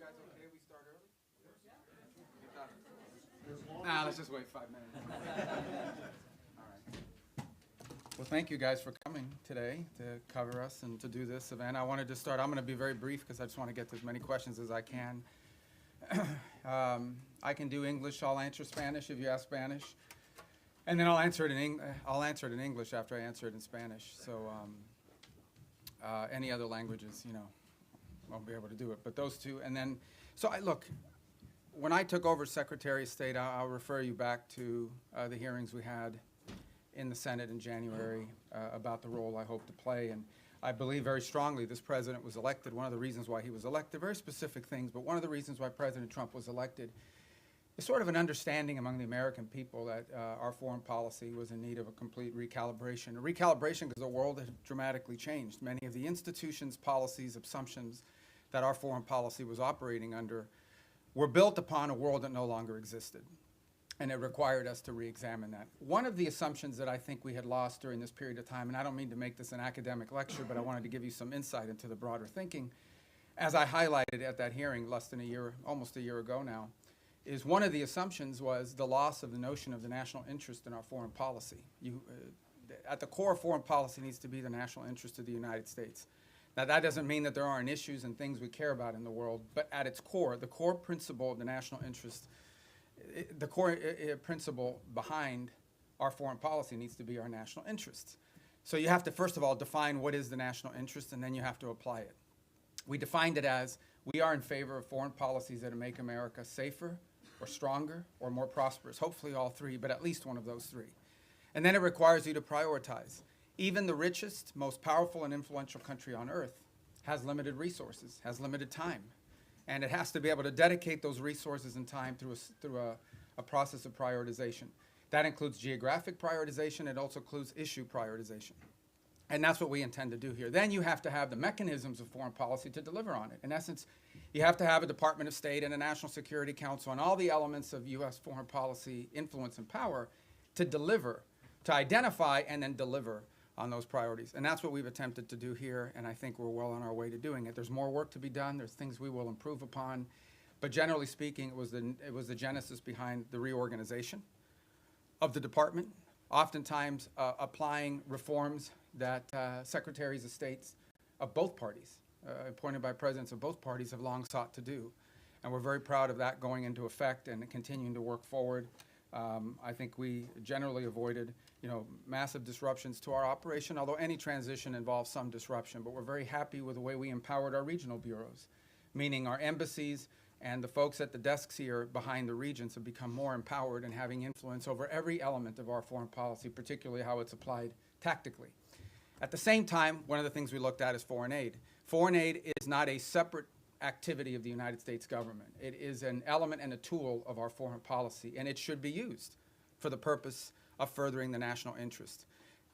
guys okay if we start early? Nah, let's just wait 5 minutes. All right. Well, thank you guys for coming today to cover us and to do this event. I wanted to start, I'm going to be very brief because I just want to get to as many questions as I can. I can do English, I'll answer Spanish if you ask Spanish. And then I'll answer it in English after I answer it in Spanish. So any other languages, you know, won't be able to do it. But those two, and then, look, when I took over Secretary of State, I'll refer you back to the hearings we had in the Senate in January about the role I hope to play. And I believe very strongly this president was elected. One of the reasons why he was elected, very specific things, but one of the reasons why President Trump was elected is sort of an understanding among the American people that our foreign policy was in need of a complete recalibration. A recalibration because the world had dramatically changed. Many of the institutions, policies, assumptions that our foreign policy was operating under were built upon a world that no longer existed. And it required us to re-examine that. One of the assumptions that I think we had lost during this period of time, and I don't mean to make this an academic lecture, but I wanted to give you some insight into the broader thinking, as I highlighted at that hearing less than a year, almost a year ago now, is one of the assumptions was the loss of the notion of the national interest in our foreign policy. At the core of foreign policy needs to be the national interest of the United States. Now, that doesn't mean that there aren't issues and things we care about in the world, but at its core, the core principle of the national interest, the core principle behind our foreign policy needs to be our national interests. So you have to, first of all, define what is the national interest, and then you have to apply it. We defined it as we are in favor of foreign policies that make America safer or stronger or more prosperous, hopefully all three, but at least one of those three. And then it requires you to prioritize. Even the richest, most powerful and influential country on earth has limited resources, has limited time. And it has to be able to dedicate those resources and time through a process of prioritization. That includes geographic prioritization. It also includes issue prioritization. And that's what we intend to do here. Then you have to have the mechanisms of foreign policy to deliver on it. In essence, you have to have a Department of State and a National Security Council and all the elements of U.S. foreign policy influence and power to deliver, to identify and then deliver on those priorities. And that's what we've attempted to do here, and I think we're well on our way to doing it. There's more work to be done. There's things we will improve upon. But generally speaking, it was the genesis behind the reorganization of the department, oftentimes applying reforms that secretaries of states of both parties, appointed by presidents of both parties, have long sought to do. And we're very proud of that going into effect and continuing to work forward. I think we generally avoided, massive disruptions to our operation, although any transition involves some disruption. But we're very happy with the way we empowered our regional bureaus, meaning our embassies and the folks at the desks here behind the regions have become more empowered and having influence over every element of our foreign policy, particularly how it's applied tactically. At the same time, one of the things we looked at is foreign aid. Foreign aid is not a separate activity of the United States government. It is an element and a tool of our foreign policy, and it should be used for the purpose of furthering the national interest.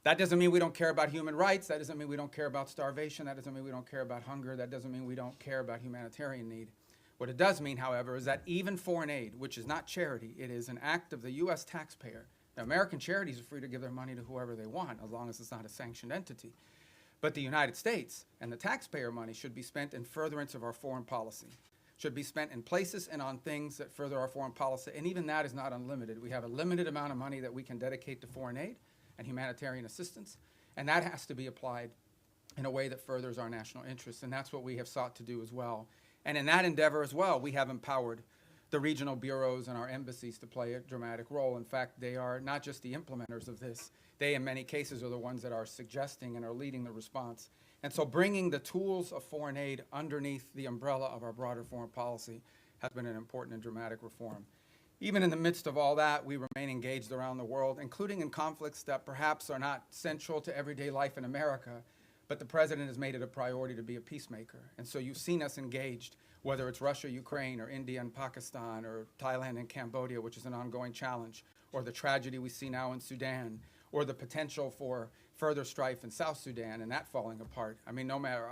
That doesn't mean we don't care about human rights. That doesn't mean we don't care about starvation. That doesn't mean we don't care about hunger. That doesn't mean we don't care about humanitarian need. What it does mean, however, is that even foreign aid, which is not charity, it is an act of the U.S. taxpayer. Now, American charities are free to give their money to whoever they want, as long as it's not a sanctioned entity. But the United States and the taxpayer money should be spent in furtherance of our foreign policy, should be spent in places and on things that further our foreign policy, and even that is not unlimited. We have a limited amount of money that we can dedicate to foreign aid and humanitarian assistance, and that has to be applied in a way that furthers our national interests, and that's what we have sought to do as well. And in that endeavor as well, we have empowered the regional bureaus and our embassies to play a dramatic role. In fact, they are not just the implementers of this. They, in many cases, are the ones that are suggesting and are leading the response. And so bringing the tools of foreign aid underneath the umbrella of our broader foreign policy has been an important and dramatic reform. Even in the midst of all that, we remain engaged around the world, including in conflicts that perhaps are not central to everyday life in America, but the president has made it a priority to be a peacemaker. And so you've seen us engaged, whether it's Russia, Ukraine, or India and Pakistan, or Thailand and Cambodia, which is an ongoing challenge, or the tragedy we see now in Sudan, or the potential for further strife in South Sudan and that falling apart. I mean, no matter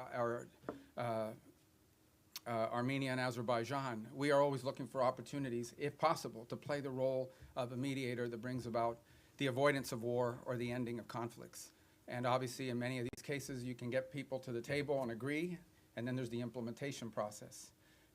Armenia and Azerbaijan, we are always looking for opportunities, if possible, to play the role of a mediator that brings about the avoidance of war or the ending of conflicts. And obviously, in many of these cases, you can get people to the table and agree, and then there's the implementation process.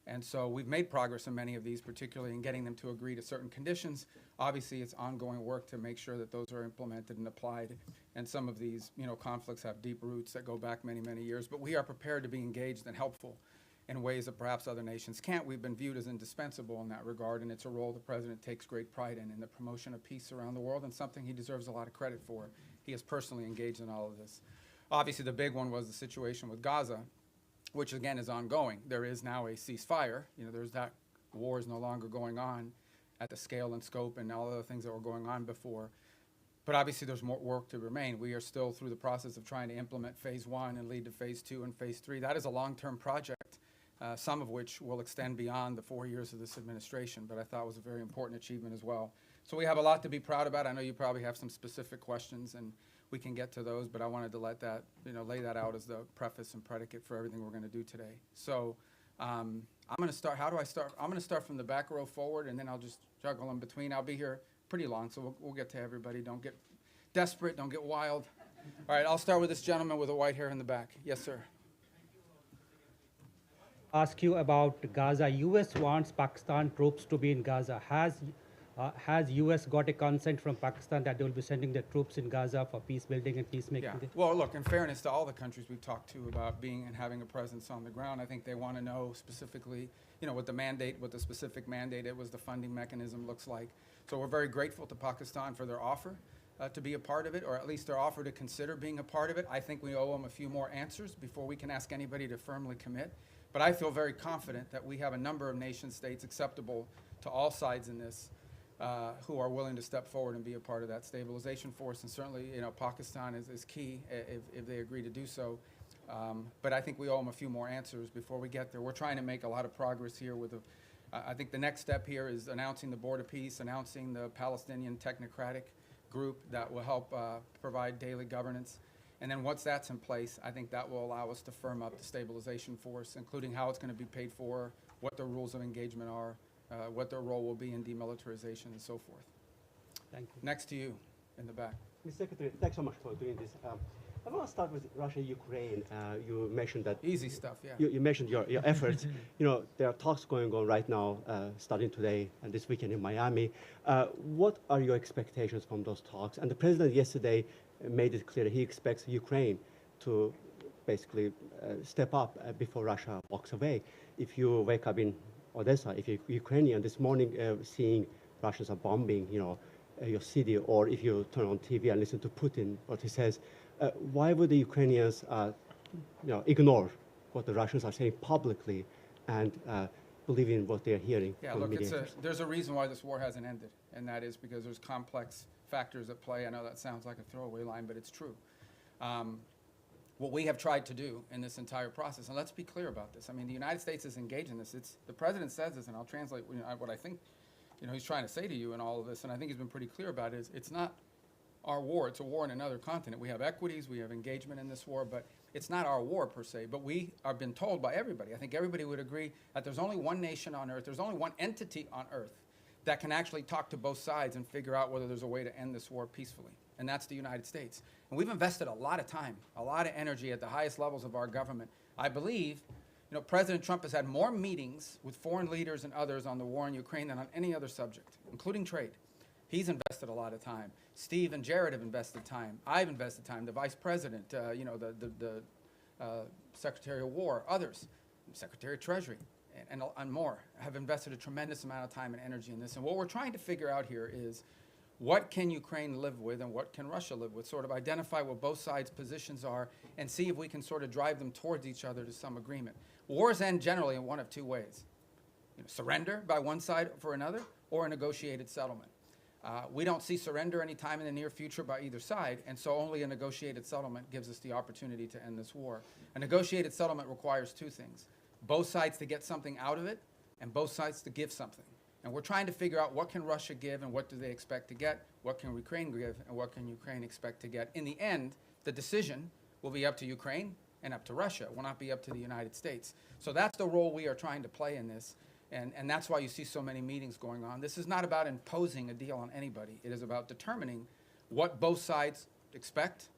And so we've made progress in many of these, particularly in getting them to agree to certain conditions. Obviously, it's ongoing work to make sure that those are implemented and applied. And some of these, conflicts have deep roots that go back many, many years. But we are prepared to be engaged and helpful in ways that perhaps other nations can't. We've been viewed as indispensable in that regard, and it's a role the president takes great pride in the promotion of peace around the world, and something he deserves a lot of credit for. He is personally engaged in all of this. Obviously, the big one was the situation with Gaza, which again is ongoing. There is now a ceasefire. There's that war is no longer going on at the scale and scope and all the things that were going on before. But obviously there's more work to remain. We are still through the process of trying to implement phase 1 and lead to phase 2 and phase 3. That is a long-term project, some of which will extend beyond the 4 years of this administration, but I thought was a very important achievement as well. So we have a lot to be proud about. I know you probably have some specific questions, and we can get to those, but I wanted to let that, lay that out as the preface and predicate for everything we're going to do today. So I'm going to start. How do I start? I'm going to start from the back row forward, and then I'll just juggle in between. I'll be here pretty long, so we'll get to everybody. Don't get desperate. Don't get wild. All right, I'll start with this gentleman with the white hair in the back. Yes, sir. Ask you about Gaza. U.S. wants Pakistan troops to be in Gaza. Has U.S. got a consent from Pakistan that they will be sending their troops in Gaza for peace building and peacemaking? Yeah. Well, look, in fairness to all the countries we've talked to about being and having a presence on the ground, I think they want to know specifically, what the mandate, what the specific mandate it was, the funding mechanism looks like. So we're very grateful to Pakistan for their offer to be a part of it, or at least their offer to consider being a part of it. I think we owe them a few more answers before we can ask anybody to firmly commit. But I feel very confident that we have a number of nation states acceptable to all sides in this who are willing to step forward and be a part of that stabilization force. And certainly, Pakistan is key if they agree to do so. But I think we owe them a few more answers before we get there. We're trying to make a lot of progress here with I think the next step here is announcing the Board of Peace, announcing the Palestinian Technocratic Group that will help provide daily governance. And then once that's in place, I think that will allow us to firm up the stabilization force, including how it's going to be paid for, what the rules of engagement are, what their role will be in demilitarization and so forth. Thank you. Next to you in the back. Mr. Secretary, thanks so much for doing this. I want to start with Russia-Ukraine. You mentioned that... Easy stuff, yeah. You mentioned your efforts. There are talks going on right now, starting today and this weekend in Miami. What are your expectations from those talks? And the president yesterday made it clear he expects Ukraine to basically step up before Russia walks away. If you wake up in Odessa, if you're Ukrainian this morning, seeing Russians are bombing, your city, or if you turn on TV and listen to Putin, what he says, why would the Ukrainians, ignore what the Russians are saying publicly and believe in what they're hearing? Yeah, from look, media? there's a reason why this war hasn't ended, and that is because there's complex factors at play. I know that sounds like a throwaway line, but it's true. What we have tried to do in this entire process, and let's be clear about this. I mean, the United States is engaged in this. The president says this, and I'll translate what I think he's trying to say to you in all of this, and I think he's been pretty clear about it, is it's not our war. It's a war in another continent. We have equities, we have engagement in this war, but it's not our war per se. But we are been told by everybody, I think everybody would agree, that there's only one nation on earth, there's only one entity on earth that can actually talk to both sides and figure out whether there's a way to end this war peacefully, and that's the United States. And we've invested a lot of time, a lot of energy at the highest levels of our government. I believe, President Trump has had more meetings with foreign leaders and others on the war in Ukraine than on any other subject, including trade. He's invested a lot of time. Steve and Jared have invested time. I've invested time. The Vice President, the Secretary of War, others, Secretary of Treasury, and more, have invested a tremendous amount of time and energy in this. And what we're trying to figure out here is, what can Ukraine live with and what can Russia live with? Sort of identify what both sides' positions are and see if we can sort of drive them towards each other to some agreement. Wars end generally in one of two ways. Surrender by one side for another, or a negotiated settlement. We don't see surrender anytime in the near future by either side, and so only a negotiated settlement gives us the opportunity to end this war. A negotiated settlement requires two things: both sides to get something out of it, and both sides to give something. And we're trying to figure out, what can Russia give and what do they expect to get? What can Ukraine give and what can Ukraine expect to get? In the end, the decision will be up to Ukraine and up to Russia. It will not be up to the United States. So that's the role we are trying to play in this. And that's why you see so many meetings going on. This is not about imposing a deal on anybody. It is about determining what both sides expect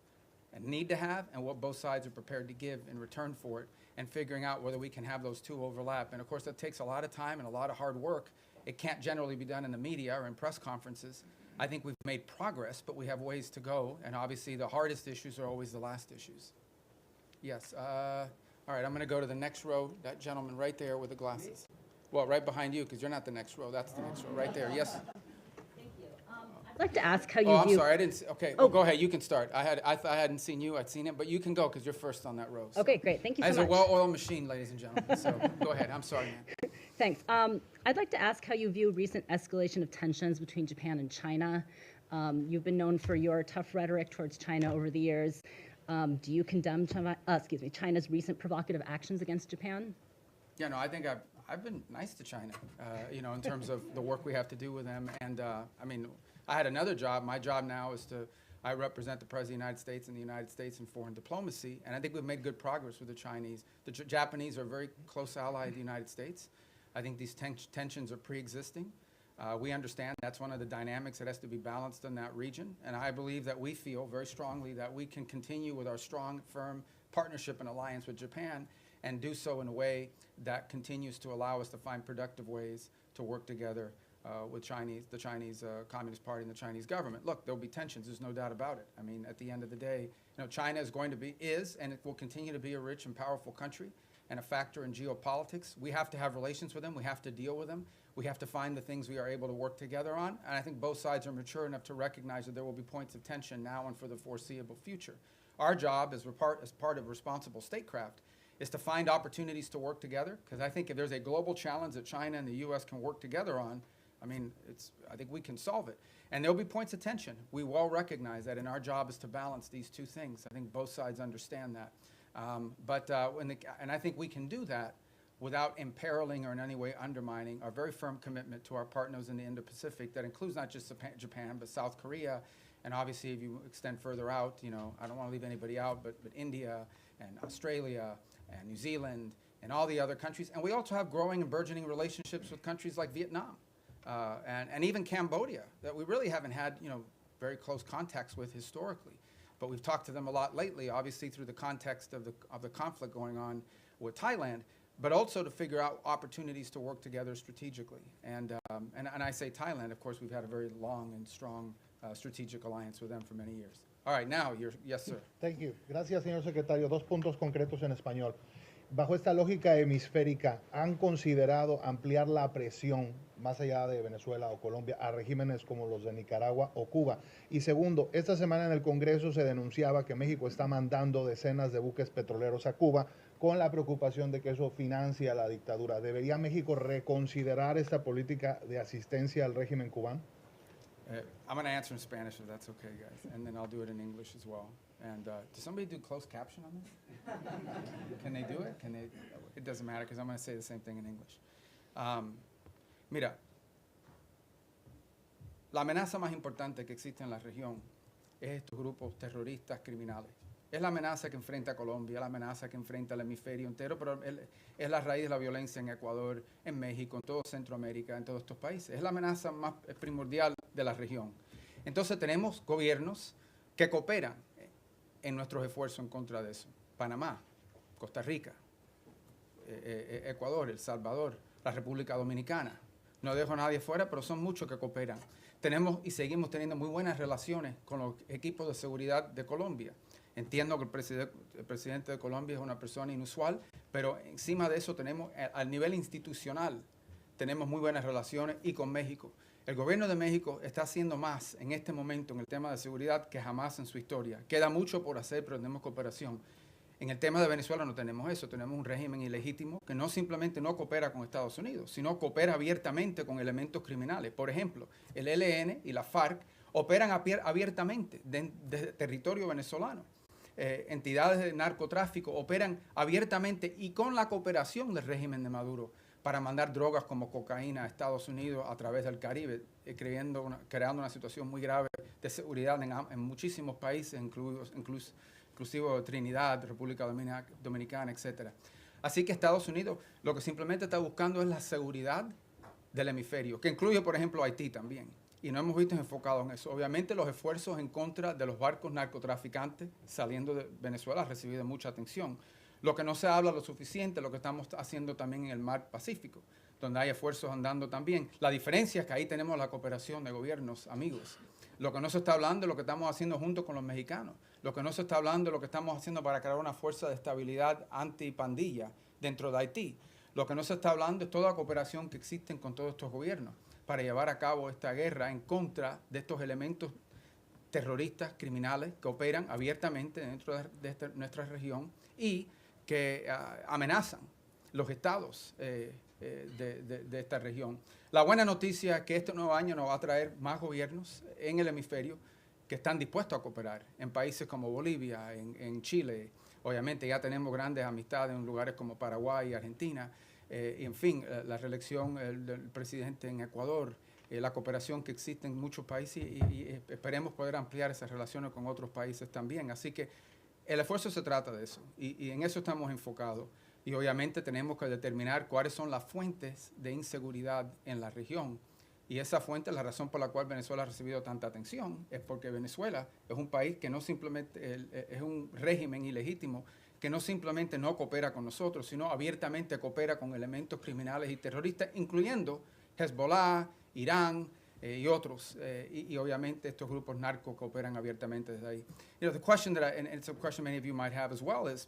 and need to have and what both sides are prepared to give in return for it, and figuring out whether we can have those two overlap. And of course, that takes a lot of time and a lot of hard work. It can't generally be done in the media or in press conferences. I think we've made progress, but we have ways to go, and obviously the hardest issues are always the last issues. Yes, all right, I'm gonna go to the next row, that gentleman right there with the glasses. Well, right behind you, because you're not the next row, that's the next row, right there, yes? I'd like to ask how you Oh, I'm view. sorry, I didn't see, okay, Oh. well, go ahead, you can start. I thought I hadn't seen you, I'd seen him, but you can go, because you're first on that row. so. Okay, great. Thank you so As much. a well-oiled machine, ladies and gentlemen, so go ahead, I'm sorry, man. Thanks. I'd like to ask how you view recent escalation of tensions between Japan and China. You've been known for your tough rhetoric towards China over the years. Do you condemn China's recent provocative actions against Japan? Yeah, no, I think I've been nice to China, you know, in terms of the work we have to do with them. And I mean, I had another job. My job now is I represent the President of the United States in the United States in foreign diplomacy. And I think we've made good progress with the Chinese. The Japanese are a very close ally of the United States. I think these tensions are pre-existing. We understand that's one of the dynamics that has to be balanced in that region. And I believe that we feel very strongly that we can continue with our strong, firm partnership and alliance with Japan and do so in a way that continues to allow us to find productive ways to work together with the Chinese Communist Party and the Chinese government. Look, there'll be tensions, there's no doubt about it. I mean, at the end of the day, you know, China is and it will continue to be a rich and powerful country and a factor in geopolitics. We have to have relations with them, we have to deal with them. We have to find the things we are able to work together on. And I think both sides are mature enough to recognize that there will be points of tension now and for the foreseeable future. Our job as part of responsible statecraft is to find opportunities to work together, because I think if there's a global challenge that China and the U.S. can work together on, I mean, I think we can solve it. And there'll be points of tension. We well recognize that, and our job is to balance these two things. I think both sides understand that. And I think we can do that without imperiling or in any way undermining our very firm commitment to our partners in the Indo-Pacific. That includes not just Japan, but South Korea, and obviously if you extend further out, you know, I don't want to leave anybody out, but India and Australia and New Zealand and all the other countries. And we also have growing and burgeoning relationships with countries like Vietnam and even Cambodia that we really haven't had, you know, very close contacts with historically. But we've talked to them a lot lately, obviously through the context of the conflict going on with Thailand, but also to figure out opportunities to work together strategically. And I say Thailand, of course, we've had a very long and strong strategic alliance with them for many years. All right, now, yes, sir. Thank you. Gracias, señor secretario. Dos puntos concretos en español. Bajo esta lógica hemisférica, ¿han considerado ampliar la presión más allá de Venezuela o Colombia a regímenes como los de Nicaragua o Cuba? Y segundo, esta semana en el Congreso se denunciaba que México está mandando decenas de buques petroleros a Cuba con la preocupación de que eso financia la dictadura. ¿Debería México reconsiderar esta política de asistencia al régimen cubano? I'm going to answer in Spanish if that's okay, guys, and then I'll do it in English as well. And does somebody do closed caption on this? Can they do it? It doesn't matter because I'm going to say the same thing in English. Mira, la amenaza más importante que existe en la región es estos grupos terroristas criminales. Es la amenaza que enfrenta Colombia, la amenaza que enfrenta el hemisferio entero, pero es la raíz de la violencia en Ecuador, en México, en toda Centroamérica, en todos estos países. Es la amenaza más primordial de la región. Entonces tenemos gobiernos que cooperan en nuestros esfuerzos en contra de eso. Panamá, Costa Rica, Ecuador, El Salvador, la República Dominicana. No dejo a nadie fuera, pero son muchos que cooperan. Tenemos y seguimos teniendo muy buenas relaciones con los equipos de seguridad de Colombia. Entiendo que el presidente de Colombia es una persona inusual, pero encima de eso tenemos, al nivel institucional, tenemos muy buenas relaciones y con México. El gobierno de México está haciendo más en este momento en el tema de seguridad que jamás en su historia. Queda mucho por hacer, pero tenemos cooperación. En el tema de Venezuela no tenemos eso, tenemos un régimen ilegítimo que no simplemente no coopera con Estados Unidos, sino coopera abiertamente con elementos criminales. Por ejemplo, el ELN y la FARC operan abiertamente desde territorio venezolano. Entidades de narcotráfico operan abiertamente y con la cooperación del régimen de Maduro para mandar drogas como cocaína a Estados Unidos a través del Caribe, creando una situación muy grave de seguridad en muchísimos países, inclusive Trinidad, República Dominicana, etc. Así que Estados Unidos lo que simplemente está buscando es la seguridad del hemisferio, que incluye, por ejemplo, Haití también. y no hemos visto enfocados en eso. Obviamente los esfuerzos en contra de los barcos narcotraficantes saliendo de Venezuela han recibido mucha atención. Lo que no se habla lo suficiente, lo que estamos haciendo también en el mar Pacífico, donde hay esfuerzos andando también. La diferencia es que ahí tenemos la cooperación de gobiernos amigos. Lo que no se está hablando es lo que estamos haciendo junto con los mexicanos. Lo que no se está hablando es lo que estamos haciendo para crear una fuerza de estabilidad antipandilla dentro de Haití. Lo que no se está hablando es toda la cooperación que existe con todos estos gobiernos para llevar a cabo esta guerra en contra de estos elementos terroristas, criminales, que operan abiertamente dentro de nuestra región y que amenazan los estados de esta región. La buena noticia es que este nuevo año nos va a traer más gobiernos en el hemisferio que están dispuestos a cooperar en países como Bolivia, en Chile. Obviamente ya tenemos grandes amistades en lugares como Paraguay y Argentina. Y en fin, la reelección del presidente en Ecuador, la cooperación que existe en muchos países y esperemos poder ampliar esas relaciones con otros países también. Así que el esfuerzo se trata de eso y en eso estamos enfocados. Y obviamente tenemos que determinar cuáles son las fuentes de inseguridad en la región. Y esa fuente, la razón por la cual Venezuela ha recibido tanta atención, es porque Venezuela es un país que no simplemente, es un régimen ilegítimo, que no simplemente no coopera con nosotros, sino abiertamente coopera con elementos criminales y terroristas, incluyendo Hezbollah, Irán y otros. Y obviamente estos grupos narcos cooperan abiertamente desde ahí. You know, the question that and it's a question many of you might have as well, is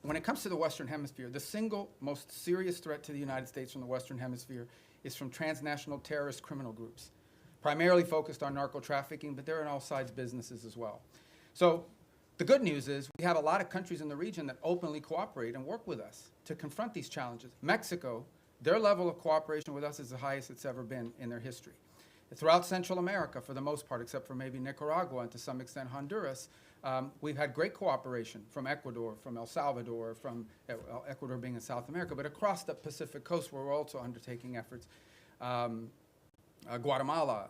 when it comes to the Western Hemisphere, the single most serious threat to the United States from the Western Hemisphere is from transnational terrorist criminal groups, primarily focused on narco trafficking, but they're in all sides businesses as well. So the good news is we have a lot of countries in the region that openly cooperate and work with us to confront these challenges. Mexico, their level of cooperation with us is the highest it's ever been in their history. Throughout Central America, for the most part, except for maybe Nicaragua and to some extent Honduras, we've had great cooperation from Ecuador, from El Salvador, from Ecuador being in South America, but across the Pacific coast where we're also undertaking efforts. Guatemala,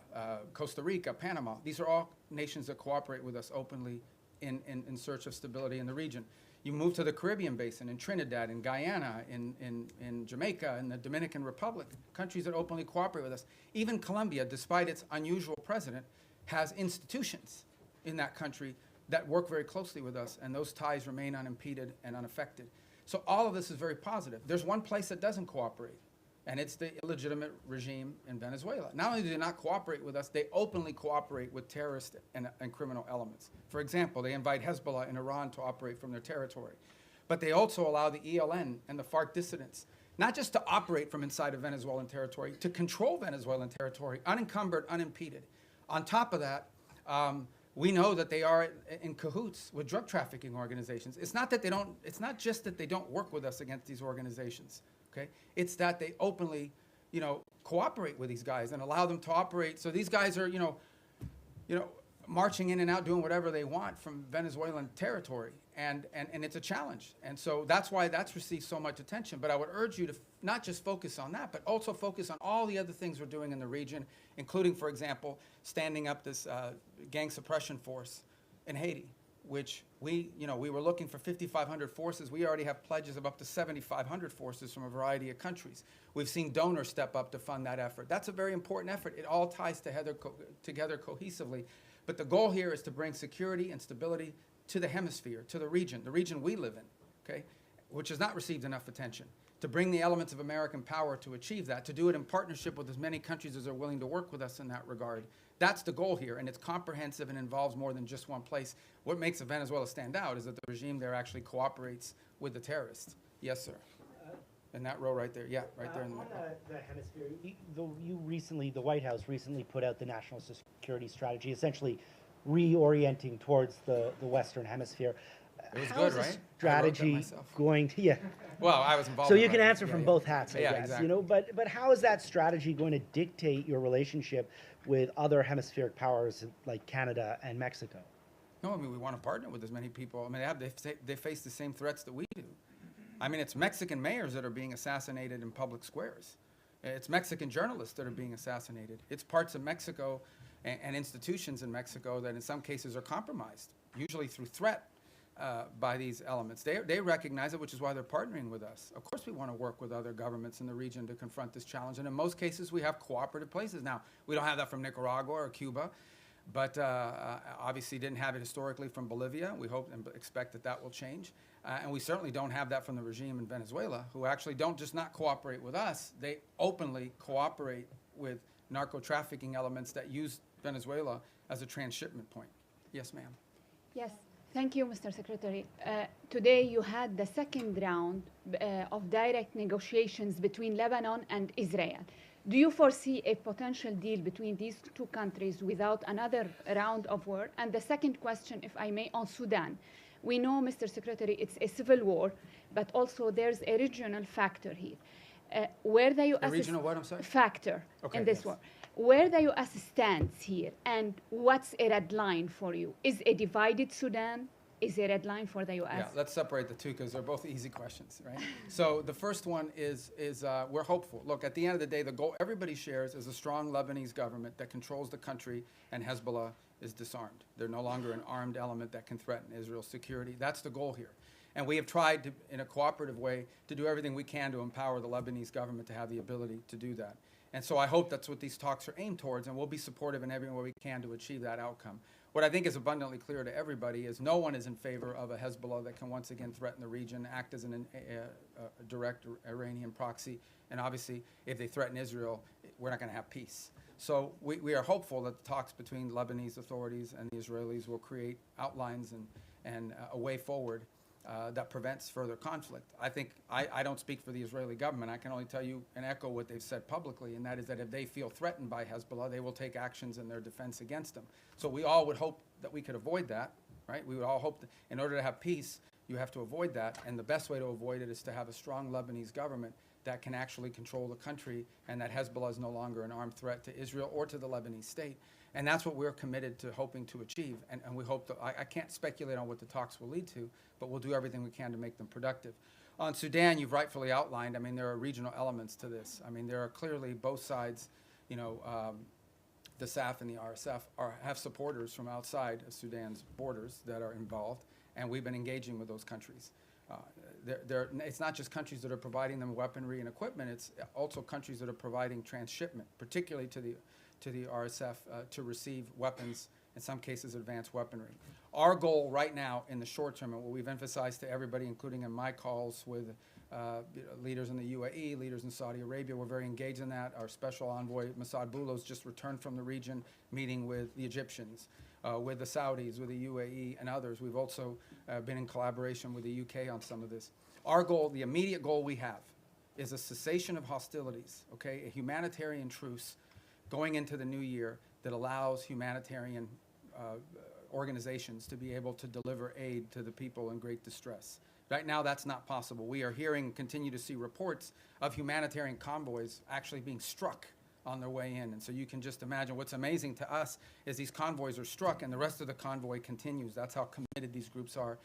Costa Rica, Panama, these are all nations that cooperate with us openly in search of stability in the region. You move to the Caribbean basin, in Trinidad, in Guyana, in Jamaica, in the Dominican Republic, countries that openly cooperate with us. Even Colombia, despite its unusual president, has institutions in that country that work very closely with us, and those ties remain unimpeded and unaffected. So all of this is very positive. There's one place that doesn't cooperate, and it's the illegitimate regime in Venezuela. Not only do they not cooperate with us, they openly cooperate with terrorist and criminal elements. For example, they invite Hezbollah in Iran to operate from their territory. But they also allow the ELN and the FARC dissidents not just to operate from inside of Venezuelan territory, to control Venezuelan territory, unencumbered, unimpeded. On top of that, we know that they are in cahoots with drug trafficking organizations. It's not just that they don't work with us against these organizations. Okay? It's that they openly, cooperate with these guys and allow them to operate. So these guys are, marching in and out, doing whatever they want from Venezuelan territory, and it's a challenge. And so that's why that's received so much attention. But I would urge you to not just focus on that, but also focus on all the other things we're doing in the region, including, for example, standing up this gang suppression force in Haiti, which we were looking for 5,500 forces. We already have pledges of up to 7,500 forces from a variety of countries. We've seen donors step up to fund that effort. That's a very important effort. It all ties together cohesively. But the goal here is to bring security and stability to the hemisphere, to the region we live in, okay, which has not received enough attention. To bring the elements of American power to achieve that, to do it in partnership with as many countries as are willing to work with us in that regard. That's the goal here, and it's comprehensive and involves more than just one place. What makes Venezuela stand out is that the regime there actually cooperates with the terrorists. Yes, sir. In that row right there. Yeah, right there in the middle. The hemisphere, the White House recently put out the national security strategy, essentially reorienting towards the Western Hemisphere. It was How good, is right? this strategy going to, yeah. Well, I was involved So in you can writing it. answer Yeah, from yeah. both hats, I Yeah, guess, exactly. but how is that strategy going to dictate your relationship with other hemispheric powers like Canada and Mexico? No, I mean, we want to partner with as many people. I mean, they face the same threats that we do. I mean, it's Mexican mayors that are being assassinated in public squares. It's Mexican journalists that are being assassinated. It's parts of Mexico and institutions in Mexico that in some cases are compromised, usually through threat. by these elements. They recognize it, which is why they're partnering with us. Of course, we want to work with other governments in the region to confront this challenge. And in most cases, we have cooperative places. Now, we don't have that from Nicaragua or Cuba, but obviously didn't have it historically from Bolivia. We hope and expect that that will change. And we certainly don't have that from the regime in Venezuela, who actually don't just not cooperate with us, they openly cooperate with narco-trafficking elements that use Venezuela as a transshipment point. Yes, ma'am. Yes, thank you, Mr. Secretary. Today you had the second round of direct negotiations between Lebanon and Israel. Do you foresee a potential deal between these two countries without another round of war? And the second question, if I may, on Sudan. We know, Mr. Secretary, it's a civil war, but also there's a regional factor here. Where the U.S. A regional what, I'm sorry? Factor Okay, in this yes. war. Where the U.S. stands here, and what's a red line for you? Is a divided Sudan is a red line for the U.S.? Yeah, let's separate the two because they're both easy questions, right? So the first one is we're hopeful. Look, at the end of the day, the goal everybody shares is a strong Lebanese government that controls the country, and Hezbollah is disarmed. They're no longer an armed element that can threaten Israel's security. That's the goal here. And we have tried to, in a cooperative way, to do everything we can to empower the Lebanese government to have the ability to do that. And so I hope that's what these talks are aimed towards, and we'll be supportive in every way we can to achieve that outcome. What I think is abundantly clear to everybody is no one is in favor of a Hezbollah that can once again threaten the region, act as a direct Iranian proxy, and obviously, if they threaten Israel, we're not going to have peace. So we are hopeful that the talks between Lebanese authorities and the Israelis will create outlines and a way forward that prevents further conflict. I think I don't speak for the Israeli government. I can only tell you and echo what they've said publicly, and that is that if they feel threatened by Hezbollah, they will take actions in their defense against them. So we all would hope that we could avoid that, right? We would all hope that in order to have peace, you have to avoid that, and the best way to avoid it is to have a strong Lebanese government that can actually control the country, and that Hezbollah is no longer an armed threat to Israel or to the Lebanese state. And that's what we're committed to hoping to achieve. And we hope that, I can't speculate on what the talks will lead to, but we'll do everything we can to make them productive. On Sudan, you've rightfully outlined, I mean, there are regional elements to this. I mean, there are clearly both sides, you know, the SAF and the RSF have supporters from outside of Sudan's borders that are involved, and we've been engaging with those countries. It's not just countries that are providing them weaponry and equipment, it's also countries that are providing transshipment, particularly to the RSF to receive weapons, in some cases advanced weaponry. Our goal right now in the short term, and what we've emphasized to everybody, including in my calls with leaders in the UAE, leaders in Saudi Arabia, we're very engaged in that. Our special envoy, Mossad Boulos, just returned from the region, meeting with the Egyptians, with the Saudis, with the UAE, and others. We've also been in collaboration with the UK on some of this. Our goal, the immediate goal we have, is a cessation of hostilities, okay? A humanitarian truce going into the new year that allows humanitarian organizations to be able to deliver aid to the people in great distress. Right now, that's not possible. We are hearing, continue to see reports of humanitarian convoys actually being struck on their way in. And so you can just imagine what's amazing to us is these convoys are struck and the rest of the convoy continues. That's how committed these groups are.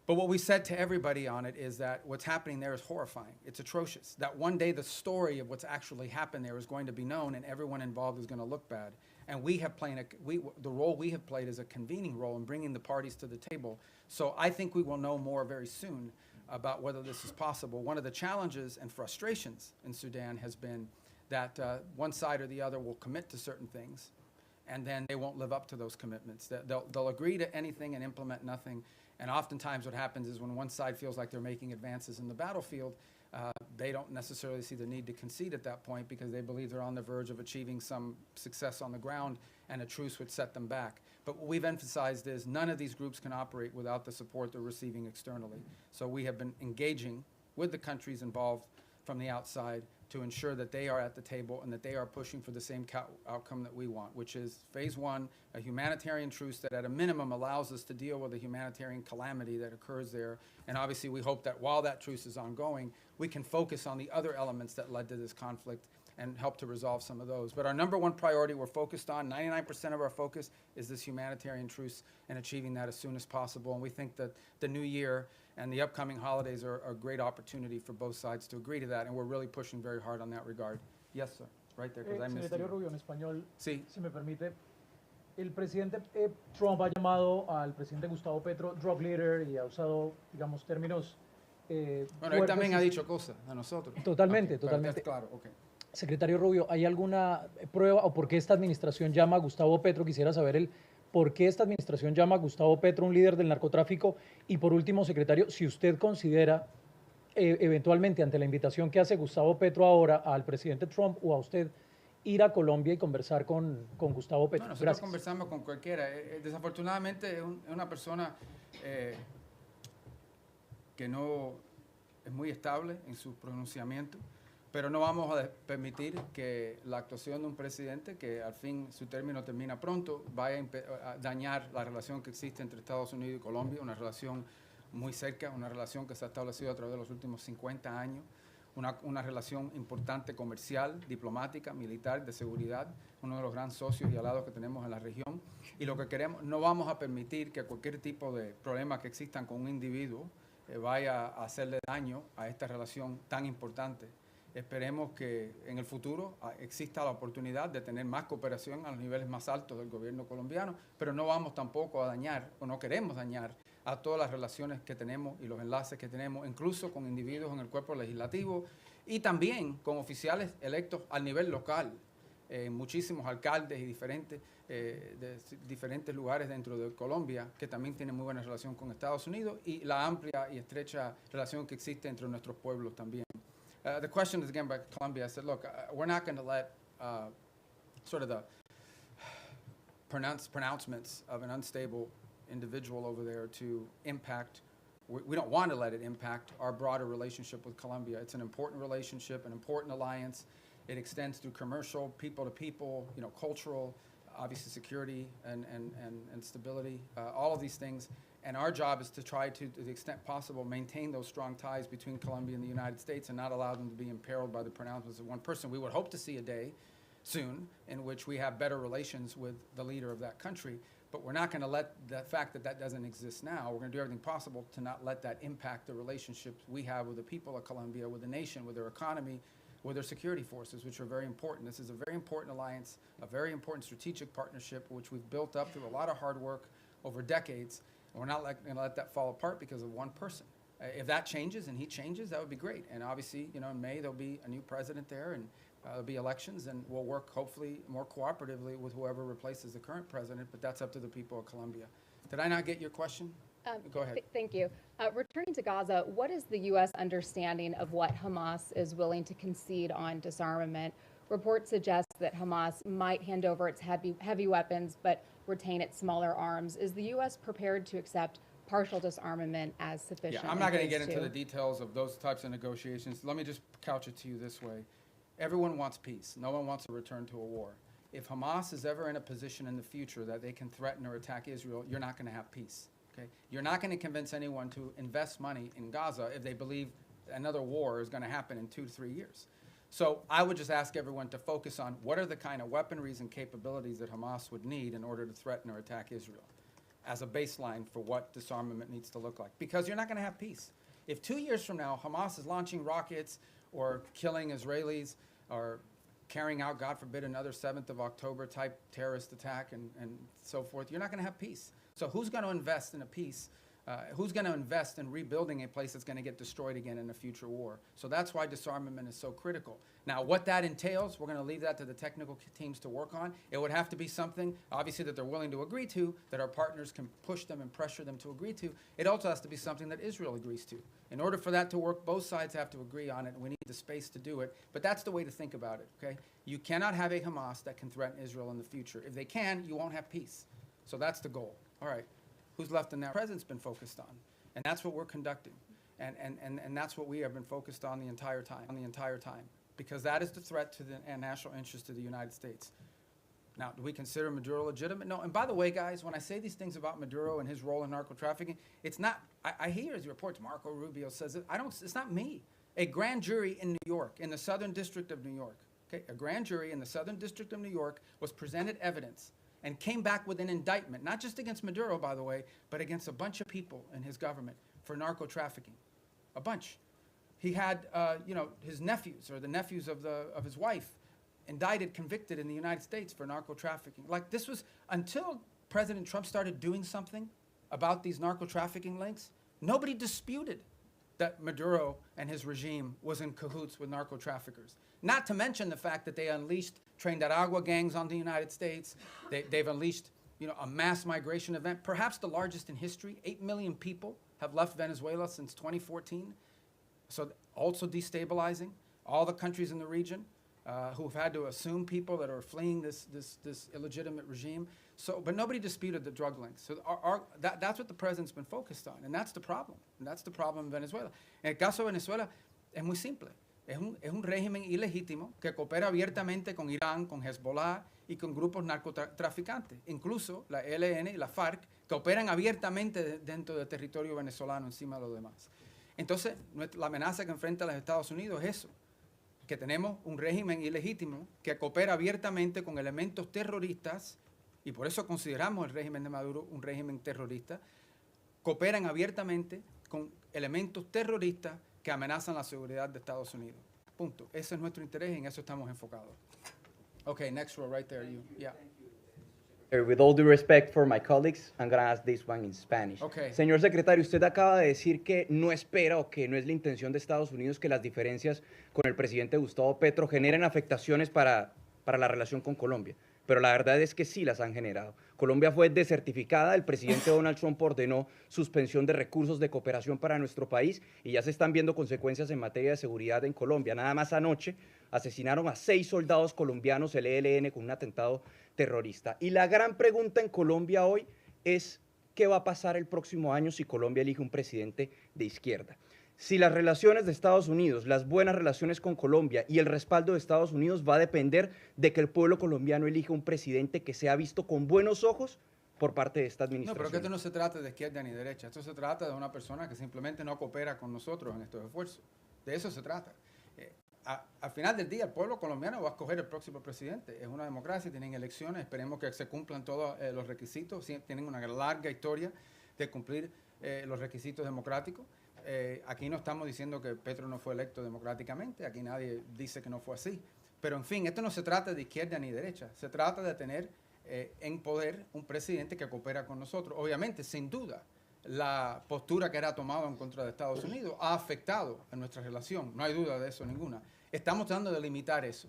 But what we said to everybody on it is that what's happening there is horrifying. It's atrocious. That one day the story of what's actually happened there is going to be known and everyone involved is going to look bad. And we have played the role we have played is a convening role in bringing the parties to the table. So I think we will know more very soon about whether this is possible. One of the challenges and frustrations in Sudan has been that one side or the other will commit to certain things and then they won't live up to those commitments. They'll agree to anything and implement nothing. And oftentimes what happens is when one side feels like they're making advances in the battlefield, they don't necessarily see the need to concede at that point because they believe they're on the verge of achieving some success on the ground and a truce would set them back. But what we've emphasized is none of these groups can operate without the support they're receiving externally. So we have been engaging with the countries involved from the outside to ensure that they are at the table and that they are pushing for the same outcome that we want, which is phase one, a humanitarian truce that at a minimum allows us to deal with the humanitarian calamity that occurs there. And obviously we hope that while that truce is ongoing, we can focus on the other elements that led to this conflict and help to resolve some of those. But our number one priority we're focused on, 99% of our focus is this humanitarian truce and achieving that as soon as possible. And we think that the new year and the upcoming holidays are a great opportunity for both sides to agree to that, and we're really pushing very hard on that regard. Yes, sir. Right there, because I missed Secretario you. Rubio, en español, Sí. si me permite. El presidente Trump ha llamado al presidente Gustavo Petro drug leader y ha usado, digamos, términos Bueno, él también fuertes ha y- dicho cosas a nosotros. Totalmente, Ok, pero totalmente. Claro, ok. Secretario Rubio, ¿hay alguna prueba o por qué esta administración llama a Gustavo Petro? Quisiera saber el por qué esta administración llama a Gustavo Petro un líder del narcotráfico. Y por último, secretario, si usted considera eventualmente ante la invitación que hace Gustavo Petro ahora al presidente Trump o a usted ir a Colombia y conversar con Gustavo Petro. No, nosotros Gracias. conversamos con cualquiera. Desafortunadamente es una persona que no es muy estable en su pronunciamiento, pero no vamos a permitir que la actuación de un presidente, que al fin su término termina pronto, vaya a dañar la relación que existe entre Estados Unidos y Colombia, una relación muy cerca, una relación que se ha establecido a través de los últimos 50 años, una relación importante comercial, diplomática, militar, de seguridad, uno de los grandes socios y aliados que tenemos en la región. Y lo que queremos, no vamos a permitir que cualquier tipo de problema que existan con un individuo vaya a hacerle daño a esta relación tan importante. Esperemos que en el futuro exista la oportunidad de tener más cooperación a los niveles más altos del gobierno colombiano, pero no vamos tampoco a dañar, o no queremos dañar, a todas las relaciones que tenemos y los enlaces que tenemos, incluso con individuos en el cuerpo legislativo y también con oficiales electos al nivel local, muchísimos alcaldes y de diferentes lugares dentro de Colombia que también tienen muy buena relación con Estados Unidos y la amplia y estrecha relación que existe entre nuestros pueblos también. The question is again by Colombia. I said, look, we're not going to let sort of the pronouncements of an unstable individual over there to impact. We don't want to let it impact our broader relationship with Colombia. It's an important relationship, an important alliance. It extends through commercial, people to people, cultural, obviously security and stability, all of these things. And our job is to try to the extent possible, maintain those strong ties between Colombia and the United States and not allow them to be imperiled by the pronouncements of one person. We would hope to see a day soon in which we have better relations with the leader of that country, but we're not going to let the fact that that doesn't exist now, we're going to do everything possible to not let that impact the relationships we have with the people of Colombia, with the nation, with their economy, with their security forces, which are very important. This is a very important alliance, a very important strategic partnership, which we've built up through a lot of hard work over decades. And we're not going to let that fall apart because of one person. If that changes and he changes, that would be great. And obviously, in May, there'll be a new president there and there'll be elections and we'll work hopefully more cooperatively with whoever replaces the current president, but that's up to the people of Colombia. Did I not get your question? Go ahead. Thank you. Returning to Gaza, what is the U.S. understanding of what Hamas is willing to concede on disarmament? Reports suggest that Hamas might hand over its heavy weapons, but retain its smaller arms. Is the U.S. prepared to accept partial disarmament as sufficient? Yeah, I'm not going to get into the details of those types of negotiations. Let me just couch it to you this way. Everyone wants peace. No one wants to return to a war. If Hamas is ever in a position in the future that they can threaten or attack Israel, you're not going to have peace. Okay? You're not going to convince anyone to invest money in Gaza if they believe another war is going to happen in 2 to 3 years. So I would just ask everyone to focus on what are the kind of weaponries and capabilities that Hamas would need in order to threaten or attack Israel as a baseline for what disarmament needs to look like. Because you're not going to have peace. If 2 years from now Hamas is launching rockets or killing Israelis or carrying out, God forbid, another 7th of October type terrorist attack and so forth, you're not going to have peace. So who's going to invest in a peace? Who's going to invest in rebuilding a place that's going to get destroyed again in a future war? So that's why disarmament is so critical. Now, what that entails, we're going to leave that to the technical teams to work on. It would have to be something, obviously, that they're willing to agree to, that our partners can push them and pressure them to agree to. It also has to be something that Israel agrees to. In order for that to work, both sides have to agree on it, and we need the space to do it. But that's the way to think about it, okay? You cannot have a Hamas that can threaten Israel in the future. If they can, you won't have peace. So that's the goal. All right. Who's left in that? The president's been focused on, and that's what we're conducting, and that's what we have been focused on the entire time, because that is the threat to the national interest of the United States. Now, do we consider Maduro legitimate? No. And by the way, guys, when I say these things about Maduro and his role in narco trafficking, it's not. I hear his reports. Marco Rubio says it. It's not me. A grand jury in New York, in the Southern District of New York, okay, a grand jury in the Southern District of New York was presented evidence and came back with an indictment, not just against Maduro, by the way, but against a bunch of people in his government for narco trafficking, a bunch. He had, his nephews or the nephews of his wife indicted, convicted in the United States for narco trafficking. Like this was, until President Trump started doing something about these narco trafficking links, nobody disputed that Maduro and his regime was in cahoots with narco traffickers. Not to mention the fact that they unleashed Trinidad gangs on the United States. They've unleashed, you know, a mass migration event, perhaps the largest in history. 8 million people have left Venezuela since 2014. So also destabilizing all the countries in the region who've had to assume people that are fleeing this illegitimate regime. So, but nobody disputed the drug links. So that's what the president's been focused on, and that's the problem. And that's the problem in Venezuela. En el caso de Venezuela, es muy simple. Es un régimen ilegítimo que coopera abiertamente con Irán, con Hezbollah y con grupos narcotraficantes. Incluso la ELN y la FARC, que operan abiertamente dentro del territorio venezolano encima de los demás. Entonces, la amenaza que enfrenta los Estados Unidos es eso, que tenemos un régimen ilegítimo que coopera abiertamente con elementos terroristas, y por eso consideramos el régimen de Maduro un régimen terrorista, cooperan abiertamente con elementos terroristas que amenazan la seguridad de Estados Unidos. Punto. Ese es nuestro interés y en eso estamos enfocados. Okay, next row right there, you. Yeah. With all due respect for my colleagues, I'm going to ask this one in Spanish. Okay. Señor secretario, usted acaba de decir que no espera o que no es la intención de Estados Unidos que las diferencias con el presidente Gustavo Petro generen afectaciones para la relación con Colombia. Pero la verdad es que sí las han generado. Colombia fue desertificada, el presidente Donald Trump ordenó suspensión de recursos de cooperación para nuestro país y ya se están viendo consecuencias en materia de seguridad en Colombia. Nada más anoche asesinaron a 6 soldados colombianos el ELN con un atentado terrorista. Y la gran pregunta en Colombia hoy es ¿qué va a pasar el próximo año si Colombia elige un presidente de izquierda? Si las relaciones de Estados Unidos, las buenas relaciones con Colombia y el respaldo de Estados Unidos va a depender de que el pueblo colombiano elija un presidente que sea visto con buenos ojos por parte de esta administración. No, pero que esto no se trata de izquierda ni derecha. Esto se trata de una persona que simplemente no coopera con nosotros en estos esfuerzos. De eso se trata. Al final del día, el pueblo colombiano va a escoger el próximo presidente. Es una democracia, tienen elecciones, esperemos que se cumplan todos los requisitos. Tienen una larga historia de cumplir los requisitos democráticos. Aquí no estamos diciendo que Petro no fue electo democráticamente, aquí nadie dice que no fue así. Pero en fin, esto no se trata de izquierda ni derecha, se trata de tener en poder un presidente que coopera con nosotros. Obviamente, sin duda, la postura que era tomada en contra de Estados Unidos ha afectado a nuestra relación, no hay duda de eso ninguna. Estamos tratando de limitar eso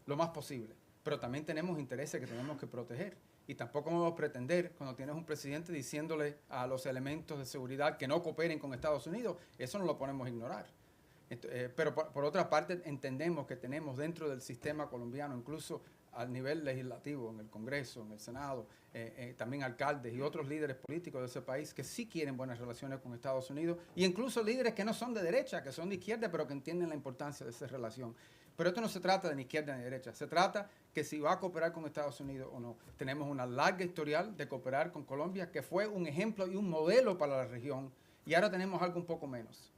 lo más posible, pero también tenemos intereses que tenemos que proteger. Y tampoco vamos a pretender, cuando tienes un presidente diciéndole a los elementos de seguridad que no cooperen con Estados Unidos, eso no lo podemos ignorar. Pero por otra parte, entendemos que tenemos dentro del sistema colombiano, incluso a nivel legislativo, en el Congreso, en el Senado, también alcaldes y otros líderes políticos de ese país que sí quieren buenas relaciones con Estados Unidos, y incluso líderes que no son de derecha, que son de izquierda, pero que entienden la importancia de esa relación. Pero esto no se trata de ni izquierda ni derecha, se trata que si va a cooperar con Estados Unidos o no. Tenemos una larga historial de cooperar con Colombia, que fue un ejemplo y un modelo para la región, y ahora tenemos algo un poco menos,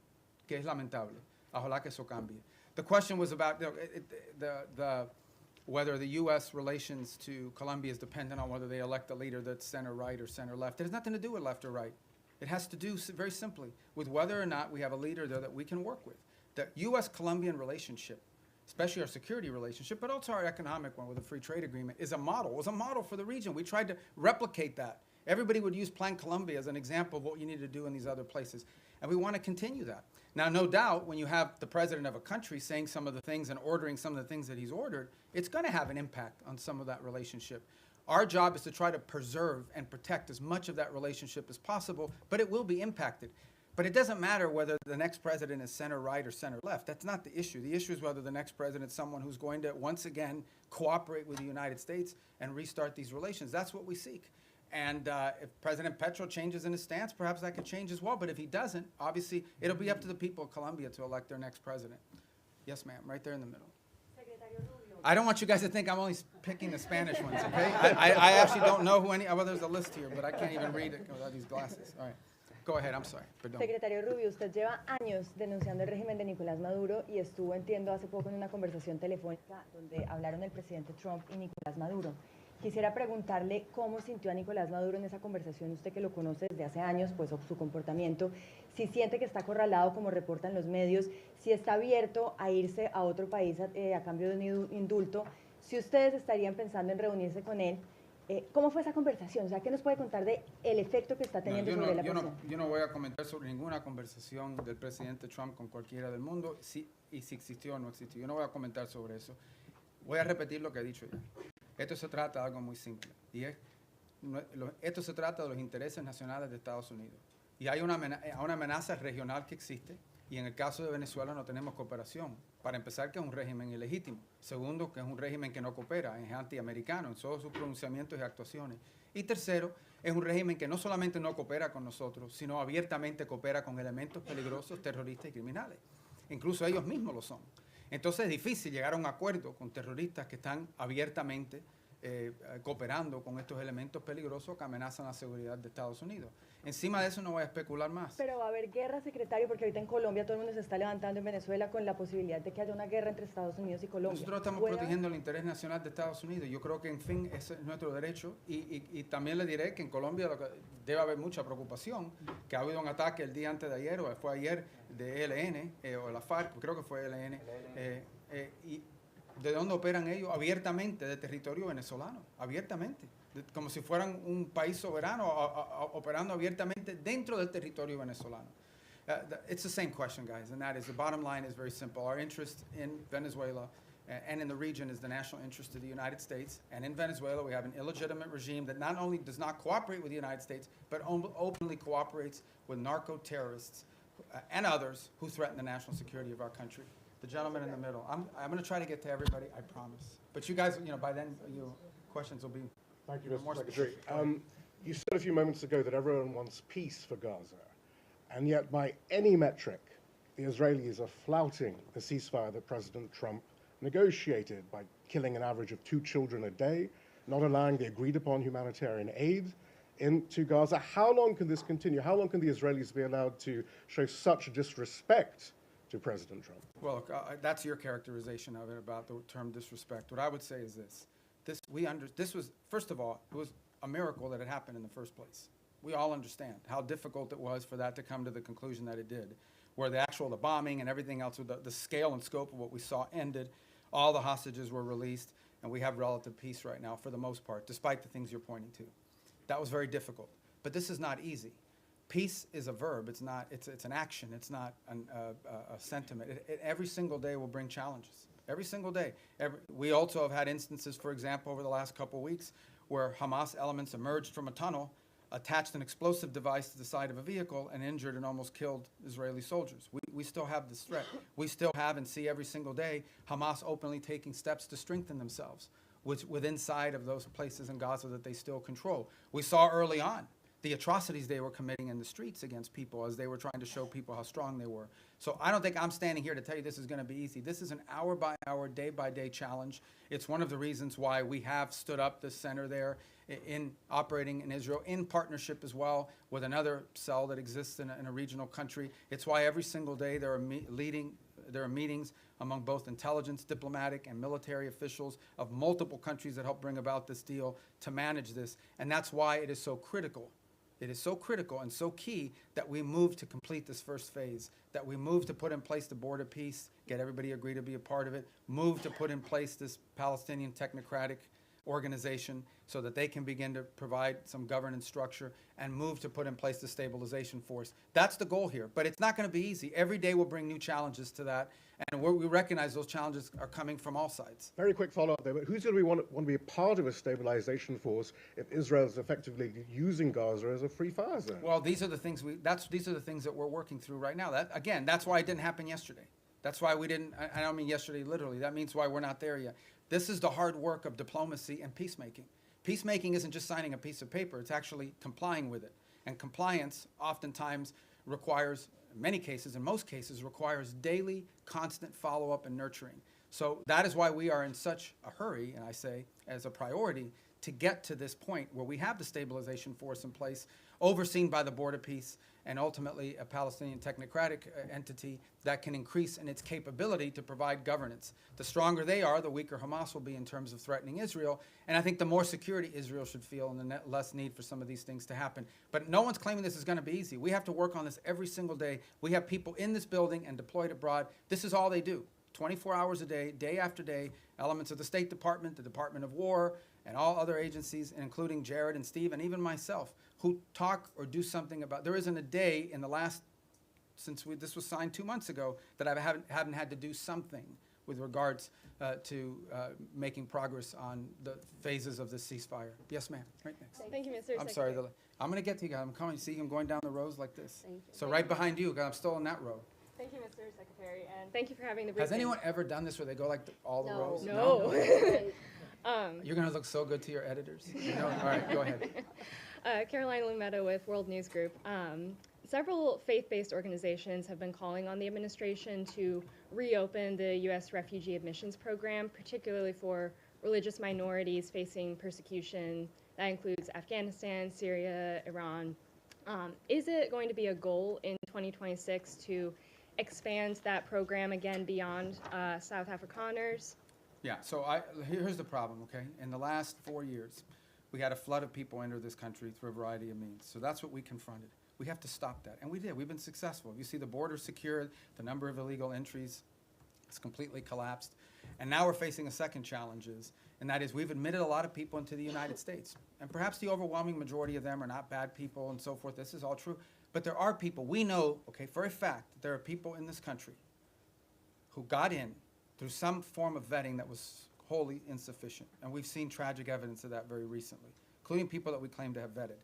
que es lamentable. Ojalá que eso cambie. The question was about whether the U.S. relations to Colombia is dependent on whether they elect a leader that's center-right or center-left. It has nothing to do with left or right. It has to do very simply with whether or not we have a leader there that we can work with. The U.S.-Colombian relationship, especially our security relationship, but also our economic one with a free trade agreement, is a model. It was a model for the region. We tried to replicate that. Everybody would use Plan Colombia as an example of what you need to do in these other places. And we want to continue that. Now, no doubt, when you have the president of a country saying some of the things and ordering some of the things that he's ordered, it's going to have an impact on some of that relationship. Our job is to try to preserve and protect as much of that relationship as possible, but it will be impacted. But it doesn't matter whether the next president is center-right or center-left. That's not the issue. The issue is whether the next president is someone who's going to, once again, cooperate with the United States and restart these relations. That's what we seek. And if President Petro changes in his stance, perhaps that could change as well. But if he doesn't, obviously, it'll be up to the people of Colombia to elect their next president. Yes, ma'am, right there in the middle. I don't want you guys to think I'm only picking the Spanish ones, okay? I actually don't know who any, well, there's a list here, but I can't even read it without these glasses. All right. Go ahead, I'm sorry. Perdón. Secretario Rubio, usted lleva años denunciando el régimen de Nicolás Maduro y estuvo, entiendo, hace poco en una conversación telefónica donde hablaron el presidente Trump y Nicolás Maduro. Quisiera preguntarle cómo sintió a Nicolás Maduro en esa conversación, usted que lo conoce desde hace años, pues su comportamiento, si siente que está acorralado como reportan los medios, si está abierto a irse a otro país a cambio de un indulto, si ustedes estarían pensando en reunirse con él, ¿cómo fue esa conversación? O sea, ¿qué nos puede contar de el efecto que está teniendo sobre la presión? Yo no voy a comentar sobre ninguna conversación del presidente Trump con cualquiera del mundo, y si existió o no existió. Yo no voy a comentar sobre eso. Voy a repetir lo que he dicho ya. Esto se trata de algo muy simple, y esto se trata de los intereses nacionales de Estados Unidos. Y hay una amenaza regional que existe, y en el caso de Venezuela no tenemos cooperación. Para empezar, que es un régimen ilegítimo. Segundo, que es un régimen que no coopera, es antiamericano en todos sus pronunciamientos y actuaciones. Y tercero, es un régimen que no solamente no coopera con nosotros, sino abiertamente coopera con elementos peligrosos, terroristas y criminales. Incluso ellos mismos lo son. Entonces es difícil llegar a un acuerdo con terroristas que están abiertamente cooperando con estos elementos peligrosos que amenazan la seguridad de Estados Unidos. Encima de eso no voy a especular más. Pero va a haber guerra, secretario, porque ahorita en Colombia todo el mundo se está levantando en Venezuela con la posibilidad de que haya una guerra entre Estados Unidos y Colombia. Nosotros estamos protegiendo el interés nacional de Estados Unidos. Yo creo que, en fin, ese es nuestro derecho. Y también le diré que en Colombia debe haber mucha preocupación, que ha habido un ataque el día antes de ayer, o fue ayer, de ELN, o la FARC, creo que fue ELN, y ¿de dónde operan ellos? Abiertamente, de territorio venezolano, abiertamente, como si fueran un país soberano, operando abiertamente dentro del territorio venezolano. It's the same question, guys, and that is, the bottom line is very simple. Our interest in Venezuela and in the region is the national interest of the United States, and in Venezuela we have an illegitimate regime that not only does not cooperate with the United States, but openly cooperates with narco-terrorists and others who threaten the national security of our country. The gentleman in the middle. I'm going to try to get to everybody, I promise. But you guys, by then, your questions will be Thank you, more Mr. Secretary. specific. You said a few moments ago that everyone wants peace for Gaza, and yet by any metric, the Israelis are flouting the ceasefire that President Trump negotiated by killing an average of 2 children a day, not allowing the agreed-upon humanitarian aid into Gaza. How long can this continue? How long can the Israelis be allowed to show such disrespect to President Trump? Well, look, that's your characterization of it, about the term disrespect. What I would say is this. This was, first of all, it was a miracle that it happened in the first place. We all understand how difficult it was for that to come to the conclusion that it did, where the bombing and everything else, the scale and scope of what we saw ended, all the hostages were released, and we have relative peace right now for the most part, despite the things you're pointing to. That was very difficult. But this is not easy. Peace is a verb. It's an action. It's not a sentiment. Every single day will bring challenges. Every single day. We also have had instances, for example, over the last couple of weeks, where Hamas elements emerged from a tunnel, attached an explosive device to the side of a vehicle, and injured and almost killed Israeli soldiers. We still have this threat. We still have and see every single day Hamas openly taking steps to strengthen themselves within inside of those places in Gaza that they still control. We saw early on the atrocities they were committing in the streets against people as they were trying to show people how strong they were. So I don't think I'm standing here to tell you this is going to be easy. This is an hour-by-hour, day-by-day challenge. It's one of the reasons why we have stood up this center there in operating in Israel, in partnership as well with another cell that exists in a regional country. It's why every single day there are meetings among both intelligence, diplomatic, and military officials of multiple countries that help bring about this deal to manage this. And that's why it is so critical. It is so critical and so key that we move to complete this first phase, that we move to put in place the board of peace, get everybody agree to be a part of it, move to put in place this Palestinian technocratic organization so that they can begin to provide some governance structure, and move to put in place the stabilization force. That's the goal here, but it's not going to be easy. Every day will bring new challenges to that, and we recognize those challenges are coming from all sides. Very quick follow-up there, but who's going to want to be a part of a stabilization force if Israel is effectively using Gaza as a free fire zone? Well, these are the things that we're working through right now. That's why it didn't happen yesterday. That's why we didn't, I don't mean yesterday literally, that means why we're not there yet. This is the hard work of diplomacy and peacemaking. Peacemaking isn't just signing a piece of paper, it's actually complying with it. And compliance oftentimes requires, in many cases, in most cases, requires daily, constant follow-up and nurturing. So that is why we are in such a hurry, and I say as a priority, to get to this point where we have the stabilization force in place, overseen by the Board of Peace, and ultimately a Palestinian technocratic entity that can increase in its capability to provide governance. The stronger they are, the weaker Hamas will be in terms of threatening Israel. And I think the more security Israel should feel and the less need for some of these things to happen. But no one's claiming this is going to be easy. We have to work on this every single day. We have people in this building and deployed abroad. This is all they do. 24 hours a day, day after day, elements of the State Department, the Department of War, and all other agencies, including Jared and Steve, and even myself, who talk or do something about. There isn't a day in the last, this was signed 2 months ago, that I haven't had to do something with regards to making progress on the phases of the ceasefire. Yes, ma'am. Right next. Thank you, Mr. I'm sorry. Secretary. I'm going to get to you guys. I'm coming. See, I'm going down the rows like this. Thank you. So right behind you, 'cause I'm still in that row. Thank you, Mr. Secretary, and thank you for having the Has briefing. anyone ever done this where they go like all the rows? No. You're going to look so good to your editors. You know? All right, go ahead. Caroline Lumetto with World News Group. Several faith-based organizations have been calling on the administration to reopen the U.S. refugee admissions program, particularly for religious minorities facing persecution. That includes Afghanistan, Syria, Iran. Is it going to be a goal in 2026 to expand that program again beyond South Afrikaners? Yeah, so here's the problem, okay? In the last 4 years, we had a flood of people enter this country through a variety of means. So that's what we confronted. We have to stop that, and we did. We've been successful. You see the border secured, the number of illegal entries has completely collapsed. And now we're facing a second challenge, and that is we've admitted a lot of people into the United States. And perhaps the overwhelming majority of them are not bad people and so forth. This is all true. But there are people, we know, okay, for a fact, that there are people in this country who got in through some form of vetting that was wholly insufficient. And we've seen tragic evidence of that very recently, including people that we claim to have vetted.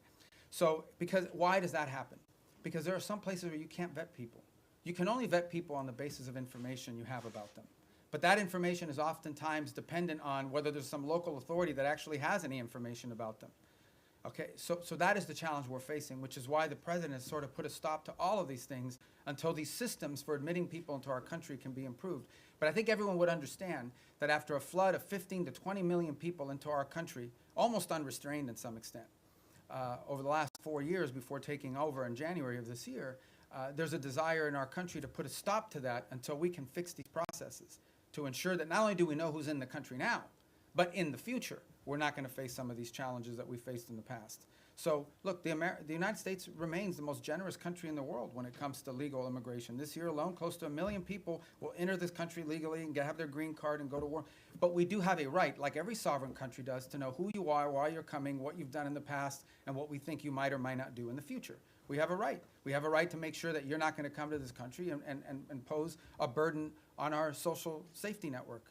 So, why does that happen? Because there are some places where you can't vet people. You can only vet people on the basis of information you have about them. But that information is oftentimes dependent on whether there's some local authority that actually has any information about them. Okay, so that is the challenge we're facing, which is why the president has sort of put a stop to all of these things until these systems for admitting people into our country can be improved. But I think everyone would understand that after a flood of 15 to 20 million people into our country, almost unrestrained in some extent, over the last 4 years before taking over in January of this year, there's a desire in our country to put a stop to that until we can fix these processes to ensure that not only do we know who's in the country now, but in the future, we're not going to face some of these challenges that we faced in the past. So, look, the United States remains the most generous country in the world when it comes to legal immigration. This year alone, close to 1 million people will enter this country legally and have their green card and go to war. But we do have a right, like every sovereign country does, to know who you are, why you're coming, what you've done in the past, and what we think you might or might not do in the future. We have a right. We have a right to make sure that you're not going to come to this country and pose a burden on our social safety network.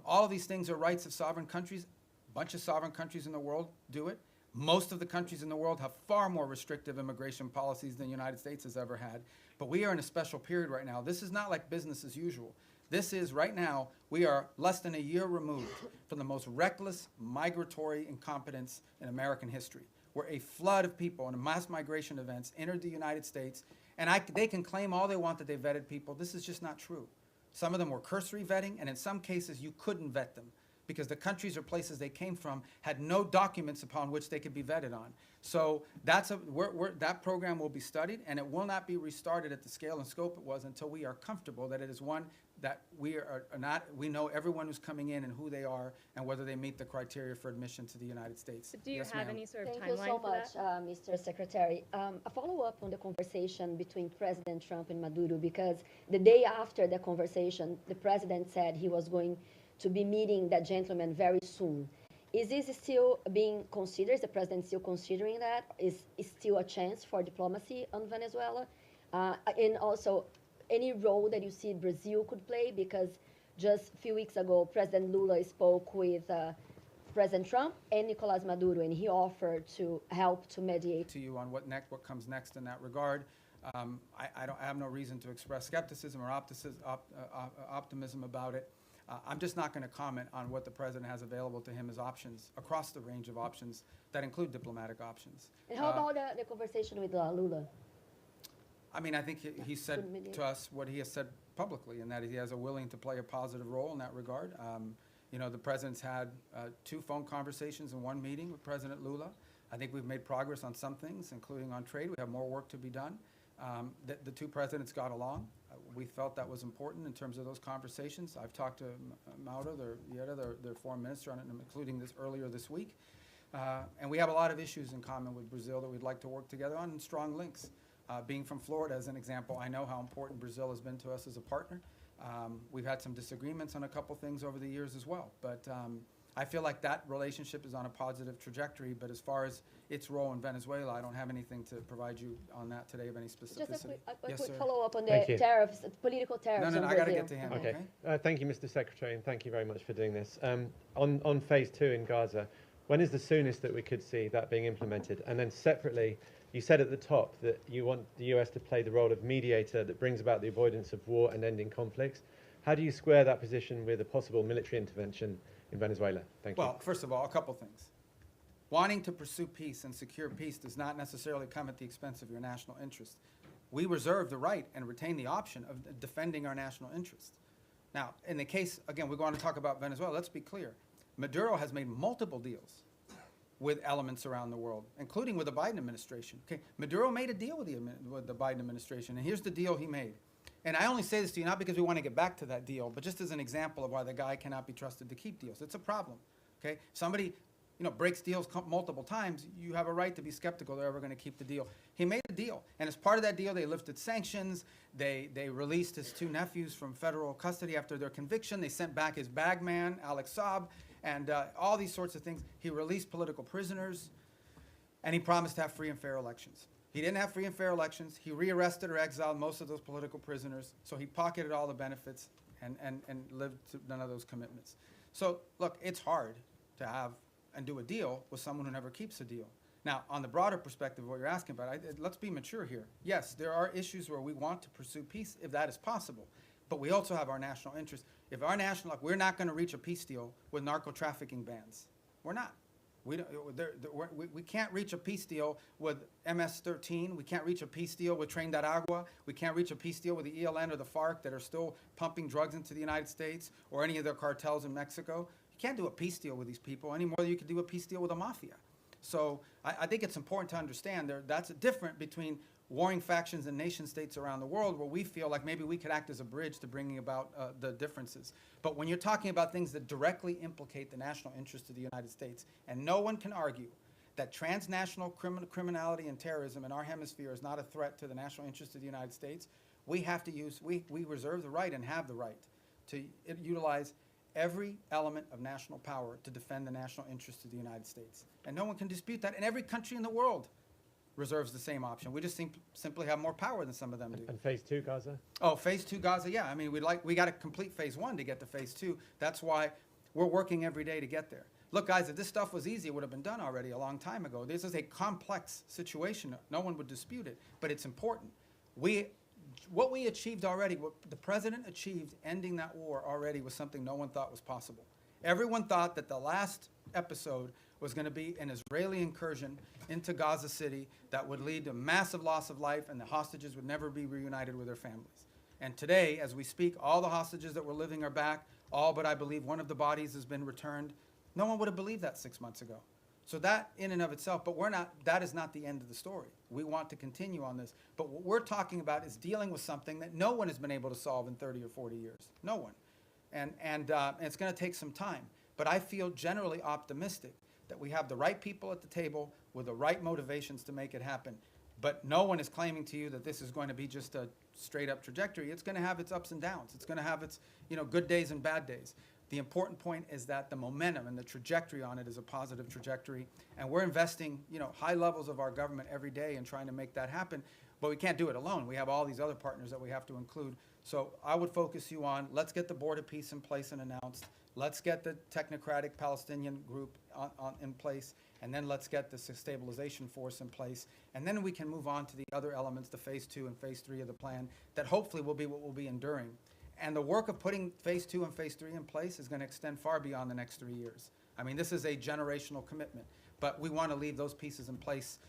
All of these things are rights of sovereign countries. A bunch of sovereign countries in the world do it. Most of the countries in the world have far more restrictive immigration policies than the United States has ever had. But we are in a special period right now. This is not like business as usual. This is, right now, we are less than a year removed from the most reckless migratory incompetence in American history, where a flood of people and mass migration events entered the United States. And they can claim all they want that they vetted people. This is just not true. Some of them were cursory vetting, and in some cases, you couldn't vet them, because the countries or places they came from had no documents upon which they could be vetted on. So that program will be studied, and it will not be restarted at the scale and scope it was until we are comfortable that it is one that we know everyone who's coming in and who they are and whether they meet the criteria for admission to the United States. Do you Yes, have ma'am. any sort of Thank you timeline so for much, that? Mr. Secretary. A follow-up on the conversation between President Trump and Maduro, because the day after the conversation, the president said he was going to be meeting that gentleman very soon. Is this still being considered? Is the president still considering that? Is still a chance for diplomacy on Venezuela? And also, any role that you see Brazil could play? Because just a few weeks ago, President Lula spoke with President Trump and Nicolás Maduro, and he offered to help to mediate. To you on what comes next in that regard. I have no reason to express skepticism or optimism about it. I'm just not going to comment on what the president has available to him as options across the range of options that include diplomatic options. And how about the conversation with Lula? I mean, I think he said to us what he has said publicly, and that he has a willing to play a positive role in that regard. The president's had 2 phone conversations and 1 meeting with President Lula. I think we've made progress on some things, including on trade. We have more work to be done. The 2 presidents got along. We felt that was important in terms of those conversations. I've talked to Mauro, their foreign minister, on it, including this earlier this week. And we have a lot of issues in common with Brazil that we'd like to work together on, and strong links. Being from Florida, as an example, I know how important Brazil has been to us as a partner. We've had some disagreements on a couple things over the years as well, but I feel like that relationship is on a positive trajectory, but as far as its role in Venezuela, I don't have anything to provide you on that today of any specificity. Just a Yes, quick sir. follow-up on Thank the you. tariffs, political tariffs No, on I got to Brazil. get to him, Okay. okay? Thank you, Mr. Secretary, and thank you very much for doing this. On phase 2 in Gaza, when is the soonest that we could see that being implemented? And then separately, you said at the top that you want the US to play the role of mediator that brings about the avoidance of war and ending conflicts. How do you square that position with a possible military intervention in Venezuela? Thank you. Well, first of all, a couple things. Wanting to pursue peace and secure peace does not necessarily come at the expense of your national interest. We reserve the right and retain the option of defending our national interest. Now, in the case, again, we're going to talk about Venezuela. Let's be clear. Maduro has made multiple deals with elements around the world, including with the Biden administration. Okay, Maduro made a deal with the Biden administration, and here's the deal he made. And I only say this to you not because we want to get back to that deal, but just as an example of why the guy cannot be trusted to keep deals. It's a problem. Okay, somebody, breaks deals multiple times. You have a right to be skeptical they're ever going to keep the deal. He made a deal, and as part of that deal, they lifted sanctions. They released his 2 nephews from federal custody after their conviction. They sent back his bagman, Alex Saab, and all these sorts of things. He released political prisoners, and he promised to have free and fair elections. He didn't have free and fair elections. He rearrested or exiled most of those political prisoners, so he pocketed all the benefits and lived to none of those commitments. So, look, it's hard to have and do a deal with someone who never keeps a deal. Now, on the broader perspective of what you're asking about, let's be mature here. Yes, there are issues where we want to pursue peace if that is possible, but we also have our national interest. If our national, we're not going to reach a peace deal with narco-trafficking bans. We're not. We can't reach a peace deal with MS-13. We can't reach a peace deal with Tren de Aragua. We can't reach a peace deal with the ELN or the FARC that are still pumping drugs into the United States or any of their cartels in Mexico. You can't do a peace deal with these people any more than you can do a peace deal with the mafia. So I think it's important to understand that's different between warring factions and nation states around the world where we feel like maybe we could act as a bridge to bringing about the differences. But when you're talking about things that directly implicate the national interest of the United States, and no one can argue that transnational criminality and terrorism in our hemisphere is not a threat to the national interest of the United States, we reserve the right and have the right to utilize every element of national power to defend the national interest of the United States. And no one can dispute that. And every country in the world reserves the same option. We just simply have more power than some of them do. And phase 2 Gaza? Oh, phase 2 Gaza, yeah. I mean, we got to complete phase 1 to get to phase 2. That's why we're working every day to get there. Look, guys, if this stuff was easy, it would have been done already a long time ago. This is a complex situation. No one would dispute it, but it's important. What we achieved already, what the president achieved ending that war already was something no one thought was possible. Everyone thought that the last episode was going to be an Israeli incursion into Gaza City that would lead to massive loss of life and the hostages would never be reunited with their families. And today, as we speak, all the hostages that were living are back, all but I believe one of the bodies has been returned. No one would have believed that 6 months ago. So that in and of itself, but that is not the end of the story. We want to continue on this. But what we're talking about is dealing with something that no one has been able to solve in 30 or 40 years. No one. And it's going to take some time. But I feel generally optimistic that we have the right people at the table with the right motivations to make it happen. But no one is claiming to you that this is going to be just a straight up trajectory. It's going to have its ups and downs. It's going to have its good days and bad days. The important point is that the momentum and the trajectory on it is a positive trajectory. And we're investing high levels of our government every day in trying to make that happen. But we can't do it alone. We have all these other partners that we have to include. So I would focus you on, let's get the board of peace in place and announced. Let's get the technocratic Palestinian group in place. And then let's get the stabilization force in place. And then we can move on to the other elements, the phase 2 and phase 3 of the plan, that hopefully will be what will be enduring. And the work of putting phase 2 and phase 3 in place is going to extend far beyond the next 3 years. I mean, this is a generational commitment. But we want to leave those pieces in place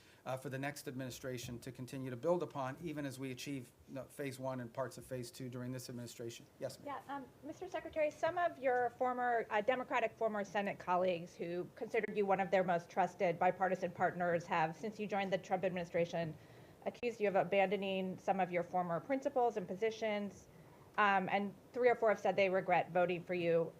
for the next administration to continue to build upon, even as we achieve phase 1 and parts of phase 2 during this administration. Yes, ma'am. Yeah, Mr. Secretary, some of your former Democratic former Senate colleagues who considered you one of their most trusted bipartisan partners have, since you joined the Trump administration, accused you of abandoning some of your former principles and positions. And 3 or 4 have said they regret voting for you.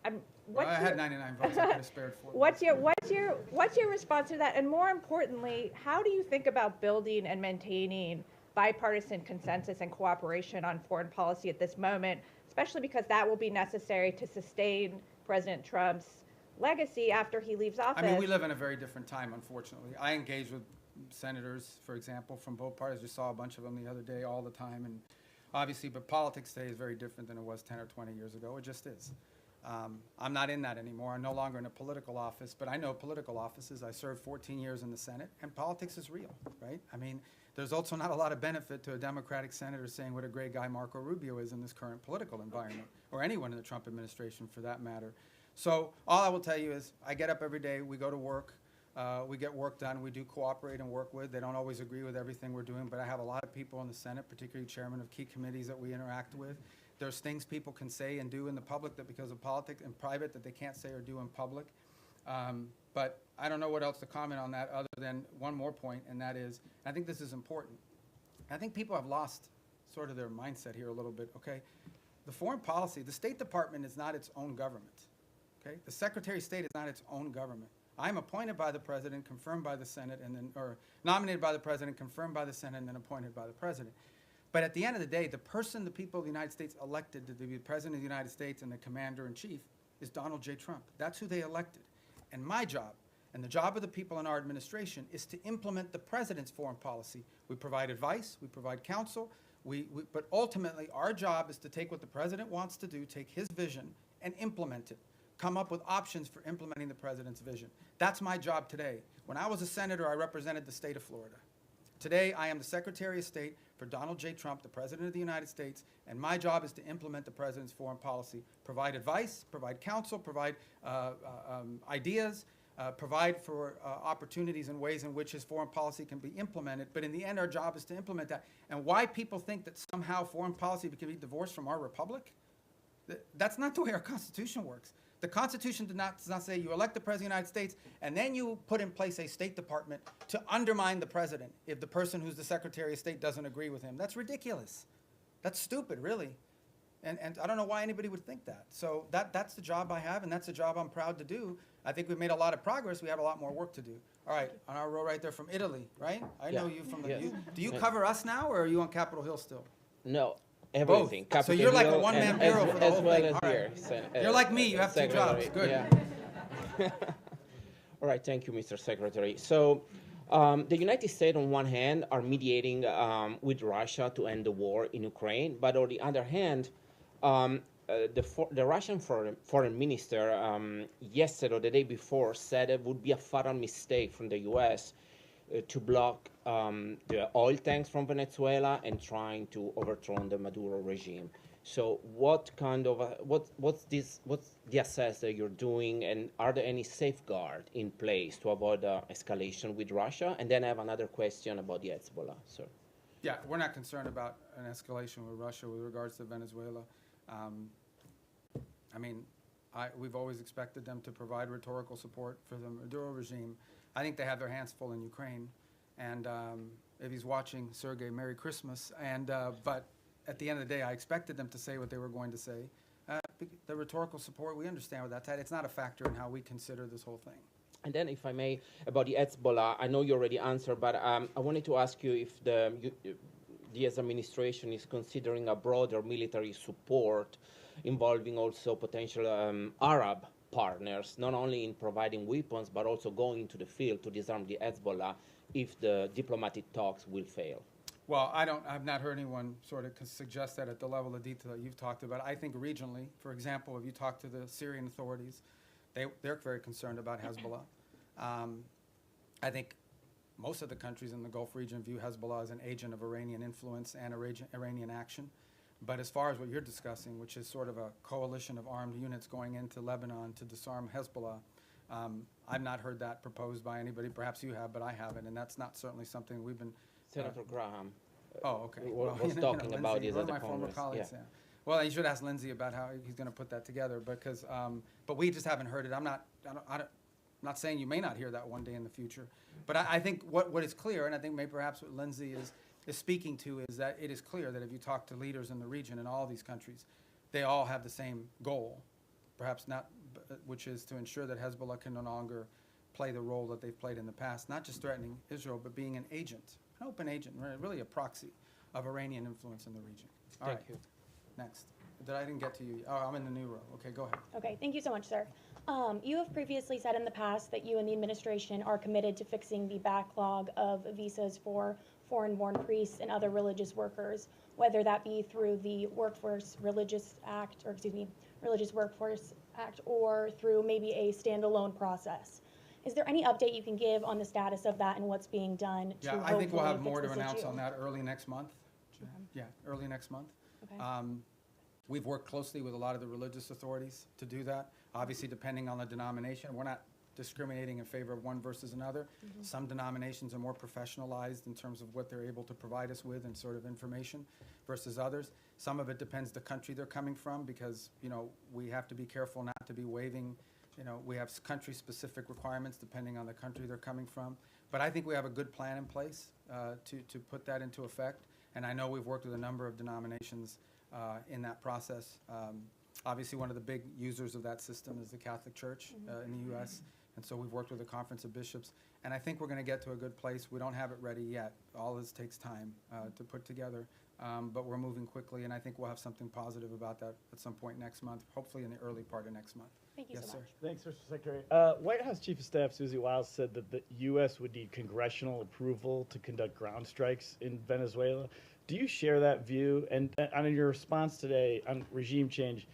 I had 99 votes. I could have spared 4. What's your response to that? And more importantly, how do you think about building and maintaining bipartisan consensus and cooperation on foreign policy at this moment, especially because that will be necessary to sustain President Trump's legacy after he leaves office. I mean, we live in a very different time, unfortunately. I engage with senators, for example, from both parties. Just saw a bunch of them the other day all the time. And obviously, but politics today is very different than it was 10 or 20 years ago. It just is. I'm not in that anymore. I'm no longer in a political office, but I know political offices. I served 14 years in the Senate, and politics is real, right? I mean, there's also not a lot of benefit to a Democratic senator saying what a great guy Marco Rubio is in this current political environment, or anyone in the Trump administration for that matter. So all I will tell you is I get up every day, we go to work, we get work done, we do cooperate and work with. They don't always agree with everything we're doing, but I have a lot of people in the Senate, particularly chairmen of key committees that we interact with. There's things people can say and do in the public that because of politics in private that they can't say or do in public. But I don't know what else to comment on that other than one more point, and that is, I think this is important. I think people have lost sort of their mindset here a little bit, okay? The foreign policy, the State Department is not its own government, okay? The Secretary of State is not its own government. I'm appointed by the President, confirmed by the Senate, and then, or nominated by the President, confirmed by the Senate, and then appointed by the President. But at the end of the day, the person the people of the United States elected to be the President of the United States and the Commander-in-Chief is Donald J. Trump. That's who they elected. And my job, and the job of the people in our administration, is to implement the President's foreign policy. We provide advice, we provide counsel, but ultimately our job is to take what the President wants to do, take his vision, and implement it. Come up with options for implementing the President's vision. That's my job today. When I was a senator, I represented the state of Florida. Today, I am the Secretary of State for Donald J. Trump, the President of the United States, and my job is to implement the President's foreign policy, provide advice, provide counsel, provide ideas, provide for opportunities and ways in which his foreign policy can be implemented. But in the end, our job is to implement that. And why people think that somehow foreign policy can be divorced from our republic, that's not the way our Constitution works. The Constitution does not say you elect the President of the United States and then you put in place a State Department to undermine the President if the person who's the Secretary of State doesn't agree with him. That's ridiculous. That's stupid, really. And I don't know why anybody would think that. So that's the job I have, and that's the job I'm proud to do. I think we've made a lot of progress. We have a lot more work to do. All right, on our row right there from Italy, right? I know you from the... Yes. Do you cover us now, or are you on Capitol Hill still? No, everything. Both. So you're like a Hill one-man and bureau for the as whole well thing. as All right. here. You're like me. You have two jobs. Good. Yeah. All right. Thank you, Mr. Secretary. So the United States, on one hand, are mediating with Russia to end the war in Ukraine. But on the other hand, the Russian foreign minister yesterday or the day before said it would be a fatal mistake from the U.S. To block the oil tanks from Venezuela and trying to overthrow the Maduro regime. So what kind of what's the assess that you're doing, and are there any safeguards in place to avoid escalation with Russia? And then I have another question about the Hezbollah, sir. Yeah, we're not concerned about an escalation with Russia with regards to Venezuela. I mean, we've always expected them to provide rhetorical support for the Maduro regime. I think they have their hands full in Ukraine. And if he's watching, Sergei, Merry Christmas. And but at the end of the day, I expected them to say what they were going to say. The rhetorical support, we understand what that's at. It's not a factor in how we consider this whole thing. And then, if I may, about the Hezbollah, I know you already answered, but I wanted to ask you if the U.S. administration is considering a broader military support involving also potential Arab partners, not only in providing weapons, but also going into the field to disarm the Hezbollah if the diplomatic talks will fail. Well, I've not heard anyone sort of suggest that at the level of detail that you've talked about. I think regionally, for example, if you talk to the Syrian authorities, they're very concerned about Hezbollah. I think most of the countries in the Gulf region view Hezbollah as an agent of Iranian influence and Iranian action. But as far as what you're discussing, which is sort of a coalition of armed units going into Lebanon to disarm Hezbollah, I've not heard that proposed by anybody. Perhaps you have, but I haven't, and that's not certainly something we've been... Senator Graham okay. was talking about this one at of the my former Congress. colleagues, yeah. Well, you should ask Lindsey about how he's going to put that together, because, but we just haven't heard it. I'm not saying you may not hear that one day in the future, but I think what is clear, and I think maybe perhaps what Lindsey is speaking to, is that it is clear that if you talk to leaders in the region in all these countries, they all have the same goal, perhaps not, which is to ensure that Hezbollah can no longer play the role that they've played in the past, not just threatening Israel, but being an agent an open agent, really a proxy of Iranian influence in the region. All Thank right. you. Next. I didn't get to you. Oh, I'm in the new row. Okay, go ahead. Okay, thank you so much, sir. You have previously said in the past that you and the administration are committed to fixing the backlog of visas for foreign-born priests and other religious workers, whether that be through the Religious Workforce Act, or through maybe a standalone process. Is there any update you can give on the status of that and what's being done to Yeah, I think we'll hopefully have more fix to this announce issue? on that early next month. Yeah, early next month. Okay. We've worked closely with a lot of the religious authorities to do that. Obviously, depending on the denomination, we're not discriminating in favor of one versus another. Some denominations are more professionalized in terms of what they're able to provide us with and sort of information versus others. Some of it depends the country they're coming from, because, you know, we have to be careful not to be waiving, you know, we have country-specific requirements depending on the country they're coming from. But I think we have a good plan in place to put that into effect. And I know we've worked with a number of denominations in that process. Obviously, one of the big users of that system is the Catholic Church in the U.S., and so we've worked with the Conference of Bishops. And I think we're going to get to a good place. We don't have it ready yet. All this takes time to put together, but we're moving quickly, and I think we'll have something positive about that at some point next month, hopefully in the early part of next month. Thank you Yes, so sir. much. Thanks, Mr. Secretary. White House Chief of Staff Susie Wiles said that the U.S. would need congressional approval to conduct ground strikes in Venezuela. Do you share that view? And on your response today on regime change,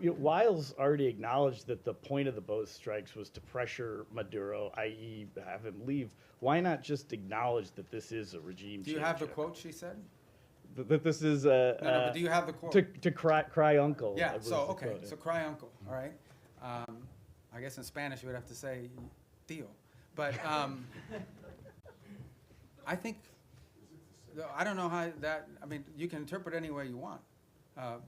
Wiles already acknowledged that the point of the boat strikes was to pressure Maduro, i.e. have him leave. Why not just acknowledge that this is a regime change? Do you have the quote she said? That this is No, but do you have the quote? to cry uncle. Yeah, was so, the okay, quote. so cry uncle, all right? I guess in Spanish you would have to say tío. But I think, I don't know how that, I mean, you can interpret any way you want.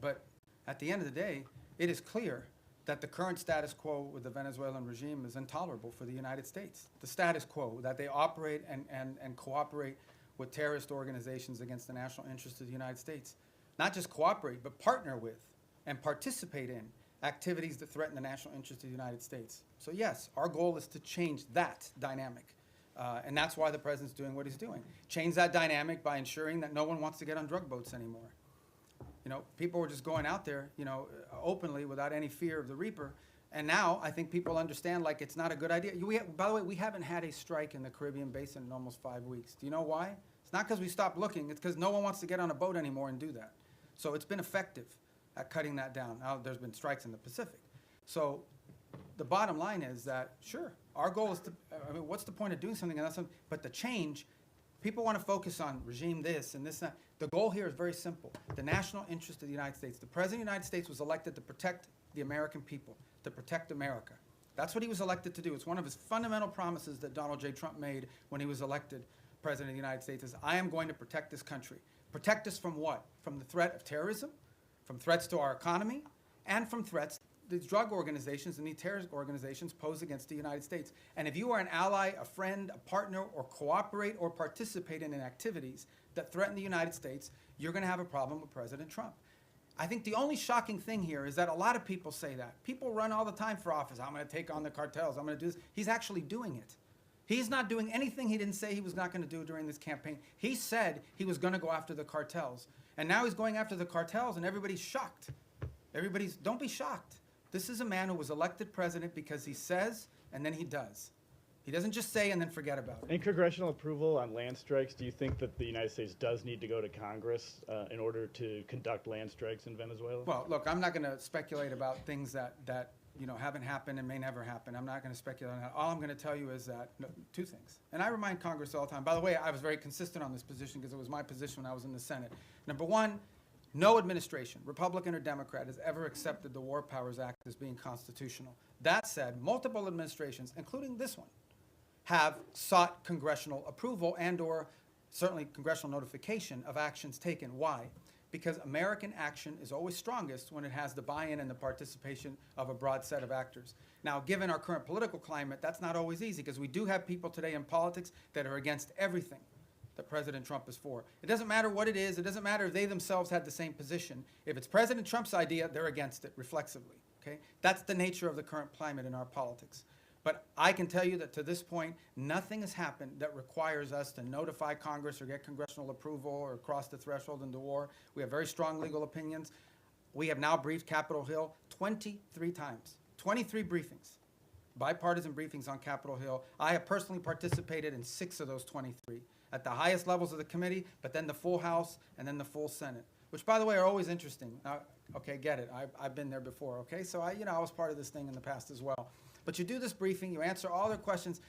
But at the end of the day, it is clear that the current status quo with the Venezuelan regime is intolerable for the United States. The status quo, that they operate and cooperate with terrorist organizations against the national interest of the United States. Not just cooperate, but partner with and participate in activities that threaten the national interest of the United States. So yes, our goal is to change that dynamic. And that's why the president's doing what he's doing. Change that dynamic by ensuring that no one wants to get on drug boats anymore. You know, people were just going out there, you know, openly without any fear of the reaper. And now I think people understand, like, it's not a good idea. By the way, we haven't had a strike in the Caribbean basin in almost 5 weeks. Do you know why? It's not because we stopped looking. It's because no one wants to get on a boat anymore and do that. So it's been effective at cutting that down. Now there's been strikes in the Pacific. So the bottom line is that, sure, our goal is to, I mean, what's the point of doing something? But the change, people want to focus on regime this and this and that. The goal here is very simple. The national interest of the United States. The President of the United States was elected to protect the American people, to protect America. That's what he was elected to do. It's one of his fundamental promises that Donald J. Trump made when he was elected President of the United States, is I am going to protect this country. Protect us from what? From the threat of terrorism, from threats to our economy, and from threats these drug organizations and these terrorist organizations pose against the United States. And if you are an ally, a friend, a partner, or cooperate or participate in activities that threaten the United States, you're going to have a problem with President Trump. I think the only shocking thing here is that a lot of people say that. People run all the time for office. I'm going to take on the cartels. I'm going to do this. He's actually doing it. He's not doing anything he didn't say he was not going to do during this campaign. He said he was going to go after the cartels. And now he's going after the cartels, and everybody's shocked. Don't be shocked. This is a man who was elected president because he says and then he does. He doesn't just say and then forget about it. In congressional approval on land strikes, do you think that the United States does need to go to Congress in order to conduct land strikes in Venezuela? Well, look, I'm not going to speculate about things that you know, haven't happened and may never happen. I'm not going to speculate on that. All I'm going to tell you is that, two things. And I remind Congress all the time. By the way, I was very consistent on this position because it was my position when I was in the Senate. Number one, no administration, Republican or Democrat, has ever accepted the War Powers Act as being constitutional. That said, multiple administrations, including this one, have sought congressional approval and or certainly congressional notification of actions taken. Why? Because American action is always strongest when it has the buy-in and the participation of a broad set of actors. Now, given our current political climate, that's not always easy because we do have people today in politics that are against everything that President Trump is for. It doesn't matter what it is. It doesn't matter if they themselves had the same position. If it's President Trump's idea, they're against it reflexively. Okay? That's the nature of the current climate in our politics. But I can tell you that to this point, nothing has happened that requires us to notify Congress or get congressional approval or cross the threshold into war. We have very strong legal opinions. We have now briefed Capitol Hill 23 times, 23 briefings, bipartisan briefings on Capitol Hill. I have personally participated in 6 of those 23 at the highest levels of the committee, but then the full House and then the full Senate, which, by the way, are always interesting. Now, okay, get it. I've been there before, okay? So I was part of this thing in the past as well. But you do this briefing, you answer all their questions,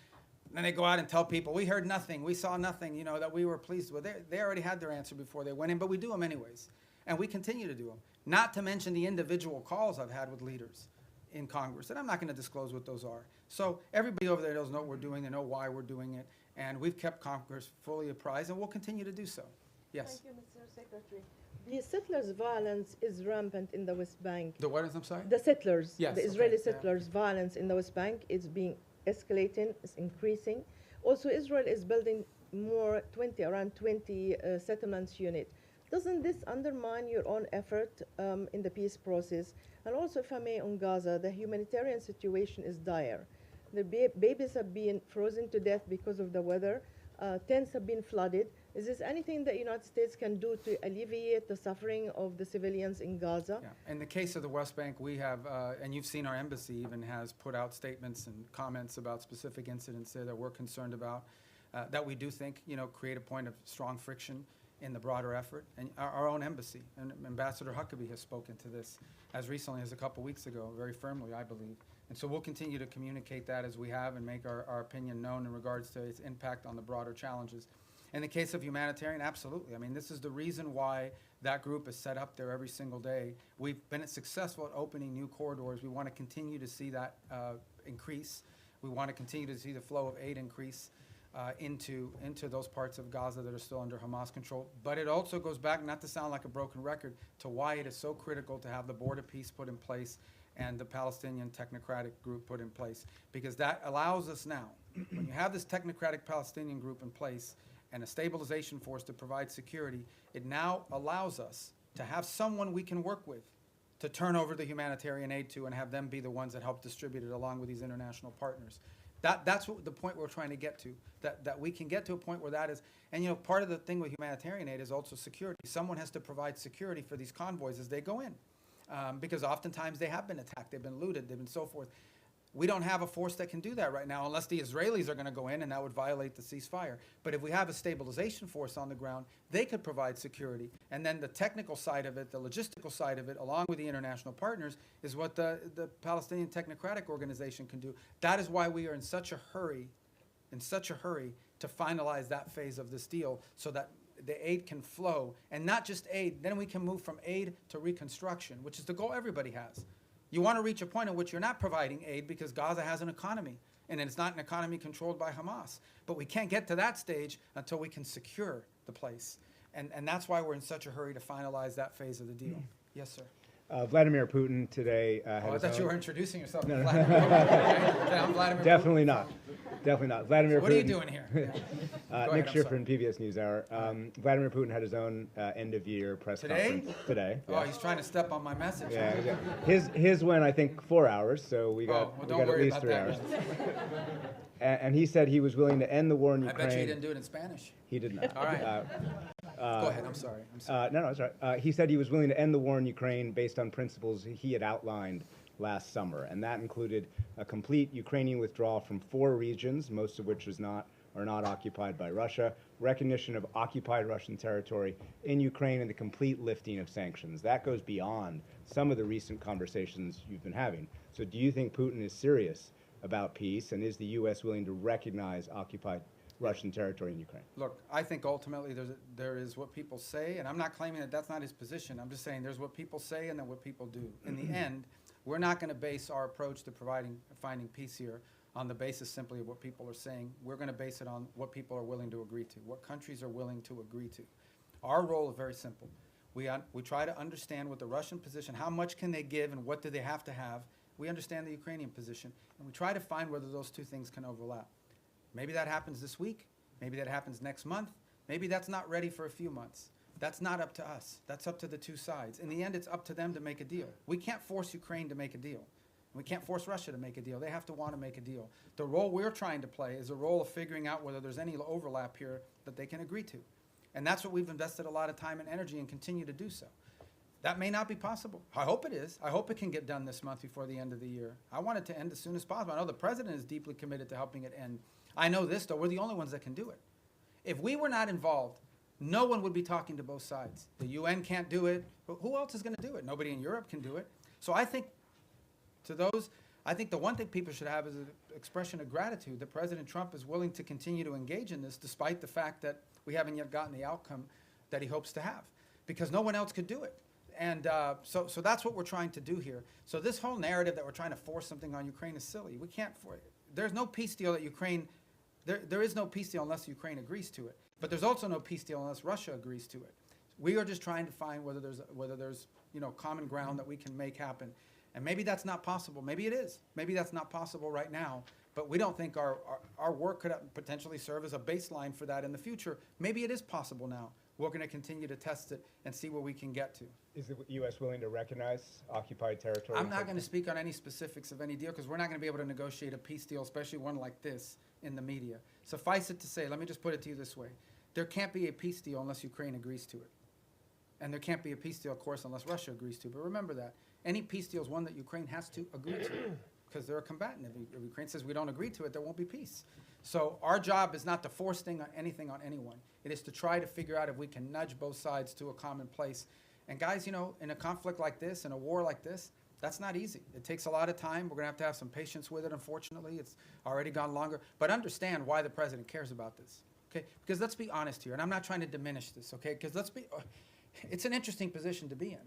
and then they go out and tell people, we heard nothing, we saw nothing, that we were pleased with. They already had their answer before they went in, but we do them anyways. And we continue to do them. Not to mention the individual calls I've had with leaders in Congress, and I'm not going to disclose what those are. So everybody over there knows what we're doing, they know why we're doing it, and we've kept Congress fully apprised, and we'll continue to do so. Yes? Thank you, Mr. Secretary. The settlers' violence is rampant in the West Bank. The what is, I'm sorry? The settlers, Yes, the okay, Israeli yeah. settlers' violence in the West Bank is being escalating, is increasing. Also, Israel is building around 20 settlements unit. Doesn't this undermine your own effort in the peace process? And also, if I may, on Gaza, the humanitarian situation is dire. The babies have been frozen to death because of the weather. Tents have been flooded. Is this anything that the United States can do to alleviate the suffering of the civilians in Gaza? Yeah. In the case of the West Bank, we have, and you've seen our embassy even has put out statements and comments about specific incidents there that we're concerned about, that we do think, create a point of strong friction in the broader effort. And our own embassy, and Ambassador Huckabee has spoken to this as recently as a couple weeks ago, very firmly, I believe. And so we'll continue to communicate that as we have and make our opinion known in regards to its impact on the broader challenges. In the case of humanitarian, absolutely. I mean, this is the reason why that group is set up there every single day. We've been successful at opening new corridors. We want to continue to see that increase. We want to continue to see the flow of aid increase into those parts of Gaza that are still under Hamas control. But it also goes back, not to sound like a broken record, to why it is so critical to have the border peace put in place and the Palestinian technocratic group put in place. Because that allows us now, when you have this technocratic Palestinian group in place, and a stabilization force to provide security, it now allows us to have someone we can work with to turn over the humanitarian aid to and have them be the ones that help distribute it along with these international partners. That's what the point we're trying to get to, that we can get to a point where that is, and part of the thing with humanitarian aid is also security. Someone has to provide security for these convoys as they go in, because oftentimes they have been attacked, they've been looted, they've been so forth. We don't have a force that can do that right now unless the Israelis are going to go in, and that would violate the ceasefire. But if we have a stabilization force on the ground, they could provide security. And then the technical side of it, the logistical side of it, along with the international partners, is what the Palestinian Technocratic Organization can do. That is why we are in such a hurry to finalize that phase of this deal so that the aid can flow. And not just aid, then we can move from aid to reconstruction, which is the goal everybody has. You want to reach a point at which you're not providing aid because Gaza has an economy, and it's not an economy controlled by Hamas. But we can't get to that stage until we can secure the place. And that's why we're in such a hurry to finalize that phase of the deal. Yes, sir. Vladimir Putin today had I his thought you own- were introducing yourself. No, no. Vladimir Putin. Okay, I'm Vladimir Definitely Putin. not. Definitely not. Vladimir So what are you Putin- doing here? Yeah. Go ahead, Nick I'm Schiffer sorry. in PBS NewsHour. Vladimir Putin had his own end-of-year press Today? conference today. Oh, he's trying to step on my message. Yeah, his went I think 4 hours, so we got well, we don't got at worry least about 3 that hours. then. And he said he was willing to end the war in I Ukraine. bet you he didn't do it in Spanish. He did not. All right. Go ahead. I'm sorry. No, it's all right. He said he was willing to end the war in Ukraine based on principles he had outlined last summer, and that included a complete Ukrainian withdrawal from 4 regions, most of which are not occupied by Russia, recognition of occupied Russian territory in Ukraine, and the complete lifting of sanctions. That goes beyond some of the recent conversations you've been having. So do you think Putin is serious about peace, and is the U.S. willing to recognize occupied Russian territory in Ukraine? Look, I think ultimately there is what people say, and I'm not claiming that that's not his position. I'm just saying there's what people say and then what people do. In the end, we're not going to base our approach to finding peace here on the basis simply of what people are saying. We're going to base it on what people are willing to agree to, what countries are willing to agree to. Our role is very simple. We try to understand what the Russian position, how much can they give and what do they have to have. We understand the Ukrainian position, and we try to find whether those two things can overlap. Maybe that happens this week. Maybe that happens next month. Maybe that's not ready for a few months. That's not up to us. That's up to the two sides. In the end, it's up to them to make a deal. We can't force Ukraine to make a deal. We can't force Russia to make a deal. They have to want to make a deal. The role we're trying to play is a role of figuring out whether there's any overlap here that they can agree to. And that's what we've invested a lot of time and energy and continue to do so. That may not be possible. I hope it is. I hope it can get done this month before the end of the year. I want it to end as soon as possible. I know the president is deeply committed to helping it end. I know this, though, we're the only ones that can do it. If we were not involved, no one would be talking to both sides. The UN can't do it. Who else is going to do it? Nobody in Europe can do it. So I think I think the one thing people should have is an expression of gratitude that President Trump is willing to continue to engage in this despite the fact that we haven't yet gotten the outcome that he hopes to have, because no one else could do it. And so that's what we're trying to do here. So this whole narrative that we're trying to force something on Ukraine is silly. We can't there's no peace deal that Ukraine, there is no peace deal unless Ukraine agrees to it. But there's also no peace deal unless Russia agrees to it. We are just trying to find whether there's common ground that we can make happen. And maybe that's not possible. Maybe it is. Maybe that's not possible right now. But we don't think our work could potentially serve as a baseline for that in the future. Maybe it is possible now. We're going to continue to test it and see where we can get to. Is the U.S. willing to recognize occupied territory? I'm not going to speak on any specifics of any deal because we're not going to be able to negotiate a peace deal, especially one like this, in the media. Suffice it to say, let me just put it to you this way. There can't be a peace deal unless Ukraine agrees to it. And there can't be a peace deal, of course, unless Russia agrees to it. But remember that. Any peace deal is one that Ukraine has to agree to because they're a combatant. If Ukraine says we don't agree to it, there won't be peace. So our job is not to force anything on anyone. It is to try to figure out if we can nudge both sides to a common place. And guys, in a conflict like this, in a war like this, that's not easy. It takes a lot of time. We're going to have some patience with it, unfortunately. It's already gone longer. But understand why the president cares about this, okay? Because let's be honest here, and I'm not trying to diminish this, okay? Because it's an interesting position to be in.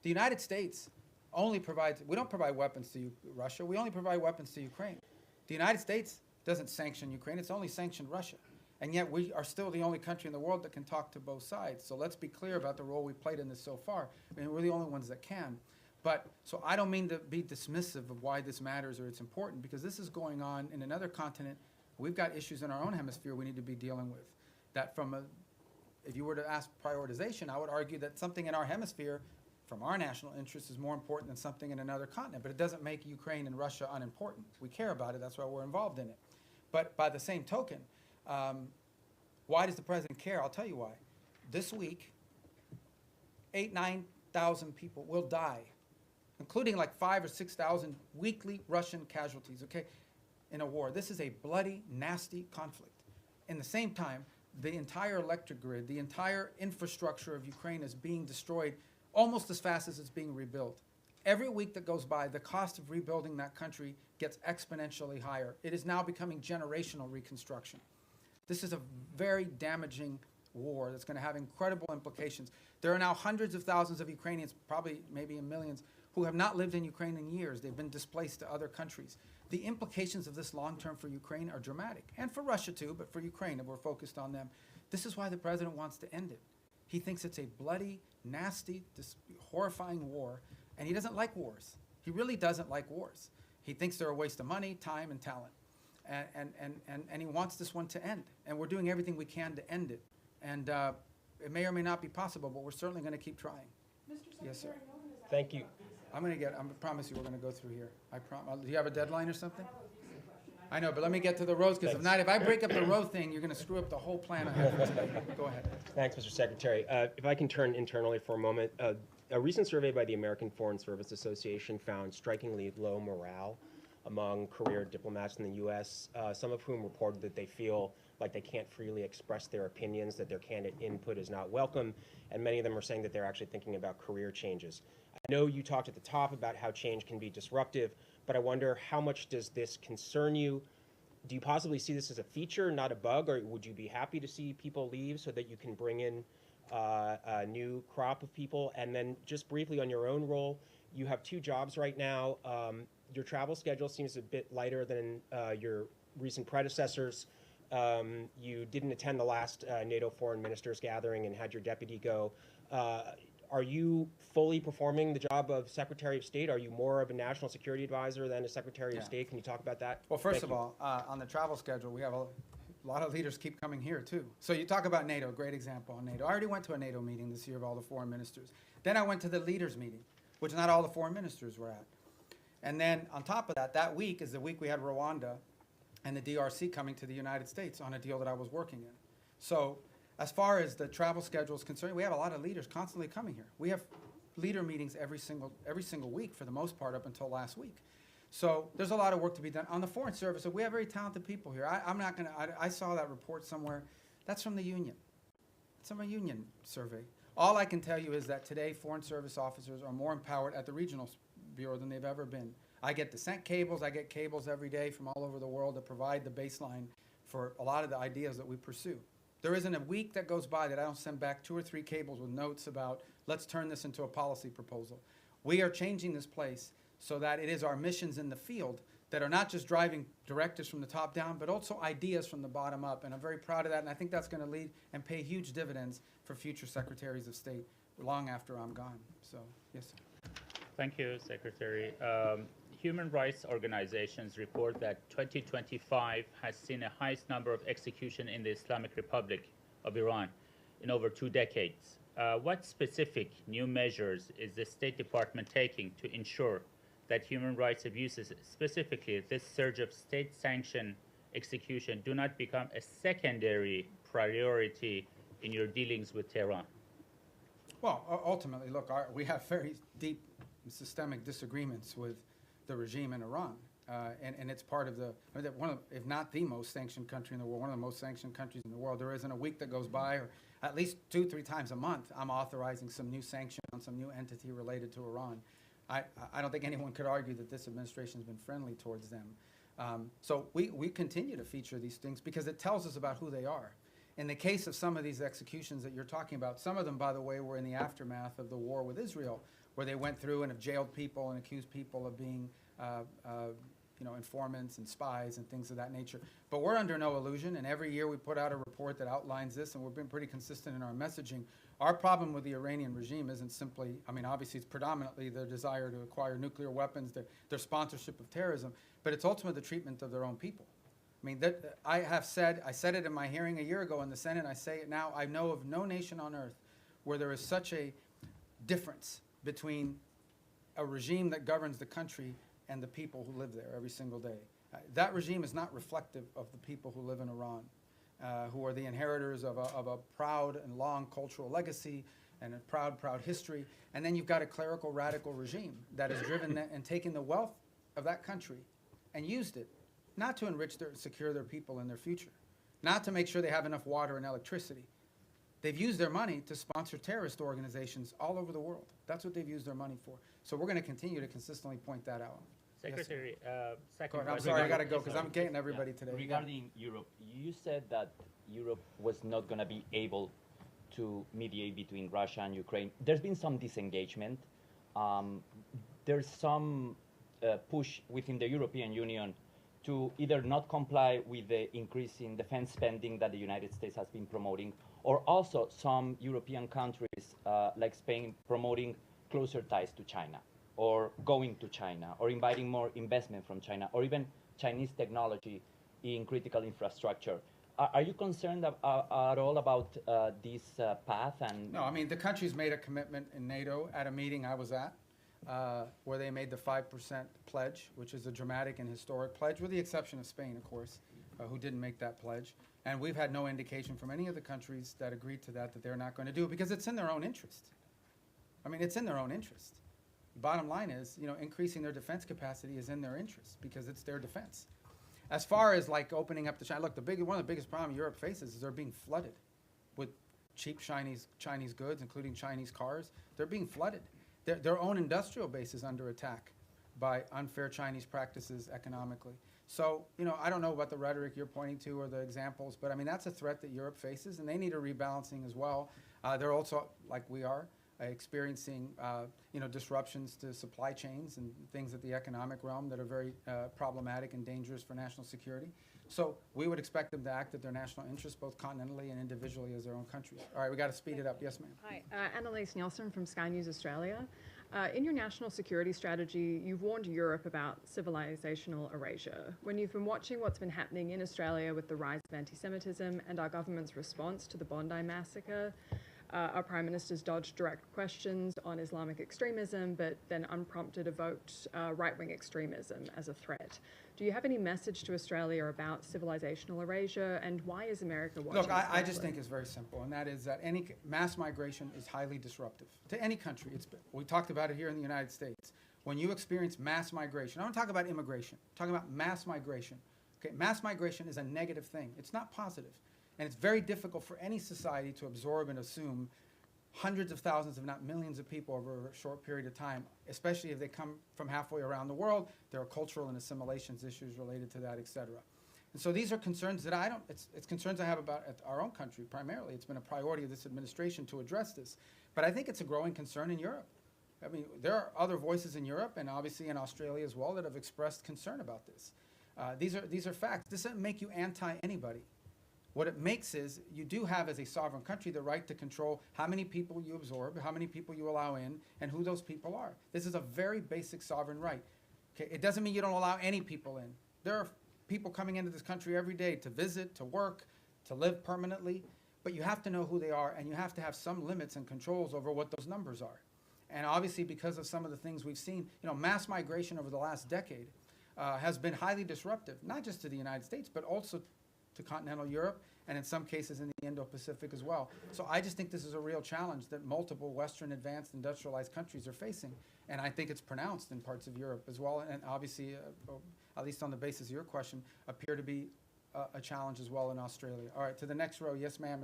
The United States only we don't provide weapons to Russia. We only provide weapons to Ukraine. The United States doesn't sanction Ukraine. It's only sanctioned Russia. And yet we are still the only country in the world that can talk to both sides. So let's be clear about the role we've played in this so far. I mean, we're the only ones that can. But so I don't mean to be dismissive of why this matters or it's important, because this is going on in another continent. We've got issues in our own hemisphere we need to be dealing with. That if you were to ask prioritization, I would argue that something in our hemisphere from our national interest is more important than something in another continent. But it doesn't make Ukraine and Russia unimportant. We care about it. That's why we're involved in it. But by the same token, why does the president care? I'll tell you why. This week, 9,000 people will die, including like 5,000 or 6,000 weekly Russian casualties, okay, in a war. This is a bloody, nasty conflict. In the same time, the entire electric grid, the entire infrastructure of Ukraine is being destroyed almost as fast as it's being rebuilt. Every week that goes by, the cost of rebuilding that country gets exponentially higher. It is now becoming generational reconstruction. This is a very damaging war that's going to have incredible implications. There are now hundreds of thousands of Ukrainians, probably maybe in millions, who have not lived in Ukraine in years. They've been displaced to other countries. The implications of this long term for Ukraine are dramatic, and for Russia too, but for Ukraine, if we're focused on them. This is why the president wants to end it. He thinks it's a bloody, nasty, horrifying war, and he doesn't like wars. He really doesn't like wars. He thinks they're a waste of money, time, and talent. And he wants this one to end. And we're doing everything we can to end it. And it may or may not be possible, but we're certainly going to keep trying. Yes, sir. Thank you. I promise you we're going to go through here. I promise. Do you have a deadline or something? I know, but let me get to the roads, because if I break up the road thing, you're going to screw up the whole plan I have for today. Go ahead. Thanks, Mr. Secretary. If I can turn internally for a moment, a recent survey by the American Foreign Service Association found strikingly low morale among career diplomats in the U.S., some of whom reported that they feel like they can't freely express their opinions, that their candidate input is not welcome, and many of them are saying that they're actually thinking about career changes. I know you talked at the top about how change can be disruptive, but I wonder, how much does this concern you? Do you possibly see this as a feature, not a bug, or would you be happy to see people leave so that you can bring in a new crop of people? And then just briefly on your own role, you have 2 jobs right now. Your travel schedule seems a bit lighter than your recent predecessors. You didn't attend the last NATO foreign ministers gathering and had your deputy go. Are you fully performing the job of Secretary of State? Are you more of a national security advisor than a Secretary of State? Can you talk about that? Well, first of all, on the travel schedule, we have a lot of leaders keep coming here, too. So you talk about NATO, great example on NATO. I already went to a NATO meeting this year of all the foreign ministers. Then I went to the leaders meeting, which not all the foreign ministers were at. And then on top of that, that week is the week we had Rwanda and the DRC coming to the United States on a deal that I was working in. So as far as the travel schedule is concerned, we have a lot of leaders constantly coming here. We have leader meetings every single week for the most part up until last week. So there's a lot of work to be done. On the Foreign Service, we have very talented people here. I saw that report somewhere. That's from the union. It's from a union survey. All I can tell you is that today Foreign Service officers are more empowered at the regional bureau than they've ever been. I get descent cables. I get cables every day from all over the world that provide the baseline for a lot of the ideas that we pursue. There isn't a week that goes by that I don't send back 2 or 3 cables with notes about, let's turn this into a policy proposal. We are changing this place so that it is our missions in the field that are not just driving directives from the top down, but also ideas from the bottom up. And I'm very proud of that, and I think that's going to lead and pay huge dividends for future secretaries of state long after I'm gone. So, yes, sir. Thank you, Secretary. Human rights organizations report that 2025 has seen the highest number of executions in the Islamic Republic of Iran in over 2 decades. What specific new measures is the State Department taking to ensure that human rights abuses, specifically this surge of state-sanctioned execution, do not become a secondary priority in your dealings with Tehran? Well, ultimately, look, we have very deep systemic disagreements with the regime in Iran. And it's part of one of, if not the most sanctioned country in the world, one of the most sanctioned countries in the world. There isn't a week that goes by, or at least 2-3 times a month, I'm authorizing some new sanction on some new entity related to Iran. I don't think anyone could argue that this administration has been friendly towards them. So we continue to feature these things because it tells us about who they are. In the case of some of these executions that you're talking about, some of them, by the way, were in the aftermath of the war with Israel, where they went through and have jailed people and accused people of being informants and spies and things of that nature. But we're under no illusion, and every year we put out a report that outlines this, and we've been pretty consistent in our messaging. Our problem with the Iranian regime isn't simply, obviously it's predominantly their desire to acquire nuclear weapons, their sponsorship of terrorism, but it's ultimately the treatment of their own people. I said it in my hearing a year ago in the Senate, I say it now, I know of no nation on earth where there is such a difference between a regime that governs the country and the people who live there every single day. That regime is not reflective of the people who live in Iran, who are the inheritors of a proud and long cultural legacy and a proud history. And then you've got a clerical radical regime that has driven and taken the wealth of that country and used it not to enrich secure their people and their future, not to make sure they have enough water and electricity. They've used their money to sponsor terrorist organizations all over the world. That's what they've used their money for. So we're going to continue to consistently point that out. Secretary, second I'm question. sorry, I got to go because I'm getting everybody today. Regarding Europe, you said that Europe was not going to be able to mediate between Russia and Ukraine. There's been some disengagement. There's some push within the European Union to either not comply with the increase in defense spending that the United States has been promoting, or also some European countries like Spain promoting closer ties to China, or going to China, or inviting more investment from China, or even Chinese technology in critical infrastructure. Are you concerned at all about this path? And no, the countries made a commitment in NATO at a meeting I was at, where they made the 5% pledge, which is a dramatic and historic pledge, with the exception of Spain, of course, who didn't make that pledge. And we've had no indication from any of the countries that agreed to that they're not going to do it because it's in their own interest. It's in their own interest. Bottom line is, increasing their defense capacity is in their interest because it's their defense. As far as opening up to China, look, one of the biggest problems Europe faces is they're being flooded with cheap Chinese goods, including Chinese cars. They're being flooded. Their own industrial base is under attack by unfair Chinese practices economically. So, I don't know about the rhetoric you're pointing to or the examples, but that's a threat that Europe faces, and they need a rebalancing as well. They're also, like we are, experiencing disruptions to supply chains and things at the economic realm that are very problematic and dangerous for national security. So we would expect them to act at their national interests, both continentally and individually as their own countries. All right, we got to speed it up. Yes, ma'am. Hi, Annalise Nielsen from Sky News Australia. In your national security strategy, you've warned Europe about civilizational erasure. When you've been watching what's been happening in Australia with the rise of anti-Semitism and our government's response to the Bondi massacre, Our Prime Minister's dodged direct questions on Islamic extremism, but then unprompted evoked right-wing extremism as a threat. Do you have any message to Australia about civilizational erasure, and why is America watching? Look, I just think it's very simple, and that is that any mass migration is highly disruptive to any country. We talked about it here in the United States. When you experience mass migration, I don't talk about immigration, I'm talking about mass migration. Okay, mass migration is a negative thing. It's not positive. And it's very difficult for any society to absorb and assume hundreds of thousands, if not millions of people over a short period of time, especially if they come from halfway around the world. There are cultural and assimilations issues related to that, et cetera. And so these are concerns that it's concerns I have about our own country primarily. It's been a priority of this administration to address this. But I think it's a growing concern in Europe. I mean, there are other voices in Europe and obviously in Australia as well that have expressed concern about this. These are facts. This doesn't make you anti-anybody. What it makes is you do have, as a sovereign country, the right to control how many people you absorb, how many people you allow in, and who those people are. This is a very basic sovereign right. Okay? It doesn't mean you don't allow any people in. There are people coming into this country every day to visit, to work, to live permanently, but you have to know who they are, and you have to have some limits and controls over what those numbers are. And obviously, because of some of the things we've seen, mass migration over the last decade has been highly disruptive, not just to the United States, but also to continental Europe, and in some cases in the Indo-Pacific as well. So I just think this is a real challenge that multiple Western advanced industrialized countries are facing, and I think it's pronounced in parts of Europe as well, and obviously, at least on the basis of your question, appear to be a challenge as well in Australia. All right, to the next row. Yes, ma'am.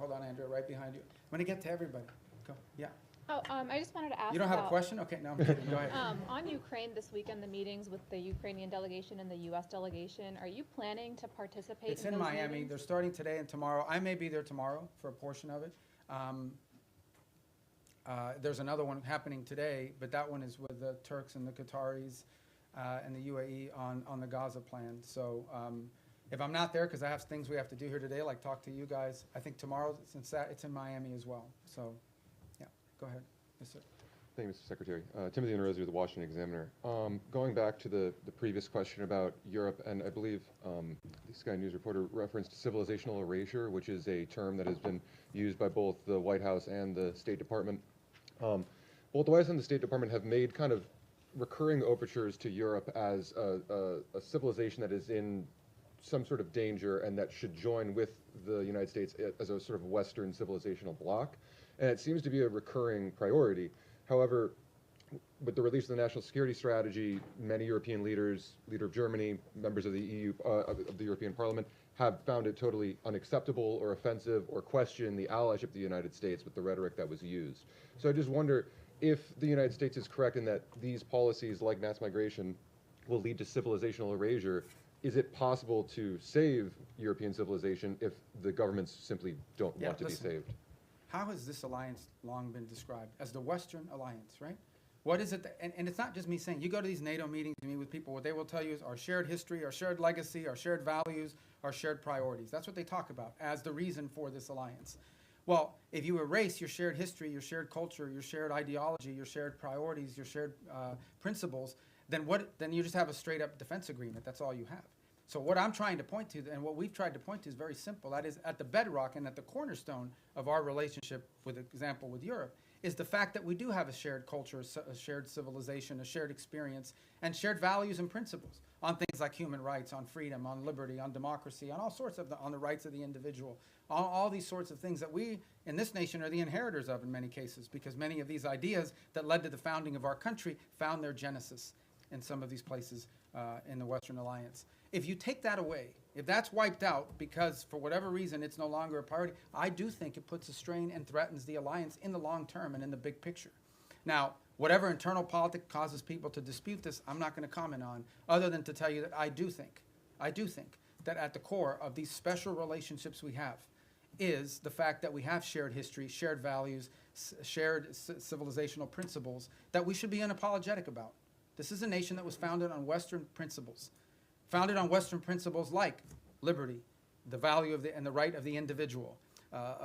Hold on, Andrea, right behind you. I'm going to get to everybody. Go. Yeah. Oh, I just wanted to ask. You don't have a question? Okay, no, I'm kidding. Go ahead. On Ukraine this weekend, the meetings with the Ukrainian delegation and the U.S. delegation, are you planning to participate It's in in those Miami. meetings? They're starting today and tomorrow. I may be there tomorrow for a portion of it. There's another one happening today, but that one is with the Turks and the Qataris and the UAE on the Gaza plan. So if I'm not there, because I have things we have to do here today, like talk to you guys, I think tomorrow, since it's in Miami as well. So, yeah, go ahead. Yes, sir. Thank you, Mr. Secretary. Timothy Enrosi with the Washington Examiner. Going back to the previous question about Europe, and I believe the Sky News reporter referenced civilizational erasure, which is a term that has been used by both the White House and the State Department. Both the White House and the State Department have made kind of recurring overtures to Europe as a civilization that is in some sort of danger and that should join with the United States as a sort of Western civilizational bloc. And it seems to be a recurring priority. However, with the release of the National Security Strategy, many European leaders, leader of Germany, members of the EU, of the European Parliament, have found it totally unacceptable or offensive or question the allyship of the United States with the rhetoric that was used. So I just wonder if the United States is correct in that these policies, like mass migration, will lead to civilizational erasure. Is it possible to save European civilization if the governments simply don't want to be saved? How has this alliance long been described? As the Western alliance, right? What is it that, and it's not just me saying, you go to these NATO meetings, you meet with people, what they will tell you is our shared history, our shared legacy, our shared values, our shared priorities. That's what they talk about as the reason for this alliance. Well, if you erase your shared history, your shared culture, your shared ideology, your shared priorities, your shared principles, then you just have a straight up defense agreement. That's all you have. So what I'm trying to point to, and what we've tried to point to, is very simple. That is, at the bedrock and at the cornerstone of our relationship, with example with Europe, is the fact that we do have a shared culture, a shared civilization, a shared experience, and shared values and principles on things like human rights, on freedom, on liberty, on democracy, on all sorts of on the rights of the individual, on all these sorts of things that we in this nation are the inheritors of in many cases, because many of these ideas that led to the founding of our country found their genesis in some of these places in the Western Alliance. If you take that away, if that's wiped out because for whatever reason it's no longer a priority, I do think it puts a strain and threatens the alliance in the long term and in the big picture. Now, whatever internal politics causes people to dispute this, I'm not going to comment on, other than to tell you that I do think that at the core of these special relationships we have is the fact that we have shared history, shared values, shared civilizational principles that we should be unapologetic about. This is a nation that was founded on Western principles. Founded on Western principles like liberty, the value of and the right of the individual,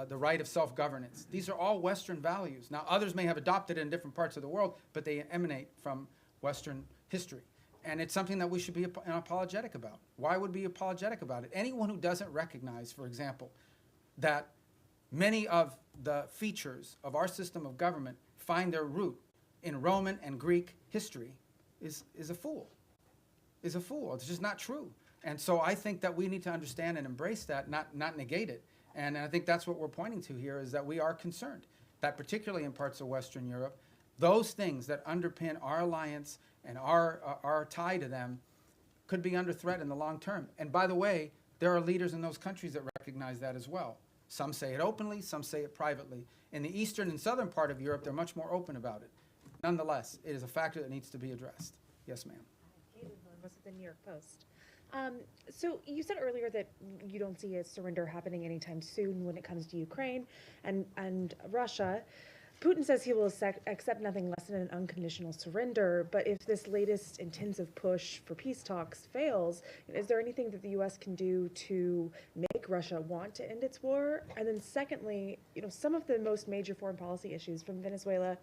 the right of self-governance. These are all Western values. Now, others may have adopted it in different parts of the world, but they emanate from Western history. And it's something that we should be apologetic about. Why would we be apologetic about it? Anyone who doesn't recognize, for example, that many of the features of our system of government find their root in Roman and Greek history is a fool. Is a fool. It's just not true. And so I think that we need to understand and embrace that, not negate it. And I think that's what we're pointing to here, is that we are concerned that particularly in parts of Western Europe, those things that underpin our alliance and our tie to them could be under threat in the long term. And by the way, there are leaders in those countries that recognize that as well. Some say it openly, some say it privately. In the eastern and southern part of Europe, they're much more open about it. Nonetheless, it is a factor that needs to be addressed. Yes, ma'am. Was it the New York Post? So you said earlier that you don't see a surrender happening anytime soon when it comes to Ukraine and Russia. Putin says he will accept nothing less than an unconditional surrender, but if this latest intensive push for peace talks fails, is there anything that the U.S. can do to make Russia want to end its war? And then secondly, some of the most major foreign policy issues from Venezuela,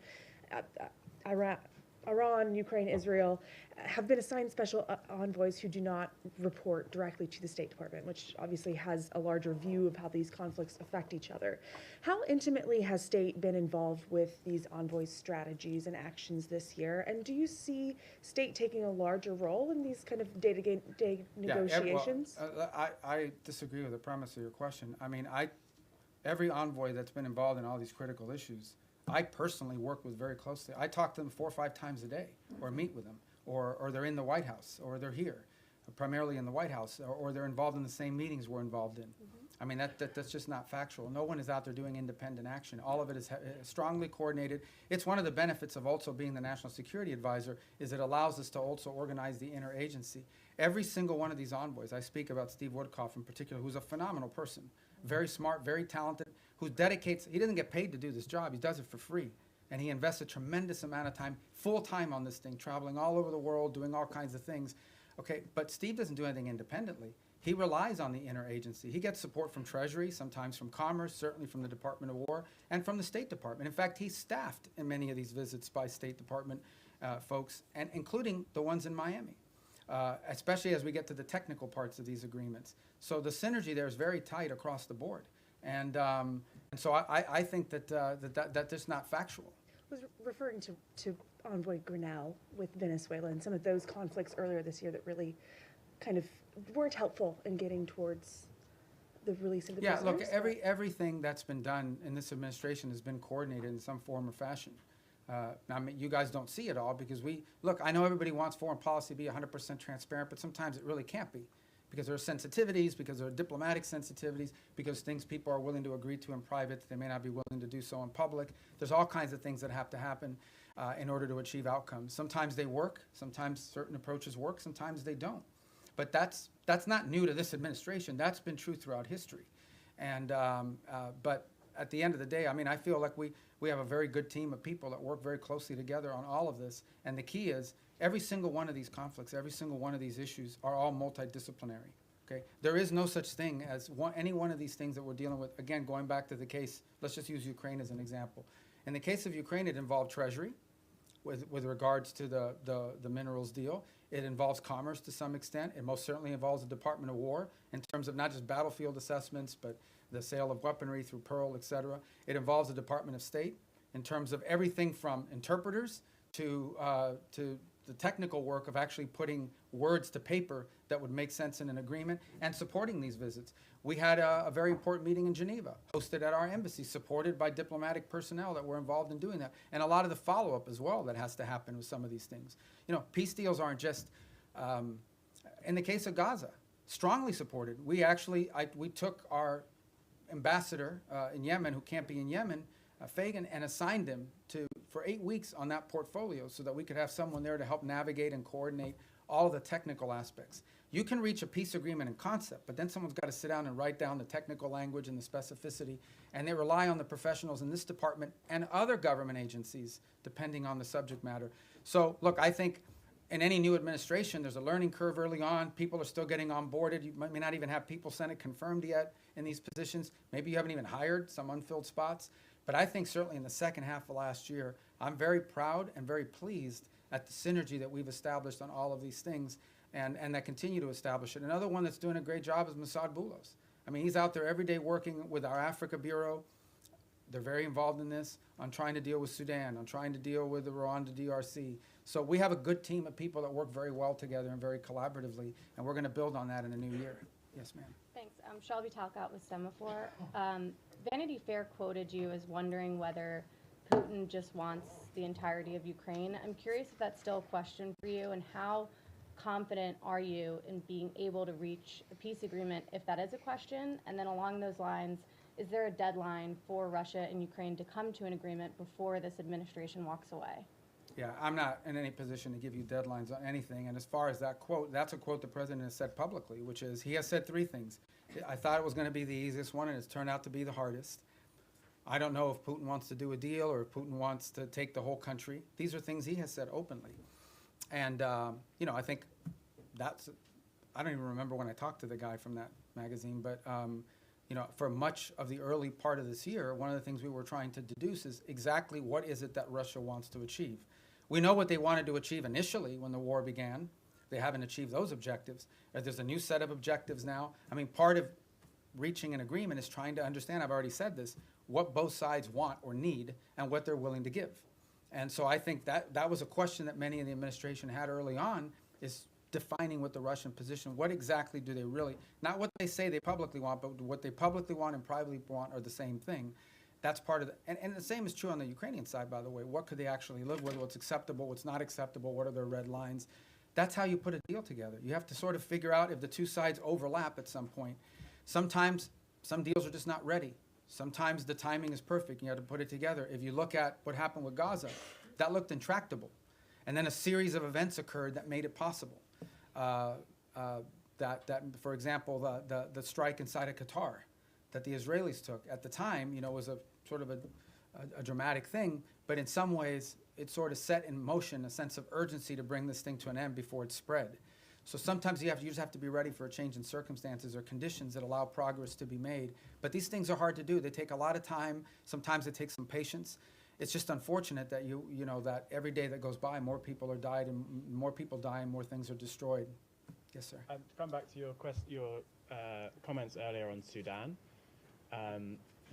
Iran, Ukraine, Israel, have been assigned special envoys who do not report directly to the State Department, which obviously has a larger view of how these conflicts affect each other. How intimately has State been involved with these envoys' strategies and actions this year? And do you see State taking a larger role in these kind of day-to-day negotiations? I disagree with the premise of your question. I mean, every envoy that's been involved in all these critical issues, I personally work with very closely. I talk to them 4 or 5 times a day, or meet with them, or they're in the White House, or they're here, primarily in the White House, or they're involved in the same meetings we're involved in. I mean, that's just not factual. No one is out there doing independent action. All of it is strongly coordinated. It's one of the benefits of also being the National Security Advisor, is it allows us to also organize the interagency. Every single one of these envoys, I speak about Steve Woodcock in particular, who's a phenomenal person, very smart, very talented, who dedicates, he doesn't get paid to do this job, he does it for free. And he invests a tremendous amount of time, full time on this thing, traveling all over the world, doing all kinds of things. Okay, but Steve doesn't do anything independently. He relies on the interagency. He gets support from Treasury, sometimes from Commerce, certainly from the Department of War, and from the State Department. In fact, he's staffed in many of these visits by State Department folks, and including the ones in Miami, especially as we get to the technical parts of these agreements. So the synergy there is very tight across the board. And so I think that that's not factual. I was referring to Envoy Grinnell with Venezuela and some of those conflicts earlier this year that really kind of weren't helpful in getting towards the release of the prisoners. Look, everything that's been done in this administration has been coordinated in some form or fashion. I mean, you guys don't see it all because I know everybody wants foreign policy to be 100% transparent, but sometimes it really can't be, because there are sensitivities, because there are diplomatic sensitivities, because things people are willing to agree to in private that they may not be willing to do so in public. There's all kinds of things that have to happen in order to achieve outcomes. Sometimes they work, sometimes certain approaches work, sometimes they don't. But that's not new to this administration. That's been true throughout history. And but at the end of the day, I mean, I feel like we have a very good team of people that work very closely together on all of this. And the key is every single one of these conflicts, every single one of these issues are all multidisciplinary. Okay? There is no such thing as any one of these things that we're dealing with. Again, going back to the case, let's just use Ukraine as an example. In the case of Ukraine, it involved Treasury with regards to the minerals deal. It involves Commerce to some extent. It most certainly involves the Department of War in terms of not just battlefield assessments, but the sale of weaponry through Pearl, et cetera. It involves the Department of State in terms of everything from interpreters to the technical work of actually putting words to paper that would make sense in an agreement and supporting these visits. We had a very important meeting in Geneva, hosted at our embassy, supported by diplomatic personnel that were involved in doing that, and a lot of the follow-up as well that has to happen with some of these things. You know, peace deals aren't just, in the case of Gaza, strongly supported. We took our ambassador in Yemen, who can't be in Yemen, Fagan, and assigned him for 8 weeks on that portfolio so that we could have someone there to help navigate and coordinate all the technical aspects. You can reach a peace agreement in concept, but then someone's got to sit down and write down the technical language and the specificity, and they rely on the professionals in this department and other government agencies, depending on the subject matter. So, look, I think in any new administration, there's a learning curve early on. People are still getting onboarded. You may not even have people Senate confirmed yet in these positions. Maybe you haven't even hired some unfilled spots. But I think certainly in the second half of last year, I'm very proud and very pleased at the synergy that we've established on all of these things and that continue to establish it. Another one that's doing a great job is Mossad Boulos. I mean, he's out there every day working with our Africa Bureau, They're very involved in this, on trying to deal with Sudan, on trying to deal with the Rwanda DRC. So we have a good team of people that work very well together and very collaboratively, and we're going to build on that in the new year. Yes, ma'am. Thanks. Shelby Talcott with Semaphore. Vanity Fair quoted you as wondering whether Putin just wants the entirety of Ukraine. I'm curious if that's still a question for you, and how confident are you in being able to reach a peace agreement if that is a question? And then along those lines, is there a deadline for Russia and Ukraine to come to an agreement before this administration walks away? Yeah, I'm not in any position to give you deadlines on anything. And as far as that quote, that's a quote the president has said publicly, which is, he has said three things. I thought it was going to be the easiest one, and it's turned out to be the hardest. I don't know if Putin wants to do a deal or if Putin wants to take the whole country. These are things he has said openly. And, you know, I think that's, I don't even remember when I talked to the guy from that magazine, but, you know, for much of the early part of this year, one of the things we were trying to deduce is exactly what is it that Russia wants to achieve. We know what they wanted to achieve initially when the war began. They haven't achieved those objectives. There's a new set of objectives now. I mean, part of reaching an agreement is trying to understand, I've already said this, what both sides want or need and what they're willing to give. And so I think that was a question that many in the administration had early on, is defining what the Russian position, what exactly do they really, not what they say they publicly want, but what they publicly want and privately want are the same thing. That's part of the, and the same is true on the Ukrainian side, by the way. What could they actually live with? What's acceptable? What's not acceptable? What are their red lines? That's how you put a deal together. You have to sort of figure out if the two sides overlap at some point. Sometimes some deals are just not ready. Sometimes the timing is perfect. You have to put it together. If you look at what happened with Gaza, that looked intractable. And then a series of events occurred that made it possible. For example, the strike inside of Qatar that the Israelis took at the time, you know, was a sort of a dramatic thing, but in some ways it sort of set in motion a sense of urgency to bring this thing to an end before it spread. So sometimes you just have to be ready for a change in circumstances or conditions that allow progress to be made. But these things are hard to do. They take a lot of time. Sometimes it takes some patience. It's just unfortunate that you know that every day that goes by, more people are died and more people die and more things are destroyed. Yes, sir. To come back to your comments earlier on Sudan,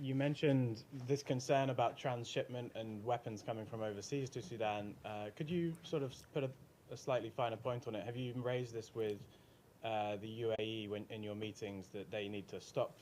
you mentioned this concern about transshipment and weapons coming from overseas to Sudan. Could you sort of put a slightly finer point on it? Have you raised this with the UAE in your meetings that they need to stop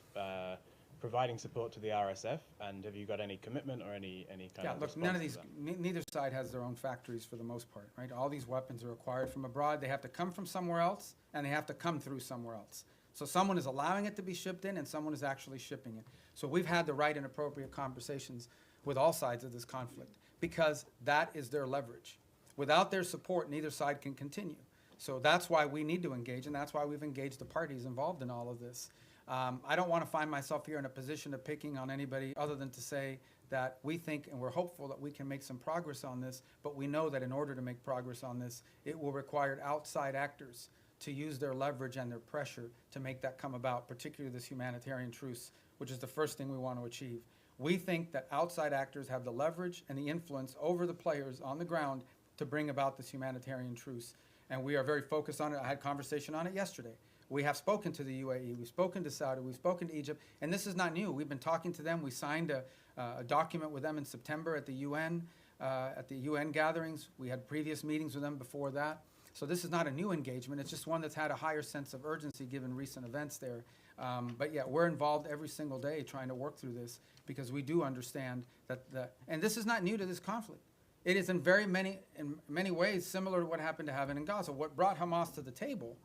providing support to the RSF? And have you got any commitment or any kind of look, none of these, neither side has their own factories for the most part, right? All these weapons are acquired from abroad. They have to come from somewhere else, and they have to come through somewhere else. So someone is allowing it to be shipped in, and someone is actually shipping it. So we've had the right and appropriate conversations with all sides of this conflict, because that is their leverage. Without their support, neither side can continue. So that's why we need to engage, and that's why we've engaged the parties involved in all of this. I don't want to find myself here in a position of picking on anybody other than to say that we think and we're hopeful that we can make some progress on this, but we know that in order to make progress on this, it will require outside actors to use their leverage and their pressure to make that come about, particularly this humanitarian truce, which is the first thing we want to achieve. We think that outside actors have the leverage and the influence over the players on the ground to bring about this humanitarian truce. And we are very focused on it. I had a conversation on it yesterday. We have spoken to the UAE, we've spoken to Saudi, we've spoken to Egypt, and this is not new. We've been talking to them. We signed a document with them in September at the UN gatherings. We had previous meetings with them before that. So this is not a new engagement. It's just one that's had a higher sense of urgency given recent events there. But yeah, we're involved every single day trying to work through this, because we do understand that, and this is not new to this conflict. It is in many ways similar to what happened to Haven in Gaza. What brought Hamas to the table,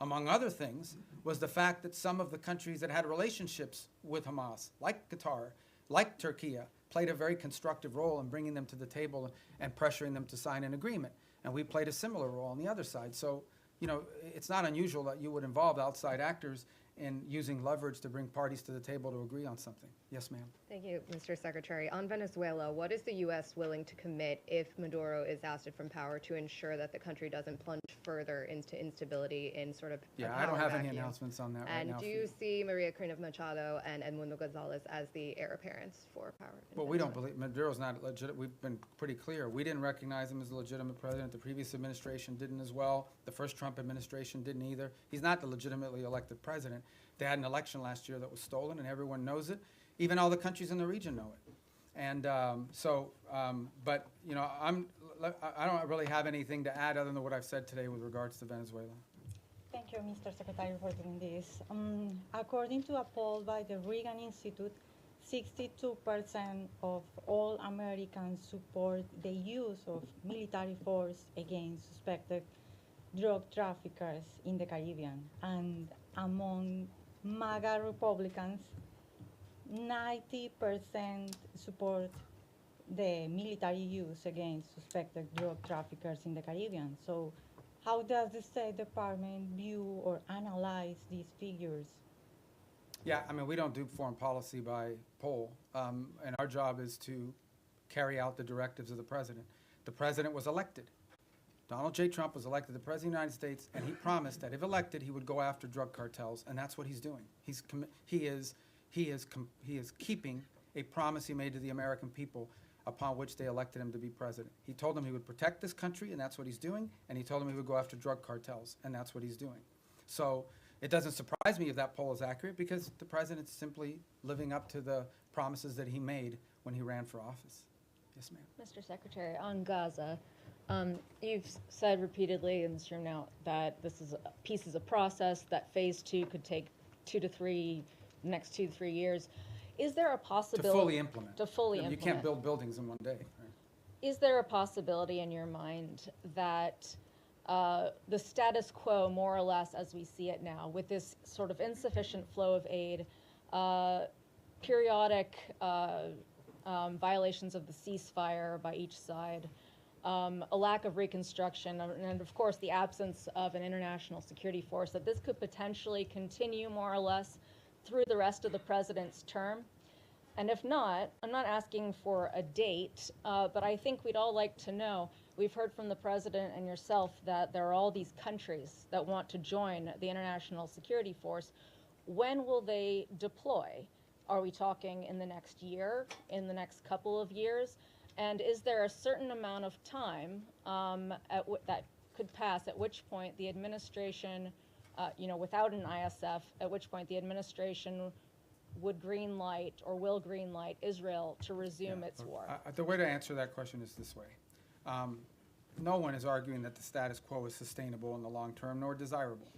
among other things, was the fact that some of the countries that had relationships with Hamas, like Qatar, like Turkey, played a very constructive role in bringing them to the table and pressuring them to sign an agreement. And we played a similar role on the other side. So, you know, it's not unusual that you would involve outside actors in using leverage to bring parties to the table to agree on something. Yes, ma'am. Thank you, Mr. Secretary. On Venezuela, what is the U.S. willing to commit if Maduro is ousted from power to ensure that the country doesn't plunge further into instability in sort of a I don't power have any vacuum? announcements on that right And now. do you see Maria Corina Machado and Edmundo Gonzalez as the heir apparents for power? in Well, we don't Venezuela? believe, Maduro's not legit. We've been pretty clear. We didn't recognize him as a legitimate president. The previous administration didn't as well. The first Trump administration didn't either. He's not the legitimately elected president. They had an election last year that was stolen, and everyone knows it. Even all the countries in the region know it. And but you know, I don't really have anything to add other than what I've said today with regards to Venezuela. Thank you, Mr. Secretary, for doing this. According to a poll by the Reagan Institute, 62% of all Americans support the use of military force against suspected drug traffickers in the Caribbean. And among MAGA Republicans, 90% support the military use against suspected drug traffickers in the Caribbean. So how does the State Department view or analyze these figures? Yeah, I mean, we don't do foreign policy by poll, and our job is to carry out the directives of the president. The president was elected. Donald J. Trump was elected the president of the United States, and he promised that if elected, he would go after drug cartels, and that's what he's doing. He is keeping a promise he made to the American people upon which they elected him to be president. He told them he would protect this country, and that's what he's doing, and he told them he would go after drug cartels, and that's what he's doing. So it doesn't surprise me if that poll is accurate, because the president's simply living up to the promises that he made when he ran for office. Yes, ma'am. Mr. Secretary, on Gaza, you've said repeatedly in this room now that this is a process, that phase 2 could take next 2 to 3 years. Is there a possibility To fully implement. To fully You implement. can't build buildings in one day. Right? Is there a possibility in your mind that the status quo, more or less as we see it now, with this sort of insufficient flow of aid, periodic violations of the ceasefire by each side, a lack of reconstruction, and of course the absence of an international security force, that this could potentially continue more or less through the rest of the president's term? And if not, I'm not asking for a date, but I think we'd all like to know. We've heard from the president and yourself that there are all these countries that want to join the international security force. When will they deploy? Are we talking in the next year, in the next couple of years? And is there a certain amount of time that could pass at which point the administration, without an ISF, at which point the administration would green light or will green light Israel to resume its war? The way to answer that question is this way. No one is arguing that the status quo is sustainable in the long term nor desirable.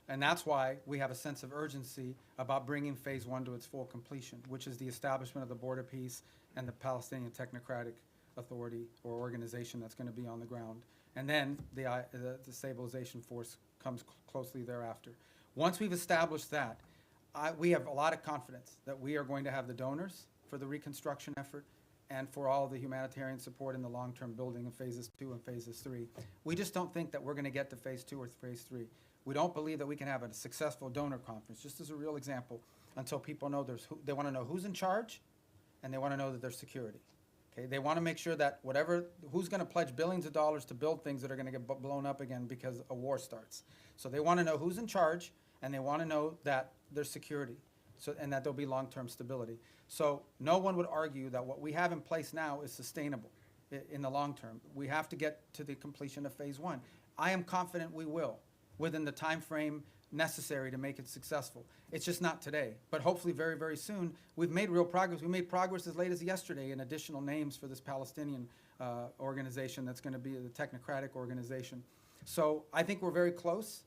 And that's why we have a sense of urgency about bringing phase 1 to its full completion, which is the establishment of the Board of Peace and the Palestinian Technocratic Authority or organization that's going to be on the ground. And then the stabilization force comes closely thereafter. Once we've established that, we have a lot of confidence that we are going to have the donors for the reconstruction effort and for all the humanitarian support in the long-term building of phases 2 and phases 3. We just don't think that we're going to get to phase 2 or phase 3. We don't believe that we can have a successful donor conference, just as a real example, until people know they want to know who's in charge, and they want to know that there's security. Okay, they want to make sure that who's going to pledge billions of dollars to build things that are going to get blown up again because a war starts. So they want to know who's in charge, and they want to know that there's security, and that there'll be long-term stability. So no one would argue that what we have in place now is sustainable in the long term. We have to get to the completion of phase 1. I am confident we will, within the time frame necessary to make it successful. It's just not today, but hopefully very, very soon. We've made real progress. We made progress as late as yesterday in additional names for this Palestinian organization that's going to be the technocratic organization. So I think we're very close.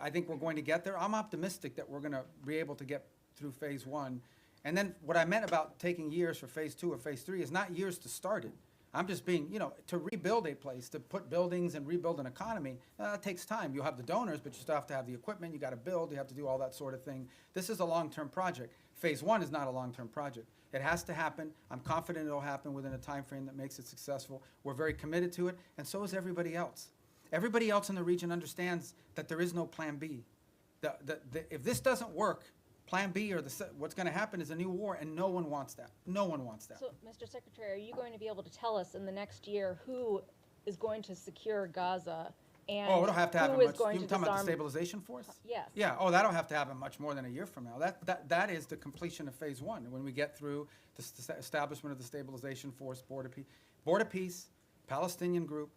I think we're going to get there. I'm optimistic that we're going to be able to get through phase 1. And then what I meant about taking years for phase 2 or phase 3 is not years to start it. I'm just being, to rebuild a place, to put buildings and rebuild an economy, that takes time. You'll have the donors, but you still have to have the equipment. You got to build. You have to do all that sort of thing. This is a long-term project. Phase 1 is not a long-term project. It has to happen. I'm confident it'll happen within a time frame that makes it successful. We're very committed to it, and so is everybody else. Everybody else in the region understands that there is no plan B. If this doesn't work, plan B or what's going to happen is a new war, and no one wants that. No one wants that. So, Mr. Secretary, are you going to be able to tell us in the next year who is going to secure Gaza and it'll have to happen who is much. going You're to talking about disarm? the stabilization force? Yes. Yeah. That'll have to happen much more than a year from now. That is the completion of phase 1. When we get through the establishment of the stabilization force, Board of Peace, Palestinian group,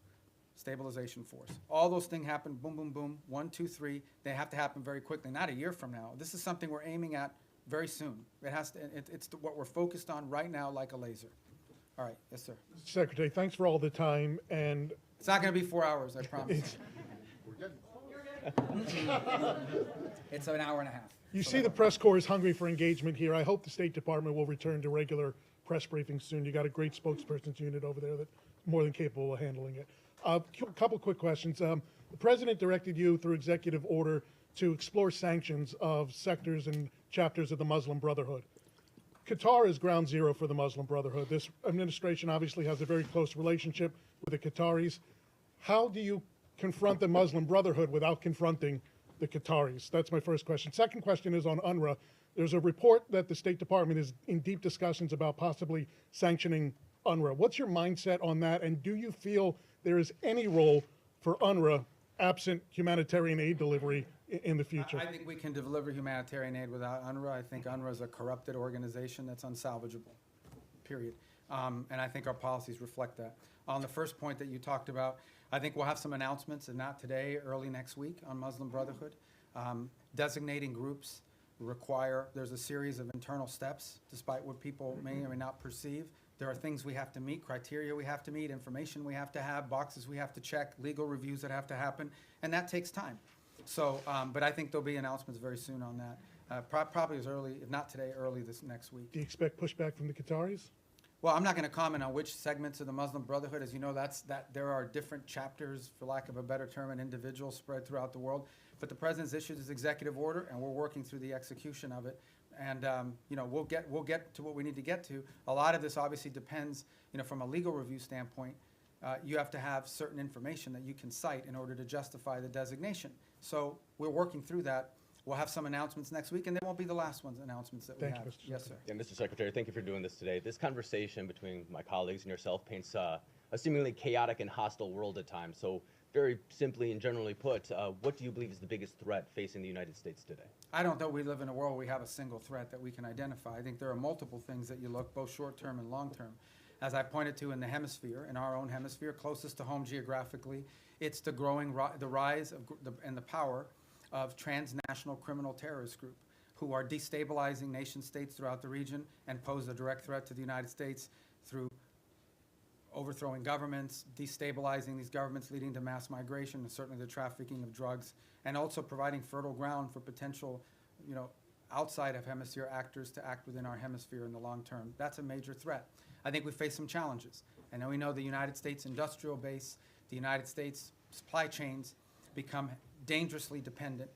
stabilization force. All those things happen, boom, boom, boom, 1, 2, 3. They have to happen very quickly, not a year from now. This is something we're aiming at very soon. It has to. It's what we're focused on right now, like a laser. All right, yes, sir. Secretary, thanks for all the time, and It's not going to be 4 hours, I promise. It's an hour and a half. you see the press corps is hungry for engagement here. I hope the State Department will return to regular press briefings soon. You got a great spokesperson's unit over there that's more than capable of handling it. A couple quick questions. The President directed you through executive order to explore sanctions of sectors and chapters of the Muslim Brotherhood. Qatar is ground zero for the Muslim Brotherhood. This administration obviously has a very close relationship with the Qataris. How do you confront the Muslim Brotherhood without confronting the Qataris? That's my first question. Second question is on UNRWA. There's a report that the State Department is in deep discussions about possibly sanctioning UNRWA. What's your mindset on that, and do you feel there is any role for UNRWA absent humanitarian aid delivery in the future? I think we can deliver humanitarian aid without UNRWA. I think UNRWA is a corrupted organization that's unsalvageable, period. And I think our policies reflect that. On the first point that you talked about, I think we'll have some announcements, and not today, early next week, on Muslim Brotherhood. Designating groups there's a series of internal steps, despite what people may or may not perceive. There are things we have to meet, criteria we have to meet, information we have to have, boxes we have to check, legal reviews that have to happen, and that takes time. So, but I think there'll be announcements very soon on that. Probably as early, if not today, early this next week. Do you expect pushback from the Qataris? Well, I'm not going to comment on which segments of the Muslim Brotherhood. As you know, there are different chapters, for lack of a better term, and individuals spread throughout the world. But the President's issued his executive order, and we're working through the execution of it. And we'll get to what we need to get to. A lot of this obviously depends, from a legal review standpoint. You have to have certain information that you can cite in order to justify the designation. So we're working through that. We'll have some announcements next week, and they won't be the last announcements that we have. Yes, sir. Yeah, Mr. Secretary, thank you for doing this today. This conversation between my colleagues and yourself paints a seemingly chaotic and hostile world at times. So very simply and generally put, what do you believe is the biggest threat facing the United States today? I don't know we live in a world where we have a single threat that we can identify. I think there are multiple things that you look, both short-term and long-term. As I pointed to in the hemisphere, in our own hemisphere, closest to home geographically, it's the rise of and the power of transnational criminal terrorist group who are destabilizing nation states throughout the region and pose a direct threat to the United States through overthrowing governments, destabilizing these governments, leading to mass migration, and certainly the trafficking of drugs, and also providing fertile ground for potential, outside of hemisphere actors to act within our hemisphere in the long term. That's a major threat. I think we face some challenges. And now we know the United States industrial base, the United States supply chains become dangerously dependent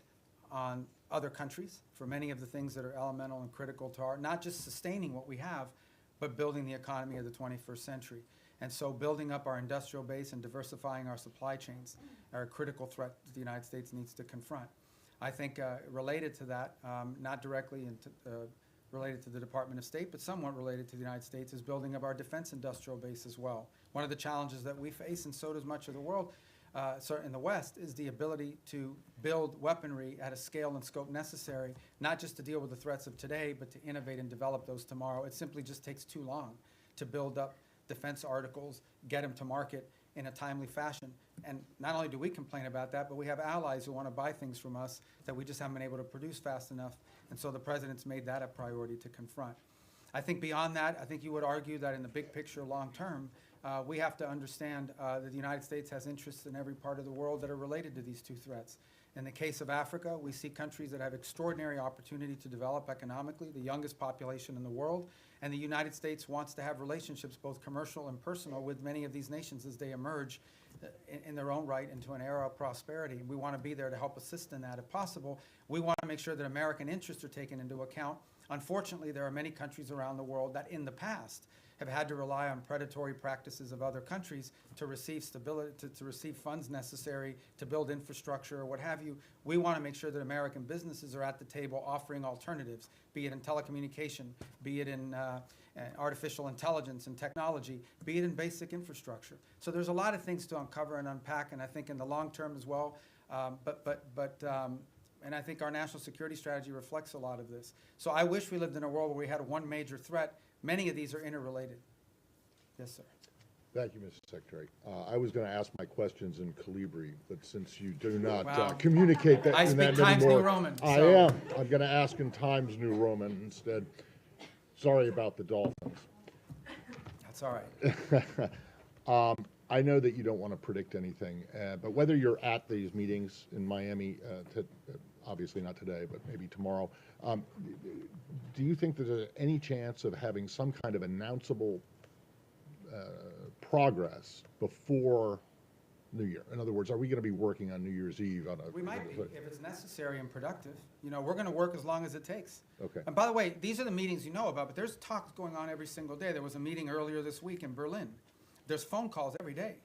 on other countries for many of the things that are elemental and critical to our, not just sustaining what we have, but building the economy of the 21st century. And so building up our industrial base and diversifying our supply chains are a critical threat that the United States needs to confront. I think related to that, not directly related to the Department of State, but somewhat related to the United States, is building up our defense industrial base as well. One of the challenges that we face, and so does much of the world, certainly in the West, is the ability to build weaponry at a scale and scope necessary, not just to deal with the threats of today, but to innovate and develop those tomorrow. It simply just takes too long to build up defense articles, get them to market in a timely fashion. And not only do we complain about that, but we have allies who want to buy things from us that we just haven't been able to produce fast enough. And so the President's made that a priority to confront. I think beyond that, I think you would argue that in the big picture, long term, we have to understand that the United States has interests in every part of the world that are related to these two threats. In the case of Africa, we see countries that have extraordinary opportunity to develop economically, the youngest population in the world, and the United States wants to have relationships, both commercial and personal, with many of these nations as they emerge in their own right into an era of prosperity. We want to be there to help assist in that if possible. We want to make sure that American interests are taken into account. Unfortunately, there are many countries around the world that in the past have had to rely on predatory practices of other countries to receive stability, to receive funds necessary to build infrastructure or what have you. We want to make sure that American businesses are at the table offering alternatives, be it in telecommunication, be it in artificial intelligence and technology, be it in basic infrastructure. So there's a lot of things to uncover and unpack, and I think in the long term as well. And I think our national security strategy reflects a lot of this. So I wish we lived in a world where we had one major threat. Many of these are interrelated. Yes, sir. Thank you, Mr. Secretary. I was going to ask my questions in Calibri, but since you do not Wow. communicate that I in that speak Times New anymore, Roman, I so- am. I'm going to ask in Times New Roman instead. Sorry about the Dolphins. It's all right. I know that you don't want to predict anything, but whether you're at these meetings in Miami, obviously not today, but maybe tomorrow, do you think there's any chance of having some kind of announceable progress before New Year? In other words, are we going to be working on New Year's Eve? We might be, if it's necessary and productive. You know, we're going to work as long as it takes. Okay. And by the way, these are the meetings you know about, but there's talks going on every single day. There was a meeting earlier this week in Berlin. There's phone calls every day.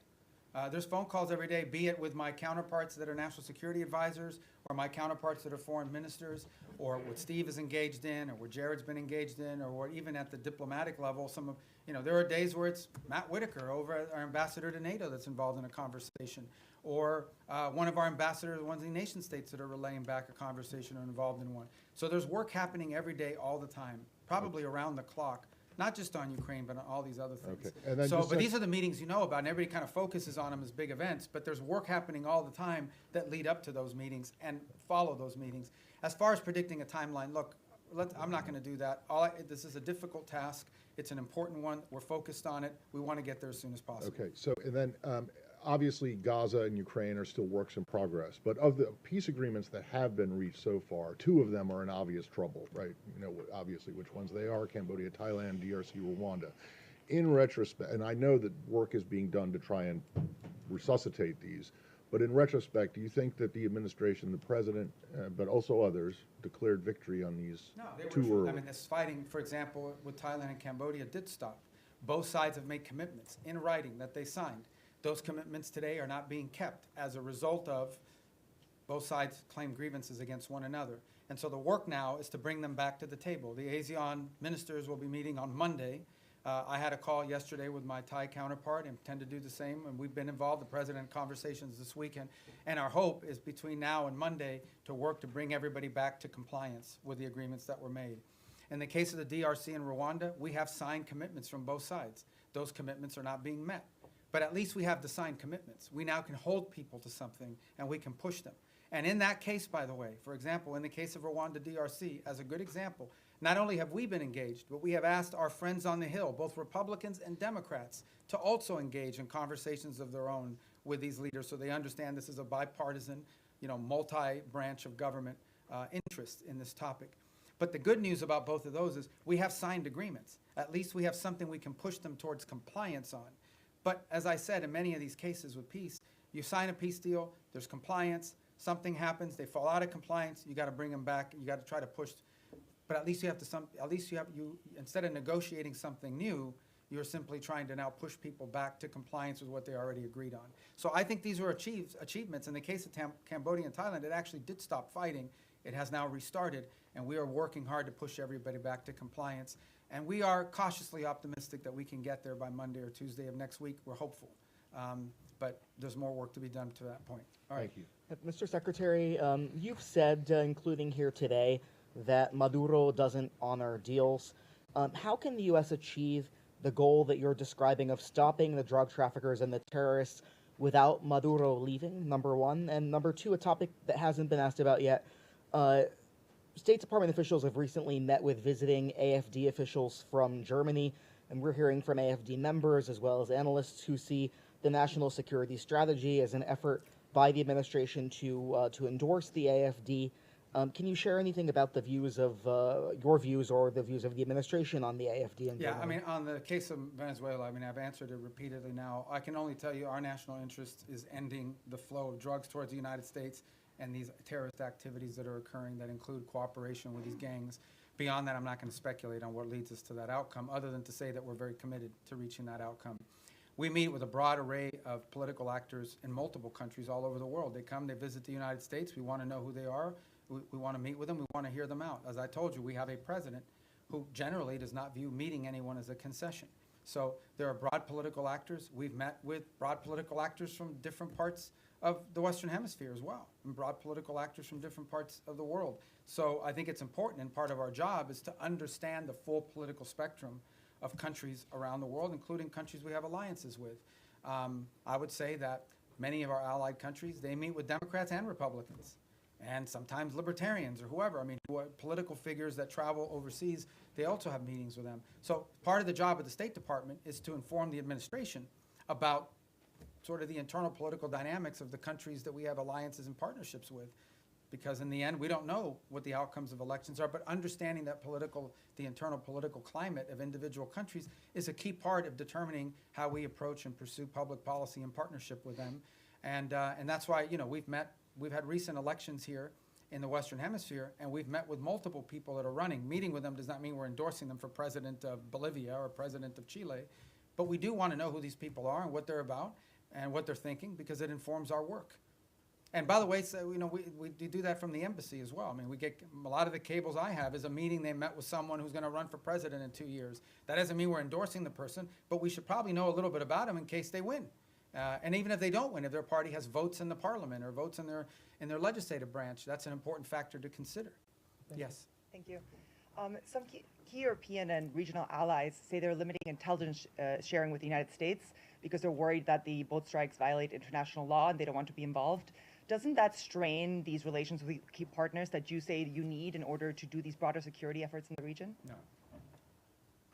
There's phone calls every day, be it with my counterparts that are national security advisors, or my counterparts that are foreign ministers, or what Steve is engaged in, or what Jared's been engaged in, or what even at the diplomatic level, some of, you know, there are days where it's Matt Whitaker, over our ambassador to NATO, that's involved in a conversation, or one of our ambassadors, ones in the nation states that are relaying back a conversation or involved in one. So there's work happening every day, all the time, probably around the clock. Not just on Ukraine, but on all these other things. Okay. And then So, just but these are the meetings you know about, and everybody kind of focuses on them as big events, but there's work happening all the time that lead up to those meetings and follow those meetings. As far as predicting a timeline, look, I'm not going to do that. This is a difficult task. It's an important one. We're focused on it. We want to get there as soon as possible. Okay, so and then obviously Gaza and Ukraine are still works in progress, but of the peace agreements that have been reached so far, 2 of them are in obvious trouble, right? You know, obviously which ones they are: Cambodia, Thailand, DRC, Rwanda. In retrospect, and I know that work is being done to try and resuscitate these, but in retrospect, do you think that the administration, the president, but also others, declared victory on these too early? I mean, this fighting, for example, with Thailand and Cambodia did stop. Both sides have made commitments in writing that they signed. Those commitments today are not being kept as a result of both sides claim grievances against one another. And so the work now is to bring them back to the table. The ASEAN ministers will be meeting on Monday. I had a call yesterday with my Thai counterpart and intend to do the same, and we've been involved, the president, in conversations this weekend. And our hope is between now and Monday to work to bring everybody back to compliance with the agreements that were made. In the case of the DRC and Rwanda, we have signed commitments from both sides. Those commitments are not being met. But at least we have the signed commitments. We now can hold people to something, and we can push them. And in that case, by the way, for example, in the case of Rwanda DRC, as a good example, not only have we been engaged, but we have asked our friends on the Hill, both Republicans and Democrats, to also engage in conversations of their own with these leaders so they understand this is a bipartisan, you know, multi-branch of government interest in this topic. But the good news about both of those is we have signed agreements. At least we have something we can push them towards compliance on. But as I said, in many of these cases with peace, you sign a peace deal, there's compliance, something happens, they fall out of compliance, you got to bring them back, you got to try to push. But at least you have to, instead of negotiating something new, you're simply trying to now push people back to compliance with what they already agreed on. So I think these are achievements. In the case of Cambodia and Thailand, it actually did stop fighting. It has now restarted, and we are working hard to push everybody back to compliance. And we are cautiously optimistic that we can get there by Monday or Tuesday of next week. We're hopeful. But there's more work to be done to that point. All right. Thank you. Mr. Secretary, you've said, including here today, that Maduro doesn't honor deals. How can the U.S. achieve the goal that you're describing of stopping the drug traffickers and the terrorists without Maduro leaving, number one? And number two, a topic that hasn't been asked about yet, State Department officials have recently met with visiting AFD officials from Germany, and we're hearing from AFD members as well as analysts who see the national security strategy as an effort by the administration to endorse the AFD. Can you share anything about the views of your views or the views of the administration on the AFD in Germany? I mean, on the case of Venezuela, I mean, I've answered it repeatedly now. I can only tell you our national interest is ending the flow of drugs towards the United States and these terrorist activities that are occurring that include cooperation with these gangs. Beyond that, I'm not going to speculate on what leads us to that outcome, other than to say that we're very committed to reaching that outcome. We meet with a broad array of political actors in multiple countries all over the world. They come, they visit the United States. We want to know who they are. We want to meet with them. We want to hear them out. As I told you, we have a president who generally does not view meeting anyone as a concession. So there are broad political actors. We've met with broad political actors from different parts of the Western Hemisphere as well, and broad political actors from different parts of the world. So I think it's important, and part of our job is to understand the full political spectrum of countries around the world, including countries we have alliances with. I would say that many of our allied countries, they meet with Democrats and Republicans. and sometimes libertarians or whoever. I mean, political figures that travel overseas, they also have meetings with them. So part of the job of the State Department is to inform the administration about sort of the internal political dynamics of the countries that we have alliances and partnerships with. Because in the end, we don't know what the outcomes of elections are, but understanding that the internal political climate of individual countries is a key part of determining how we approach and pursue public policy in partnership with them. And that's why, we've had recent elections here in the Western Hemisphere, and we've met with multiple people that are running. Meeting with them does not mean we're endorsing them for president of Bolivia or president of Chile, but we do want to know who these people are and what they're about and what they're thinking, because it informs our work. And by the way, so, we do that from the embassy as well. I mean, we get a lot of the cables I have is a meeting they met with someone who's going to run for president in 2 years. That doesn't mean we're endorsing the person, but we should probably know a little bit about them in case they win. And even if they don't win, if their party has votes in the parliament or votes in their legislative branch, that's an important factor to consider. Yes. Thank you. Some key European and regional allies say they're limiting intelligence sharing with the United States because they're worried that the boat strikes violate international law and they don't want to be involved. Doesn't that strain these relations with key partners that you say you need in order to do these broader security efforts in the region? No.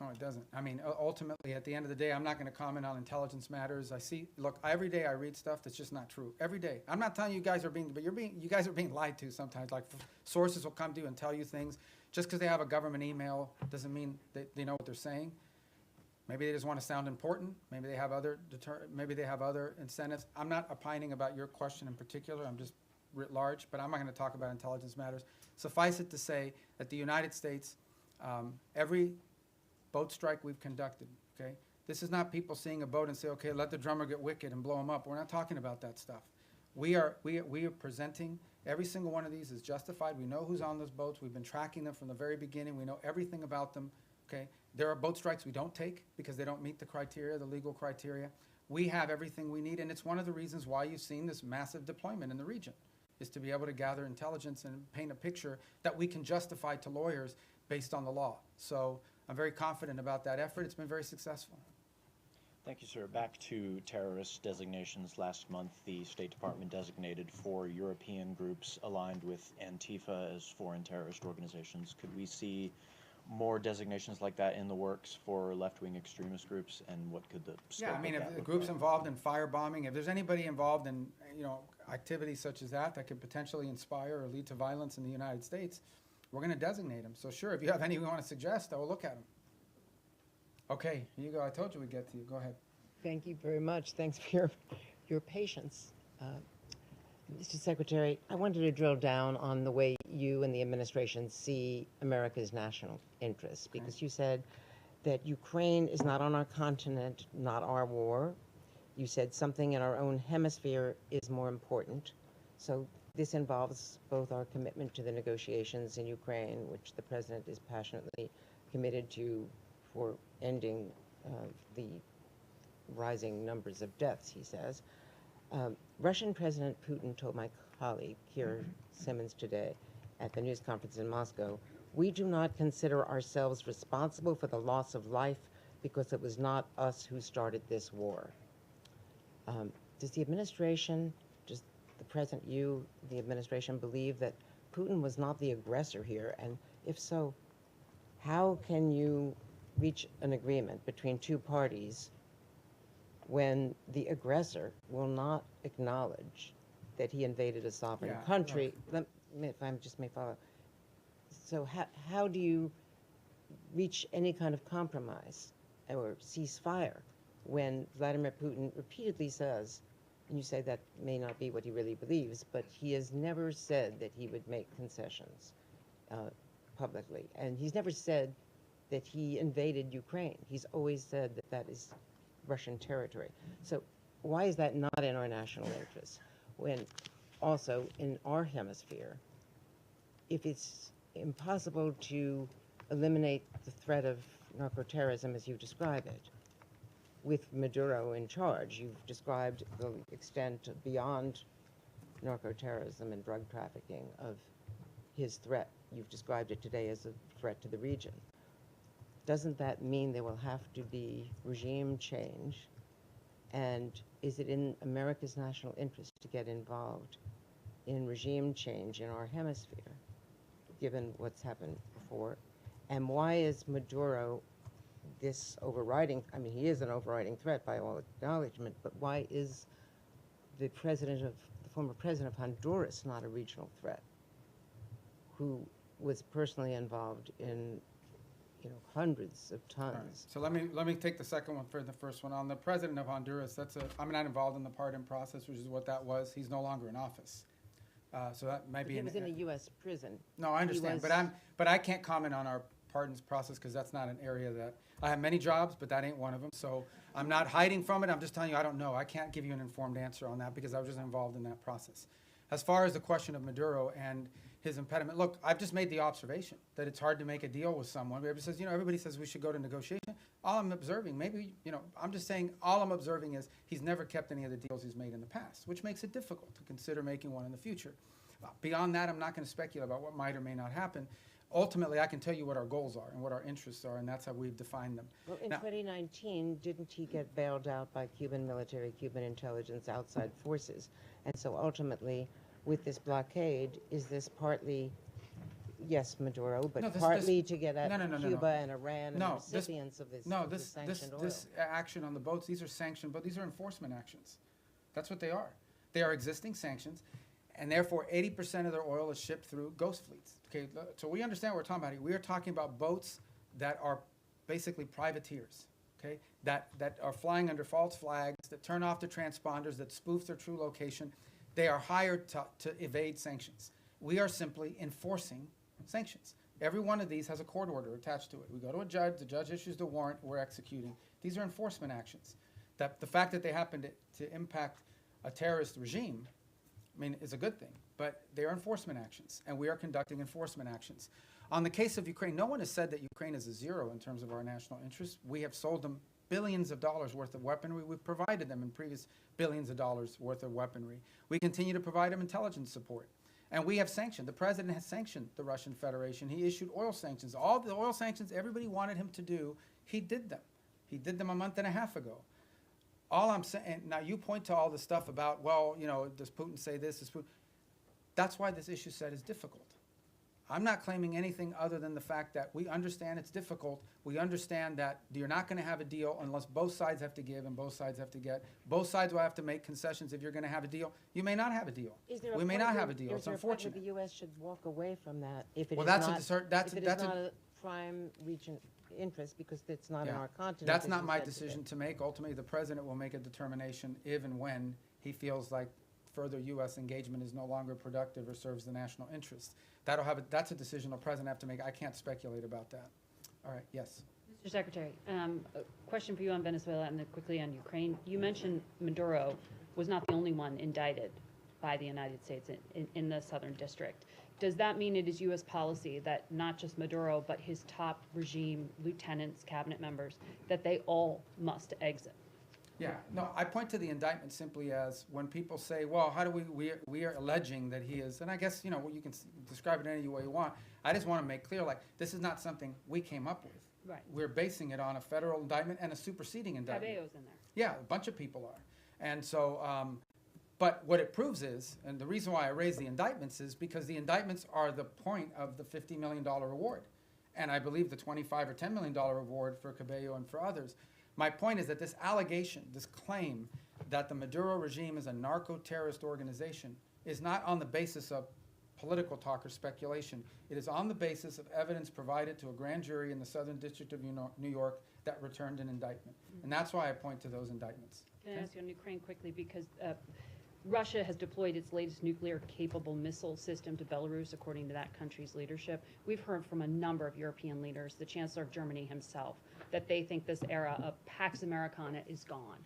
No, it doesn't. I mean, ultimately, at the end of the day, I'm not going to comment on intelligence matters. Look, every day I read stuff that's just not true. Every day. I'm not telling you guys are you guys are being lied to sometimes. Like, sources will come to you and tell you things. Just because they have a government email doesn't mean they know what they're saying. Maybe they just want to sound important. Maybe they have other incentives. I'm not opining about your question in particular. I'm just writ large, but I'm not going to talk about intelligence matters. Suffice it to say that the United States, every boat strike we've conducted, okay? This is not people seeing a boat and say, okay, let the drummer get wicked and blow them up. We're not talking about that stuff. We are presenting every single one of these is justified. We know who's on those boats. We've been tracking them from the very beginning. We know everything about them, okay? There are boat strikes we don't take because they don't meet the criteria, the legal criteria. We have everything we need, and it's one of the reasons why you've seen this massive deployment in the region, is to be able to gather intelligence and paint a picture that we can justify to lawyers based on the law. So I'm very confident about that effort. It's been very successful. Thank you, sir. Back to terrorist designations. Last month, the State Department designated 4 European groups aligned with Antifa as foreign terrorist organizations. Could we see more designations like that in the works for left-wing extremist groups, and what could the scope Yeah, I mean, of if that the look group's like? involved in firebombing, if there's anybody involved in, activities such as that could potentially inspire or lead to violence in the United States, we're going to designate them. So sure, if you have any we want to suggest, I will look at them. Okay, here you go. I told you we'd get to you. Go ahead. Thank you very much. Thanks for your patience. Mr. Secretary, I wanted to drill down on the way you and the administration see America's national interests, because you said that Ukraine is not on our continent, not our war. You said something in our own hemisphere is more important. So this involves both our commitment to the negotiations in Ukraine, which the President is passionately committed to for ending the rising numbers of deaths, he says. Russian President Putin told my colleague, Keir Simmons, today at the news conference in Moscow, we do not consider ourselves responsible for the loss of life because it was not us who started this war. Does the administration, does the President, you, the administration, believe that Putin was not the aggressor here? And if so, how can you reach an agreement between two parties when the aggressor will not acknowledge that he invaded a sovereign country? Let me, if I just may follow. So how do you reach any kind of compromise or ceasefire when Vladimir Putin repeatedly says, and you say that may not be what he really believes, but he has never said that he would make concessions publicly. And he's never said that he invaded Ukraine. He's always said that that is Russian territory. So why is that not in our national interest? When also in our hemisphere, if it's impossible to eliminate the threat of narco-terrorism as you describe it, with Maduro in charge, you've described the extent beyond narco-terrorism and drug trafficking of his threat. You've described it today as a threat to the region. Doesn't that mean there will have to be regime change? And is it in America's national interest to get involved in regime change in our hemisphere, given what's happened before? And why is Maduro this overriding, I mean, he is an overriding threat by all acknowledgement, but why is the former president of Honduras not a regional threat, who was personally involved in, hundreds of tons? All right. So let me take the second one for the first one. On the president of Honduras, I'm not involved in the pardon process, which is what that was. He's no longer in office. So that might be. He was in a U.S. prison. No, I understand, but I can't comment on our pardons process because that's not an area that I have many jobs, but that ain't one of them. So I'm not hiding from it. I'm just telling you I don't know. I can't give you an informed answer on that because I was just involved in that process. As far as the question of Maduro and his impediment, look, I've just made the observation that it's hard to make a deal with someone. Everybody says, everybody says we should go to negotiation. All I'm observing, I'm just saying all I'm observing is he's never kept any of the deals he's made in the past, which makes it difficult to consider making one in the future. Beyond that, I'm not going to speculate about what might or may not happen. Ultimately, I can tell you what our goals are and what our interests are, and that's how we've defined them. Well, in Now, 2019, didn't he get bailed out by Cuban military, Cuban intelligence, outside forces? And so ultimately, with this blockade, is this partly, yes, Maduro, but partly to get at Cuba and Iran and the recipients of this sanctioned oil? This action on the boats, these are sanctioned, but these are enforcement actions. That's what they are. They are existing sanctions, and therefore 80% of their oil is shipped through ghost fleets. Okay, so we understand what we're talking about here. We are talking about boats that are basically privateers, okay, that are flying under false flags, that turn off the transponders, that spoof their true location. They are hired to evade sanctions. We are simply enforcing sanctions. Every one of these has a court order attached to it. We go to a judge, the judge issues the warrant, we're executing. These are enforcement actions. That the fact that they happen to impact a terrorist regime, is a good thing, but they are enforcement actions, and we are conducting enforcement actions. On the case of Ukraine, no one has said that Ukraine is a zero in terms of our national interests. We have sold them billions of dollars worth of weaponry. We've provided them in previous billions of dollars worth of weaponry. We continue to provide them intelligence support. And we have sanctioned. The president has sanctioned the Russian Federation. He issued oil sanctions. All the oil sanctions everybody wanted him to do, he did them. He did them a month and a half ago. All I'm saying, now you point to all the stuff about, does Putin say this? Does Putin? That's why this issue set is difficult. I'm not claiming anything other than the fact that we understand it's difficult. We understand that you're not going to have a deal unless both sides have to give and both sides have to get. Both sides will have to make concessions if you're going to have a deal. You may not have a deal. We may not have a deal. It's unfortunate. The U.S. should walk away from that if it well, is not a prime region interest because it's not in our continent. That's not my decision to make. Ultimately, the president will make a determination if and when he feels like further U.S. engagement is no longer productive or serves the national interest. That's a decision the president have to make. I can't speculate about that. All right, yes. Mr. Secretary, a question for you on Venezuela and then quickly on Ukraine. You mentioned Maduro was not the only one indicted by the United States in the Southern District. Does that mean it is U.S. policy that not just Maduro, but his top regime lieutenants, cabinet members, that they all must exit? Yeah, no, I point to the indictment simply as when people say, well, how do we are alleging that he is, and I guess, you can describe it any way you want. I just want to make clear, this is not something we came up with. Right. We're basing it on a federal indictment and a superseding indictment. Cabello's in there. Yeah, a bunch of people are. And so, but what it proves is, and the reason why I raise the indictments is because the indictments are the point of the $50 million award. And I believe the $25 or $10 million award for Cabello and for others. My point is that this allegation, this claim that the Maduro regime is a narco-terrorist organization is not on the basis of political talk or speculation. It is on the basis of evidence provided to a grand jury in the Southern District of New York that returned an indictment. And that's why I point to those indictments. Can I ask you on Ukraine quickly? Because Russia has deployed its latest nuclear-capable missile system to Belarus, according to that country's leadership. We've heard from a number of European leaders, the Chancellor of Germany himself, that they think this era of Pax Americana is gone,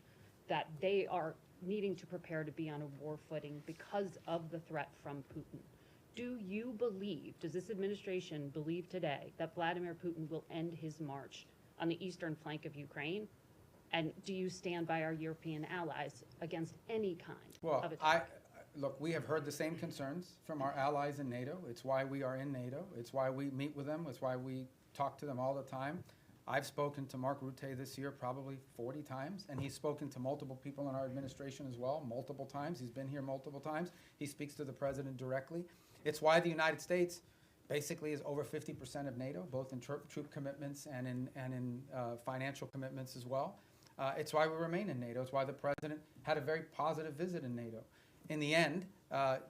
that they are needing to prepare to be on a war footing because of the threat from Putin. Do you believe, does this administration believe today that Vladimir Putin will end his march on the eastern flank of Ukraine? And do you stand by our European allies against any kind of attack? Look, we have heard the same concerns from our allies in NATO. It's why we are in NATO. It's why we meet with them. It's why we talk to them all the time. I've spoken to Mark Rutte this year probably 40 times, and he's spoken to multiple people in our administration as well, multiple times. He's been here multiple times. He speaks to the president directly. It's why the United States basically is over 50% of NATO, both in troop commitments and in financial commitments as well. It's why we remain in NATO. It's why the president had a very positive visit in NATO. In the end,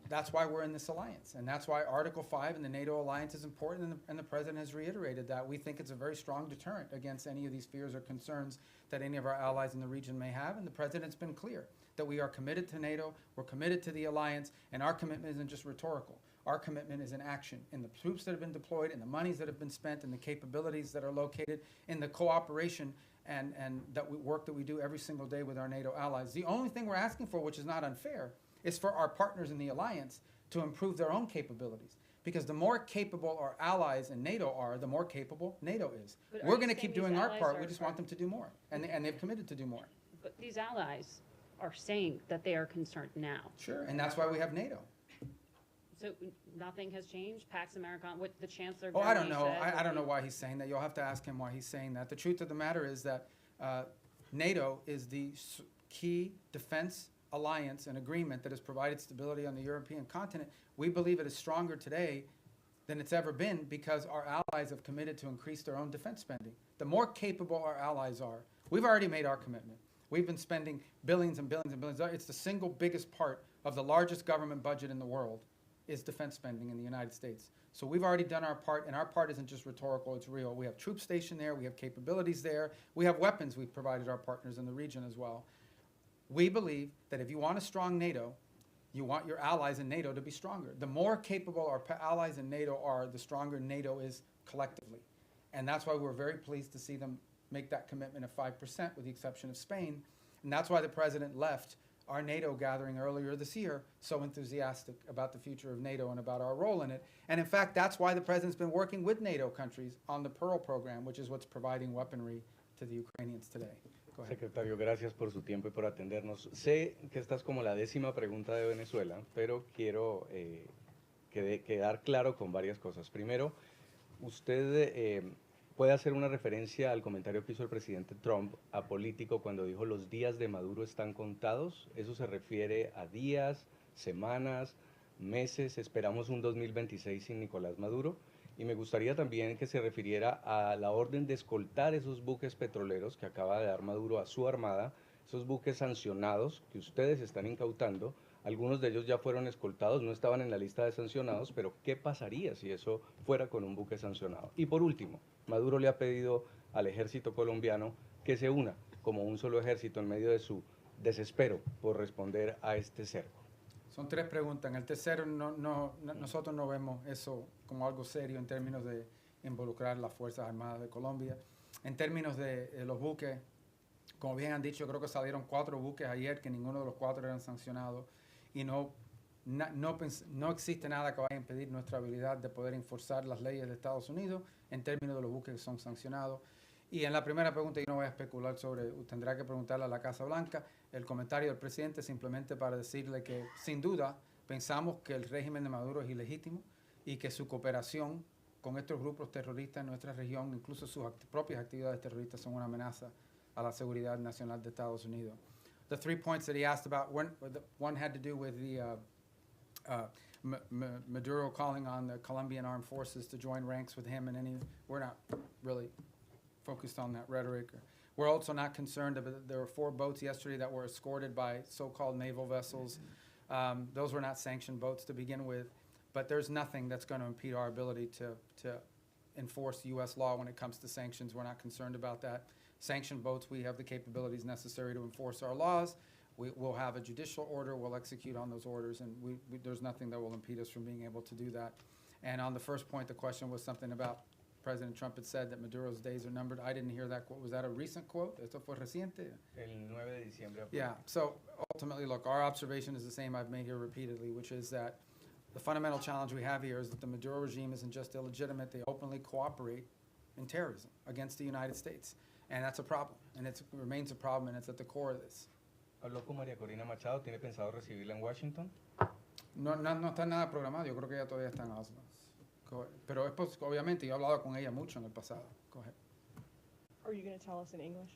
that's why we're in this alliance. And that's why Article 5 in the NATO alliance is important, and the president has reiterated that. We think it's a very strong deterrent against any of these fears or concerns that any of our allies in the region may have. And the president's been clear that we are committed to NATO, we're committed to the alliance, and our commitment isn't just rhetorical. Our commitment is in action, in the troops that have been deployed, in the monies that have been spent, in the capabilities that are located, in the cooperation and work that we do every single day with our NATO allies. The only thing we're asking for, which is not unfair, is for our partners in the alliance to improve their own capabilities. Because the more capable our allies in NATO are, the more capable NATO is. But are We're you going to saying keep these doing our allies part. are- We just want them to do more. And they've committed to do more. But these allies are saying that they are concerned now. Sure. And that's why we have NATO. So nothing has changed? Pax Americana, what the Chancellor Oh, I don't Germany know. said I don't know would why he's saying that. You'll have to ask him why he's saying that. The truth of the matter is that NATO is the key defense alliance and agreement that has provided stability on the European continent. We believe it is stronger today than it's ever been because our allies have committed to increase their own defense spending. The more capable our allies are, we've already made our commitment. We've been spending billions and billions and billions. It's the single biggest part of the largest government budget in the world is defense spending in the United States. So we've already done our part, and our part isn't just rhetorical, it's real. We have troops stationed there, we have capabilities there, we have weapons we've provided our partners in the region as well. We believe that if you want a strong NATO, you want your allies in NATO to be stronger. The more capable our allies in NATO are, the stronger NATO is collectively. And that's why we're very pleased to see them make that commitment of 5%, with the exception of Spain. And that's why the president left our NATO gathering earlier this year so enthusiastic about the future of NATO and about our role in it. And in fact, that's why the president's been working with NATO countries on the Pearl program, which is what's providing weaponry to the Ukrainians today. Go ahead. Secretario, gracias por su tiempo y por atendernos. Sé que esta es como la 10ª pregunta de Venezuela, pero quiero quedar claro con varias cosas. Primero, usted puede hacer una referencia al comentario que hizo el presidente Trump apolítico cuando dijo los días de Maduro están contados. ¿Eso se refiere a días, semanas, meses? Esperamos un 2026 sin Nicolás Maduro. Y me gustaría también que se refiriera a la orden de escoltar esos buques petroleros que acaba de dar Maduro a su armada, esos buques sancionados que ustedes están incautando. Algunos de ellos ya fueron escoltados, no estaban en la lista de sancionados, pero ¿qué pasaría si eso fuera con un buque sancionado? Y por último, Maduro le ha pedido al ejército colombiano que se una como un solo ejército en medio de su desespero por responder a este cerco. Son 3 preguntas. En el tercero, nosotros no vemos eso como algo serio en términos de involucrar las Fuerzas Armadas de Colombia. En términos de los buques, como bien han dicho, creo que salieron 4 buques ayer, que ninguno de los 4 eran sancionados. Y no existe nada que vaya a impedir nuestra habilidad de poder enforzar las leyes de Estados Unidos en términos de los buques que son sancionados. Y en la primera pregunta yo no voy a especular sobre, tendrá que preguntarle a la Casa Blanca, el comentario del presidente simplemente para decirle que sin duda pensamos que el régimen de Maduro es ilegítimo y que su cooperación con estos grupos terroristas en nuestra región, incluso sus propias actividades terroristas, son una amenaza a la seguridad nacional de Estados Unidos. The 3 points that he asked about, one had to do with the Maduro calling on the Colombian armed forces to join ranks with him, and we're not really focused on that rhetoric. We're also not concerned about, there were 4 boats yesterday that were escorted by so-called naval vessels. Those were not sanctioned boats to begin with, but there's nothing that's going to impede our ability to enforce U.S. law when it comes to sanctions. We're not concerned about that. Sanctioned boats, we have the capabilities necessary to enforce our laws. We'll have a judicial order, we'll execute on those orders, and there's nothing that will impede us from being able to do that. And on the first point, the question was something about President Trump had said that Maduro's days are numbered. I didn't hear that quote. Was that a recent quote? ¿Esto fue reciente? El 9 de diciembre. Yeah, so ultimately, look, our observation is the same I've made here repeatedly, which is that the fundamental challenge we have here is that the Maduro regime isn't just illegitimate, they openly cooperate in terrorism against the United States. And that's a problem, and it remains a problem, and it's at the core of this. ¿Habló con María Corina Machado? ¿Tiene pensado recibirla en Washington? No está nada programado, yo creo que ella todavía está en Oslo. Pero obviamente yo he hablado con ella mucho en el pasado. Go ahead. Are you going to tell us in English?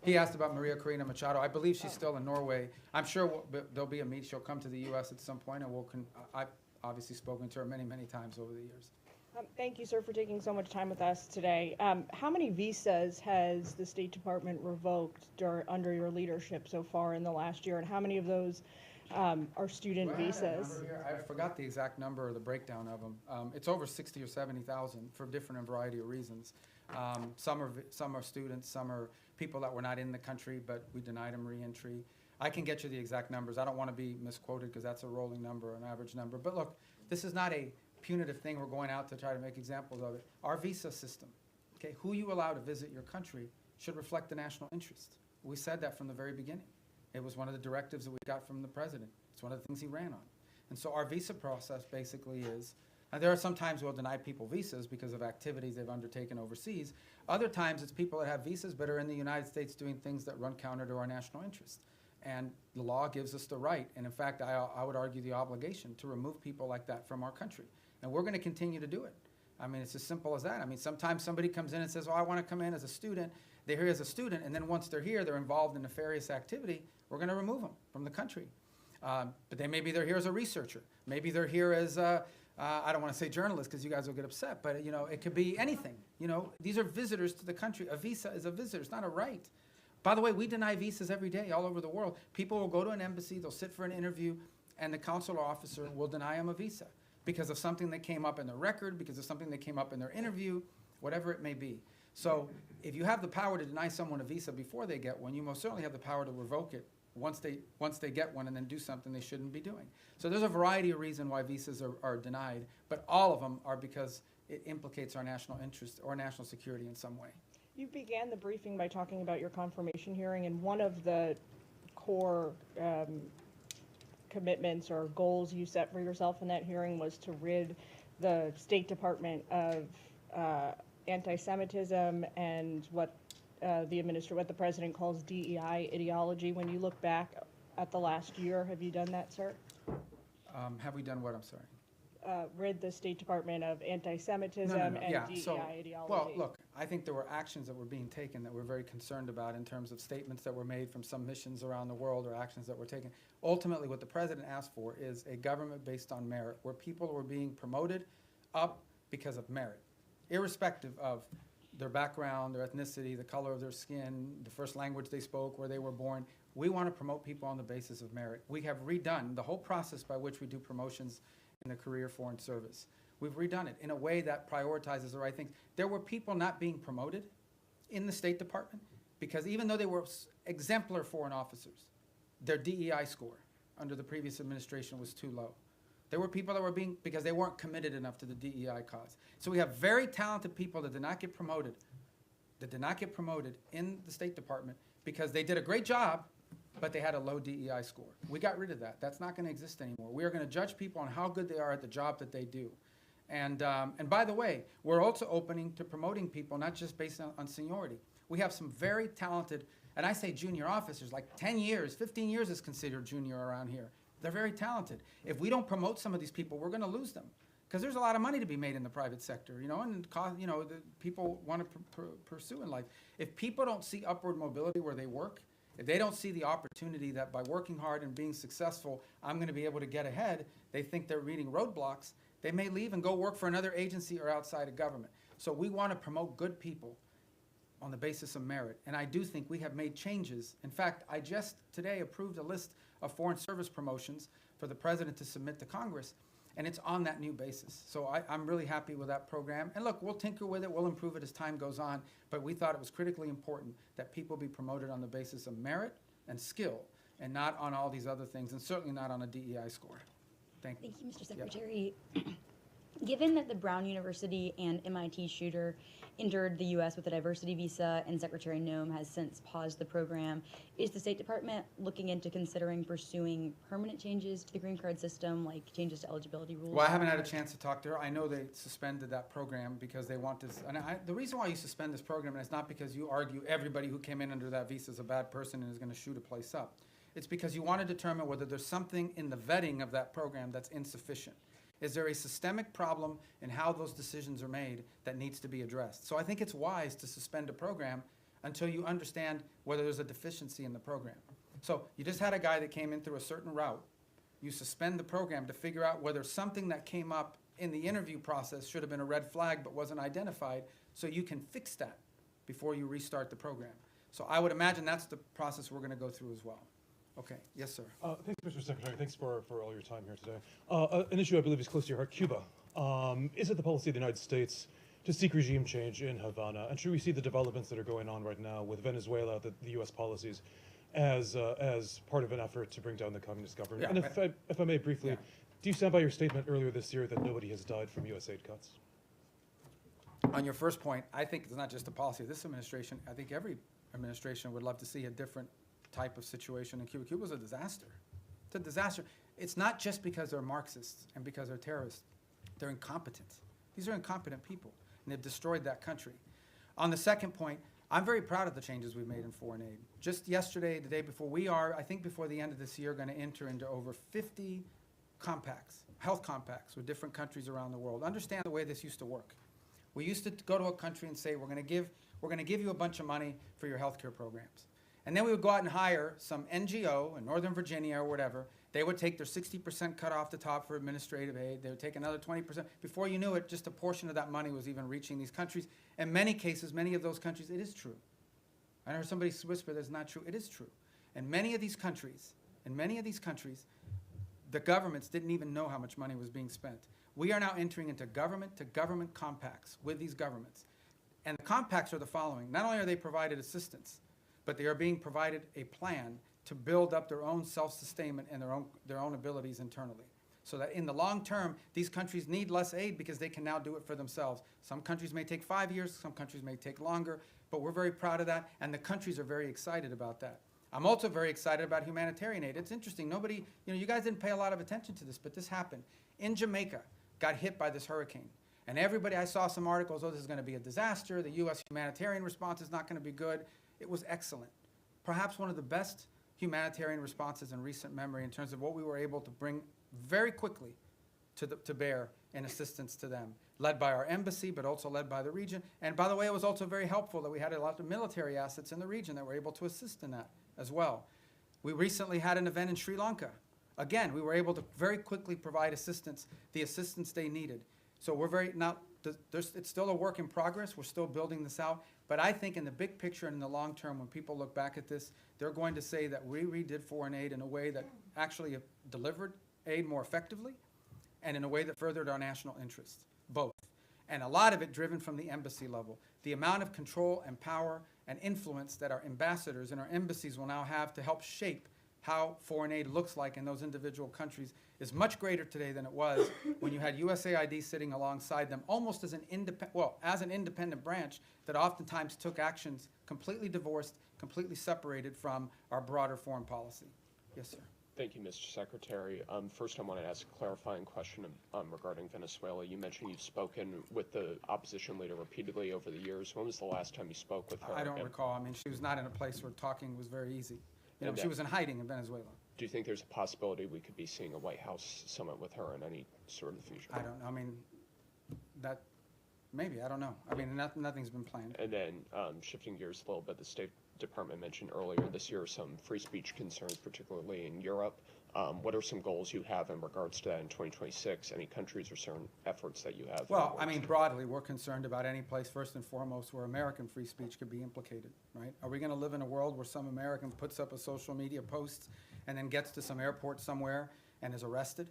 He asked about Maria Corina Machado. I believe she's still in Norway. I'm sure there'll be a meet. She'll come to the U.S. at some point, and I've obviously spoken to her many, many times over the years. Thank you, sir, for taking so much time with us today. How many visas has the State Department revoked under your leadership so far in the last year, and how many of those are student visas? I forgot the exact number or the breakdown of them. It's over 60 or 70,000 for different variety of reasons. Some are students, some are people that were not in the country, but we denied them re-entry. I can get you the exact numbers. I don't want to be misquoted because that's a rolling number, an average number. But look, this is not a punitive thing. We're going out to try to make examples of it. Our visa system, okay, who you allow to visit your country should reflect the national interest. We said that from the very beginning. It was one of the directives that we got from the president. It's one of the things he ran on. And so our visa process basically is, and there are some times we'll deny people visas because of activities they've undertaken overseas. Other times it's people that have visas but are in the United States doing things that run counter to our national interest. And the law gives us the right, and in fact, I would argue the obligation to remove people like that from our country. And we're going to continue to do it. I mean, it's as simple as that. I mean, sometimes somebody comes in and says, well, I want to come in as a student. They're here as a student, and then once they're here, they're involved in nefarious activity. We're going to remove them from the country. But maybe they're here as a researcher. Maybe they're here as, I don't want to say journalist because you guys will get upset, but it could be anything. These are visitors to the country. A visa is a visitor. It's not a right. By the way, we deny visas every day all over the world. People will go to an embassy, they'll sit for an interview, and the consular officer will deny them a visa because of something that came up in their record, because of something that came up in their interview, whatever it may be. So if you have the power to deny someone a visa before they get one, you most certainly have the power to revoke it once they get one and then do something they shouldn't be doing. So there's a variety of reasons why visas are denied, but all of them are because it implicates our national interest or national security in some way. You began the briefing by talking about your confirmation hearing, and one of the core commitments or goals you set for yourself in that hearing was to rid the State Department of anti-Semitism and what the president calls DEI ideology. When you look back at the last year, have you done that, sir? Have we done what? I'm sorry. Rid the State Department of anti-Semitism and DEI ideology. Well, look, I think there were actions that were being taken that we're very concerned about in terms of statements that were made from some missions around the world or actions that were taken. Ultimately, what the president asked for is a government based on merit, where people were being promoted up because of merit, irrespective of their background, their ethnicity, the color of their skin, the first language they spoke, where they were born. We want to promote people on the basis of merit. We have redone the whole process by which we do promotions in the career foreign service. We've redone it in a way that prioritizes the right things. There were people not being promoted in the State Department because even though they were exemplar foreign officers, their DEI score under the previous administration was too low. There were people that were because they weren't committed enough to the DEI cause. So we have very talented people that did not get promoted in the State Department because they did a great job, but they had a low DEI score. We got rid of that. That's not going to exist anymore. We are going to judge people on how good they are at the job that they do. And by the way, we're also opening to promoting people, not just based on seniority. We have some very talented, and I say junior officers, like 10 years, 15 years is considered junior around here. They're very talented. If we don't promote some of these people, we're going to lose them. Because there's a lot of money to be made in the private sector, and the people want to pursue in life. If people don't see upward mobility where they work, if they don't see the opportunity that by working hard and being successful, I'm going to be able to get ahead, they think they're reading roadblocks, they may leave and go work for another agency or outside of government. So we want to promote good people on the basis of merit. And I do think we have made changes. In fact, I just today approved a list of foreign service promotions for the president to submit to Congress. And it's on that new basis. So I'm really happy with that program. And look, we'll tinker with it, we'll improve it as time goes on, but we thought it was critically important that people be promoted on the basis of merit and skill, and not on all these other things, and certainly not on a DEI score. Thank you. Thank you, Mr. Secretary. Given that the Brown University and MIT shooter entered the U.S. with a diversity visa and Secretary Noem has since paused the program, is the State Department looking into considering pursuing permanent changes to the green card system, like changes to eligibility rules? Well, I haven't had a chance to talk to her. I know they suspended that program because they want this. And the reason why you suspend this program is not because you argue everybody who came in under that visa is a bad person and is going to shoot a place up. It's because you want to determine whether there's something in the vetting of that program that's insufficient. Is there a systemic problem in how those decisions are made that needs to be addressed? So I think it's wise to suspend a program until you understand whether there's a deficiency in the program. So you just had a guy that came in through a certain route. You suspend the program to figure out whether something that came up in the interview process should have been a red flag but wasn't identified, so you can fix that before you restart the program. So I would imagine that's the process we're going to go through as well. Okay, yes, sir. Thanks, Mr. Secretary. Thanks for all your time here today. An issue I believe is close to your heart, Cuba. Is it the policy of the United States to seek regime change in Havana? And should we see the developments that are going on right now with Venezuela, the U.S. policies, as part of an effort to bring down the communist government? Yeah, and if I may briefly, do you stand by your statement earlier this year that nobody has died from U.S. aid cuts? On your first point, I think it's not just a policy of this administration. I think every administration would love to see a different type of situation in Cuba. Cuba's a disaster. It's a disaster. It's not just because they're Marxists and because they're terrorists. They're incompetent. These are incompetent people, and they've destroyed that country. On the second point, I'm very proud of the changes we've made in foreign aid. Just yesterday, the day before, we are, I think before the end of this year, going to enter into over 50 compacts, health compacts with different countries around the world. Understand the way this used to work. We used to go to a country and say, we're going to give you a bunch of money for your healthcare programs. And then we would go out and hire some NGO in Northern Virginia or whatever. They would take their 60% cut off the top for administrative aid. They would take another 20%. Before you knew it, just a portion of that money was even reaching these countries. In many cases, many of those countries, it is true. I heard somebody whisper that's not true. It is true. In many of these countries, the governments didn't even know how much money was being spent. We are now entering into government-to-government compacts with these governments. And the compacts are the following. Not only are they provided assistance, but they are being provided a plan to build up their own self-sustainment and their own abilities internally. So that in the long term, these countries need less aid because they can now do it for themselves. Some countries may take 5 years, some countries may take longer, but we're very proud of that, and the countries are very excited about that. I'm also very excited about humanitarian aid. It's interesting, nobody, you guys didn't pay a lot of attention to this, but this happened. In Jamaica, got hit by this hurricane. And everybody, I saw some articles, oh, this is going to be a disaster, the U.S. humanitarian response is not going to be good. It was excellent. Perhaps one of the best humanitarian responses in recent memory in terms of what we were able to bring very quickly to bear in assistance to them, led by our embassy, but also led by the region. And by the way, it was also very helpful that we had a lot of military assets in the region that were able to assist in that as well. We recently had an event in Sri Lanka. Again, we were able to very quickly provide assistance, the assistance they needed. So we're very, now, it's still a work in progress. We're still building this out. But I think in the big picture and in the long term, when people look back at this, they're going to say that we redid foreign aid in a way that actually delivered aid more effectively and in a way that furthered our national interests, both. And a lot of it driven from the embassy level. The amount of control and power and influence that our ambassadors and our embassies will now have to help shape how foreign aid looks like in those individual countries is much greater today than it was when you had USAID sitting alongside them almost as an independent branch that oftentimes took actions completely divorced, completely separated from our broader foreign policy. Yes, sir. Thank you, Mr. Secretary. First, I want to ask a clarifying question regarding Venezuela. You mentioned you've spoken with the opposition leader repeatedly over the years. When was the last time you spoke with her? I don't recall. I mean, she was not in a place where talking was very easy. And she was in hiding in Venezuela. Do you think there's a possibility we could be seeing a White House summit with her in any sort of future? I don't know. I mean, that maybe. I don't know. I mean, nothing's been planned. And then shifting gears a little bit, the State Department mentioned earlier this year some free speech concerns, particularly in Europe. What are some goals you have in regards to that in 2026? Any countries or certain efforts that you have? Well, I mean, broadly, we're concerned about any place, first and foremost, where American free speech could be implicated, right? Are we going to live in a world where some American puts up a social media post and then gets to some airport somewhere and is arrested?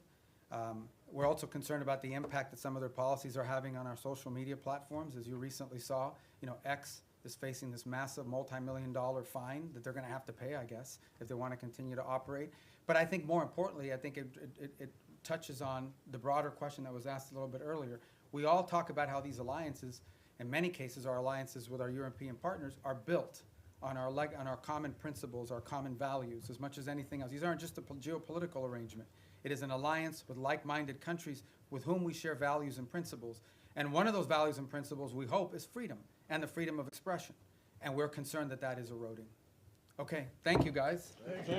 We're also concerned about the impact that some of their policies are having on our social media platforms. As you recently saw, X is facing this massive multi-million-dollar fine that they're going to have to pay, I guess, if they want to continue to operate. But I think more importantly, I think it touches on the broader question that was asked a little bit earlier. We all talk about how these alliances, in many cases our alliances with our European partners, are built on our common principles, our common values, as much as anything else. These aren't just a geopolitical arrangement. It is an alliance with like-minded countries with whom we share values and principles. And one of those values and principles, we hope, is freedom and the freedom of expression. And we're concerned that that is eroding. Okay, thank you, guys. Thank you.